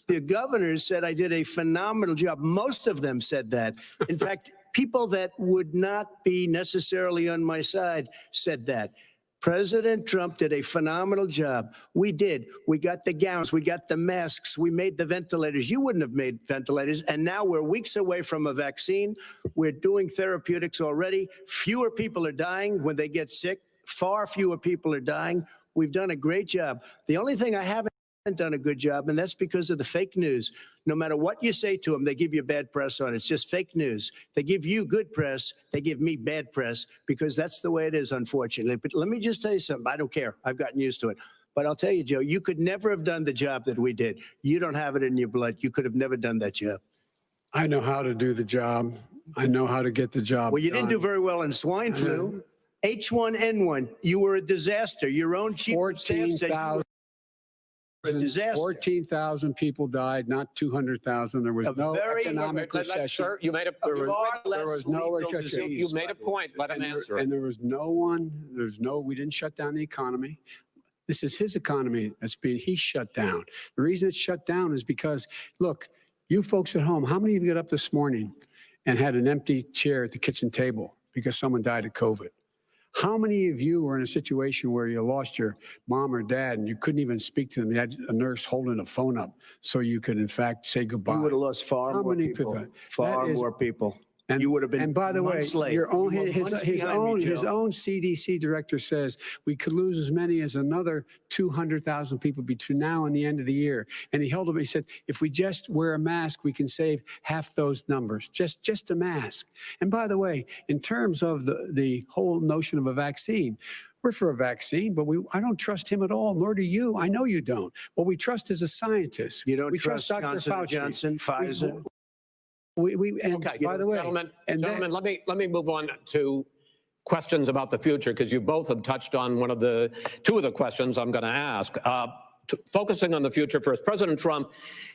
[SPEAKER 8] The governors said I did a phenomenal job. Most of them said that. In fact, people that would not be necessarily on my side said that. President Trump did a phenomenal job. We did. We got the gowns. We got the masks. We made the ventilators. You wouldn't have made ventilators. And now we're weeks away from a vaccine. We're doing therapeutics already. Fewer people are dying when they get sick. Far fewer people are dying. We've done a great job. The only thing I haven't done a good job, and that's because of the fake news. No matter what you say to them, they give you bad press on it. It's just fake news. They give you good press. They give me bad press because that's the way it is, unfortunately. But let me just tell you something. I don't care. I've gotten used to it. But I'll tell you, Joe, you could never have done the job that we did. You don't have it in your blood. You could have never done that job.
[SPEAKER 10] I know how to do the job. I know how to get the job
[SPEAKER 8] Well, you
[SPEAKER 10] done.
[SPEAKER 8] didn't do very well in swine flu. H1N1, you were a disaster. Your own chief of staff said you were a disaster.
[SPEAKER 10] 14,000 people died, not 200,000. There was no economic recession.
[SPEAKER 6] Sir, you made a
[SPEAKER 10] There was no recession.
[SPEAKER 6] You made a point. Let him answer it.
[SPEAKER 10] And there was we didn't shut down the economy. This is his economy he's shut down. The reason it's shut down is because, look, you folks at home, how many of you got up this morning and had an empty chair at the kitchen table because someone died of COVID? How many of you were in a situation where you lost your mom or dad and you couldn't even speak to them? You had a nurse holding a phone up so you could, in fact, say goodbye.
[SPEAKER 8] You would have lost far
[SPEAKER 10] How
[SPEAKER 8] more
[SPEAKER 10] many
[SPEAKER 8] people. Far more people.
[SPEAKER 10] And
[SPEAKER 8] you would have been.
[SPEAKER 10] And by the way,
[SPEAKER 8] months late.
[SPEAKER 10] your own
[SPEAKER 8] You were
[SPEAKER 10] his
[SPEAKER 8] months behind me,
[SPEAKER 10] his
[SPEAKER 8] Joe.
[SPEAKER 10] own CDC director says we could lose as many as another 200,000 people between now and the end of the year. And he held up. He said, if we just wear a mask, we can save half those numbers. Just a mask. And by the way, in terms of the whole notion of a vaccine. We're for a vaccine, but I don't trust him at all, nor do you. I know you don't. What we trust is a scientist.
[SPEAKER 8] You don't
[SPEAKER 10] we
[SPEAKER 8] trust
[SPEAKER 10] Dr.
[SPEAKER 8] Johnson
[SPEAKER 10] Fauci.
[SPEAKER 8] Johnson, Pfizer.
[SPEAKER 10] And
[SPEAKER 6] Okay,
[SPEAKER 10] by the way,
[SPEAKER 6] gentlemen,
[SPEAKER 10] and
[SPEAKER 6] gentlemen, let me move on to questions about the future, because you both have touched on two of the questions I'm going to ask. Focusing on the future first, President Trump,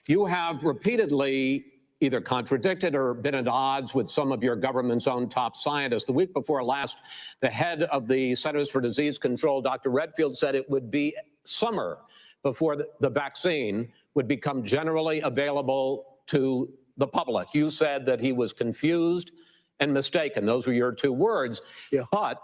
[SPEAKER 6] you have repeatedly either contradicted or been at odds with some of your government's own top scientists. The week before last, the head of the Centers for Disease Control, Dr. Redfield, said it would be summer before the vaccine would become generally available to the public. You said that he was confused and mistaken. Those were your two words.
[SPEAKER 8] Yeah.
[SPEAKER 6] But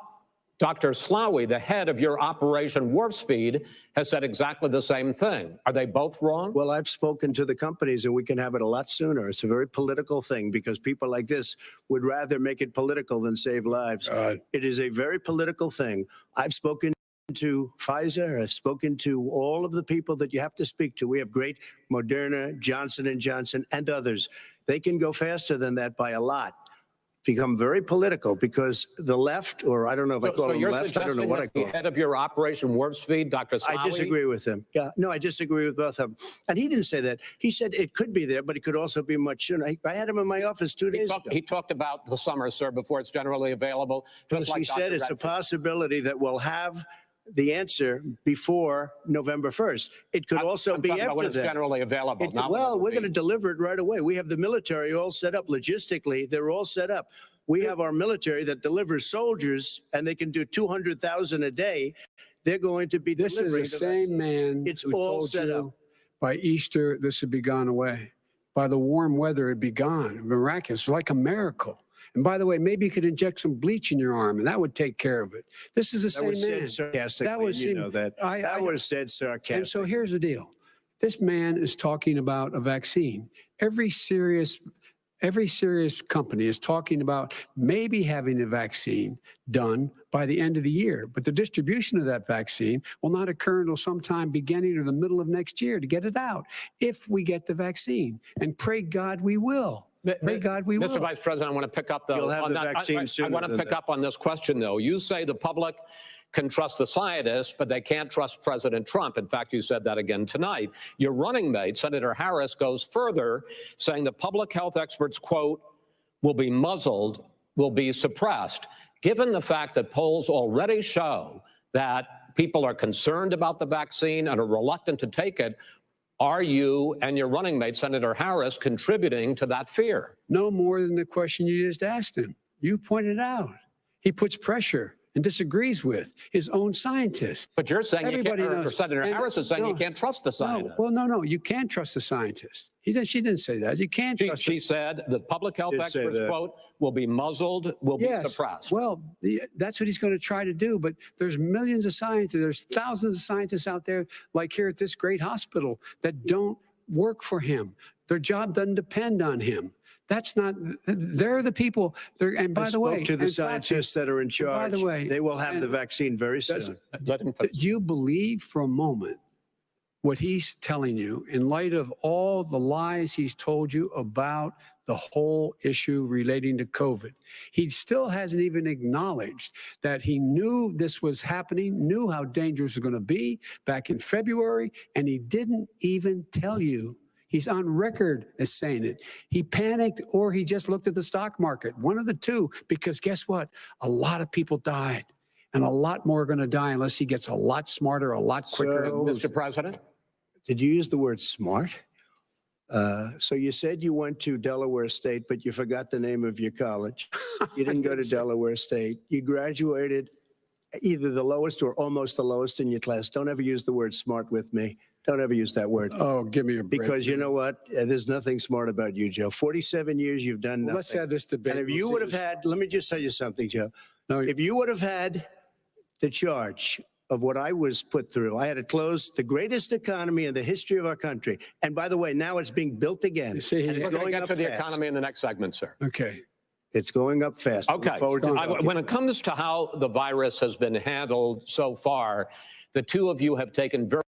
[SPEAKER 6] Dr. Slaoui, the head of your Operation Warp Speed, has said exactly the same thing. Are they both wrong?
[SPEAKER 8] Well, I've spoken to the companies and we can have it a lot sooner. It's a very political thing because people like this would rather make it political than save lives. It is a very political thing. I've spoken to Pfizer, I've spoken to all of the people that you have to speak to. We have great Moderna, Johnson & Johnson, and others. They can go faster than that by a lot. Become very political because the left, or I don't know if I call them
[SPEAKER 6] you're
[SPEAKER 8] left, I don't know what I call
[SPEAKER 6] the head of your Operation Warp Speed, Dr. Slaoui?
[SPEAKER 8] I disagree with him. Yeah, no, I disagree with both of them. And he didn't say that. He said it could be there, but it could also be much sooner. I had him in my office 2 days ago.
[SPEAKER 6] He talked about the summer, sir, before it's generally available. Just like
[SPEAKER 8] He said it's a possibility that we'll have the answer before November 1st. It could also be after
[SPEAKER 6] when it's
[SPEAKER 8] that.
[SPEAKER 6] generally available.
[SPEAKER 8] Well, we're going to deliver it right away. We have the military all set up logistically. They're all set up. We have our military that delivers soldiers, and they can do 200,000 a day. They're going to be
[SPEAKER 10] this is the same man
[SPEAKER 8] It's
[SPEAKER 10] who
[SPEAKER 8] all
[SPEAKER 10] told
[SPEAKER 8] set
[SPEAKER 10] you
[SPEAKER 8] up.
[SPEAKER 10] by Easter this would be gone away. By the warm weather, it'd be gone. Miraculous, like a miracle. And by the way, maybe you could inject some bleach in your arm, and that would take care of it. This is the same
[SPEAKER 8] That was
[SPEAKER 10] man.
[SPEAKER 8] said sarcastically.
[SPEAKER 10] That was
[SPEAKER 8] you know that. That was said sarcastically.
[SPEAKER 10] And so here's the deal. This man is talking about a vaccine. Every serious company is talking about maybe having a vaccine done by the end of the year. But the distribution of that vaccine will not occur until sometime beginning or the middle of next year to get it out, if we get the vaccine. And pray God we will. Pray God we will.
[SPEAKER 6] Mr. Vice President, I want to pick up
[SPEAKER 8] You'll have
[SPEAKER 6] on
[SPEAKER 8] the
[SPEAKER 6] that.
[SPEAKER 8] vaccine sooner
[SPEAKER 6] I want to
[SPEAKER 8] than
[SPEAKER 6] pick
[SPEAKER 8] that.
[SPEAKER 6] up on this question, though. You say the public can trust the scientists, but they can't trust President Trump. In fact, you said that again tonight. Your running mate, Senator Harris, goes further, saying the public health experts, quote, will be muzzled, will be suppressed. Given the fact that polls already show that people are concerned about the vaccine and are reluctant to take it, are you and your running mate, Senator Harris, contributing to that fear?
[SPEAKER 10] No more than the question you just asked him. You pointed out. He puts pressure and disagrees with his own scientists.
[SPEAKER 6] But you're saying
[SPEAKER 10] Everybody
[SPEAKER 6] you can't, or
[SPEAKER 10] knows.
[SPEAKER 6] Senator
[SPEAKER 10] And
[SPEAKER 6] Harris is saying you
[SPEAKER 10] no,
[SPEAKER 6] can't trust the scientists.
[SPEAKER 10] No, you can't trust the scientists. She didn't say that. You can't trust
[SPEAKER 6] She said the public health
[SPEAKER 8] Did say
[SPEAKER 6] experts,
[SPEAKER 8] that.
[SPEAKER 6] quote, will be muzzled, will be suppressed.
[SPEAKER 10] Well, that's what he's going to try to do. But there's millions of scientists. There's thousands of scientists out there, like here at this great hospital, that don't work for him. Their job doesn't depend on him. That's not, they're the people. And by the way,
[SPEAKER 8] I spoke to the
[SPEAKER 10] and
[SPEAKER 8] scientists that are in charge.
[SPEAKER 10] by the way,
[SPEAKER 8] they will have the vaccine very soon.
[SPEAKER 10] do you believe for a moment what he's telling you in light of all the lies he's told you about the whole issue relating to COVID? He still hasn't even acknowledged that he knew this was happening, knew how dangerous it was going to be back in February, and he didn't even tell you. He's on record as saying it. He panicked or he just looked at the stock market, one of the two, because guess what? A lot of people died and a lot more are going to die unless he gets a lot smarter, a lot quicker.
[SPEAKER 8] So,
[SPEAKER 6] Mr. President?
[SPEAKER 8] Did you use the word smart? So you said you went to Delaware State, but you forgot the name of your college. You didn't go to Delaware State. You graduated either the lowest or almost the lowest in your class. Don't ever use the word smart with me. Don't ever use that word.
[SPEAKER 10] Oh, give me a break.
[SPEAKER 8] Because you know what? There's nothing smart about you, Joe. 47 years you've done nothing.
[SPEAKER 10] Let's have this debate.
[SPEAKER 8] And if you would have had, let me just tell you something, Joe.
[SPEAKER 10] No,
[SPEAKER 8] if you would have had the charge of what I was put through, I had to close the greatest economy in the history of our country. And by the way, now it's being built again.
[SPEAKER 10] You see,
[SPEAKER 8] and it's
[SPEAKER 6] We're going to
[SPEAKER 8] going
[SPEAKER 6] get
[SPEAKER 8] up
[SPEAKER 6] to the
[SPEAKER 8] fast.
[SPEAKER 6] economy in the next segment, sir.
[SPEAKER 10] Okay.
[SPEAKER 8] It's going up fast.
[SPEAKER 6] Okay.
[SPEAKER 8] Look forward to talking.
[SPEAKER 6] When it comes to how the virus has been handled so far, the two of you have taken very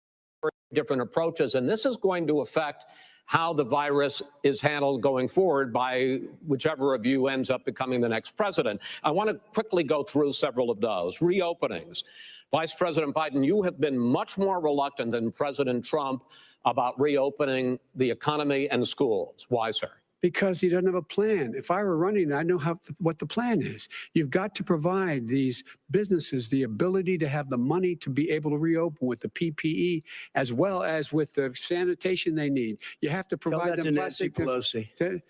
[SPEAKER 6] different approaches, and this is going to affect how the virus is handled going forward by whichever of you ends up becoming the next president. I want to quickly go through several of those. Reopenings. Vice President Biden, you have been much more reluctant than President Trump about reopening the economy and schools. Why, sir?
[SPEAKER 10] Because he doesn't have a plan. If I were running, I know what the plan is. You've got to provide these businesses the ability to have the money to be able to reopen with the PPE as well as with the sanitation they need. You have to
[SPEAKER 8] Tell
[SPEAKER 10] provide
[SPEAKER 8] that
[SPEAKER 10] them
[SPEAKER 8] to Nancy
[SPEAKER 10] plastic.
[SPEAKER 8] Pelosi.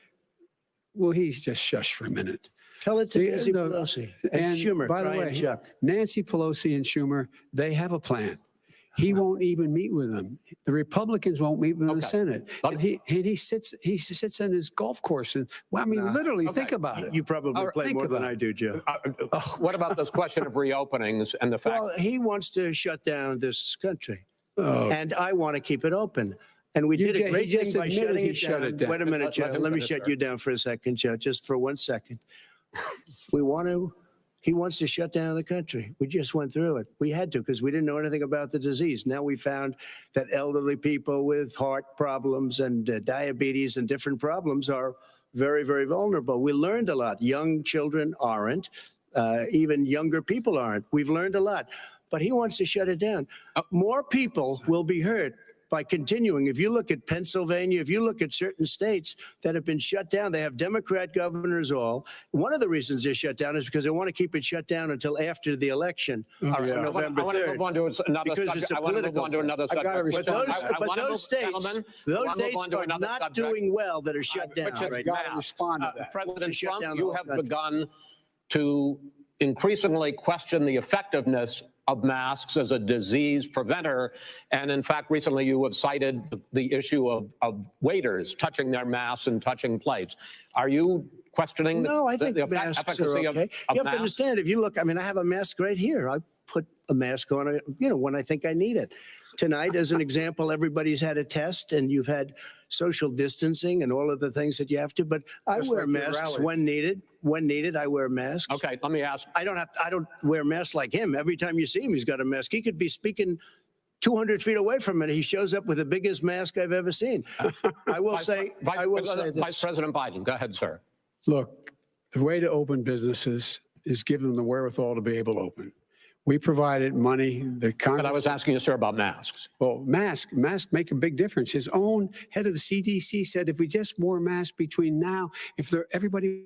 [SPEAKER 10] Well, he's just shush for a minute.
[SPEAKER 8] Tell it to Nancy Pelosi and Schumer.
[SPEAKER 10] By the
[SPEAKER 8] Brian
[SPEAKER 10] way,
[SPEAKER 8] Chuck.
[SPEAKER 10] Nancy Pelosi and Schumer, they have a plan. He won't even meet with them. The Republicans won't meet with the Senate. And he sits on his golf course. And well, I mean, literally, think about it.
[SPEAKER 8] You probably play
[SPEAKER 10] think
[SPEAKER 8] more than
[SPEAKER 10] about
[SPEAKER 8] I do, Joe.
[SPEAKER 6] What about this question of reopenings and the fact?
[SPEAKER 8] Well, he wants to shut down this country,
[SPEAKER 10] Oh.
[SPEAKER 8] and I want to keep it open. And we did a great
[SPEAKER 10] he
[SPEAKER 8] thing
[SPEAKER 10] just
[SPEAKER 8] by
[SPEAKER 10] admitted
[SPEAKER 8] shutting
[SPEAKER 10] he
[SPEAKER 8] it
[SPEAKER 10] shut
[SPEAKER 8] down.
[SPEAKER 10] it down.
[SPEAKER 8] Wait a minute, Joe. Let me shut you down for a second, Joe, just for 1 second. He wants to shut down the country. We just went through it. We had to because we didn't know anything about the disease. Now we found that elderly people with heart problems and diabetes and different problems are very, very vulnerable. We learned a lot. Young children aren't. Even younger people aren't. We've learned a lot. But he wants to shut it down. More people will be hurt by continuing. If you look at Pennsylvania, if you look at certain states that have been shut down, they have Democrat governors all. One of the reasons they're shut down is because they want to keep it shut down until after the election on November 3rd.
[SPEAKER 6] I want to move on to another
[SPEAKER 8] because
[SPEAKER 6] subject.
[SPEAKER 8] it's a
[SPEAKER 6] I want to move on to another subject.
[SPEAKER 8] But those states are not doing well that are shut down right now.
[SPEAKER 6] President Trump, you have begun to increasingly question the effectiveness of masks as a disease preventer. And in fact, recently you have cited the issue of waiters touching their masks and touching plates. Are you questioning
[SPEAKER 8] I think
[SPEAKER 6] the
[SPEAKER 8] masks
[SPEAKER 6] efficacy
[SPEAKER 8] are
[SPEAKER 6] of
[SPEAKER 8] okay. You have
[SPEAKER 6] masks?
[SPEAKER 8] to understand, if you look, I mean, I have a mask right here. I put a mask on, when I think I need it. Tonight, as an example, everybody's had a test and you've had social distancing and all of the things that you have to, but I
[SPEAKER 10] Just
[SPEAKER 8] wear
[SPEAKER 10] like your
[SPEAKER 8] masks
[SPEAKER 10] rally.
[SPEAKER 8] when needed. When needed, I wear masks.
[SPEAKER 6] Okay, let me ask.
[SPEAKER 8] I don't wear masks like him. Every time you see him, he's got a mask. He could be speaking 200 feet away from it. He shows up with the biggest mask I've ever seen. I will say this.
[SPEAKER 6] Vice President Biden, go ahead, sir.
[SPEAKER 10] Look, the way to open businesses is give them the wherewithal to be able to open. We provided money.
[SPEAKER 6] But I was asking you, sir, about masks.
[SPEAKER 10] Well, masks make a big difference. His own head of the CDC said if we just wore masks between now, everybody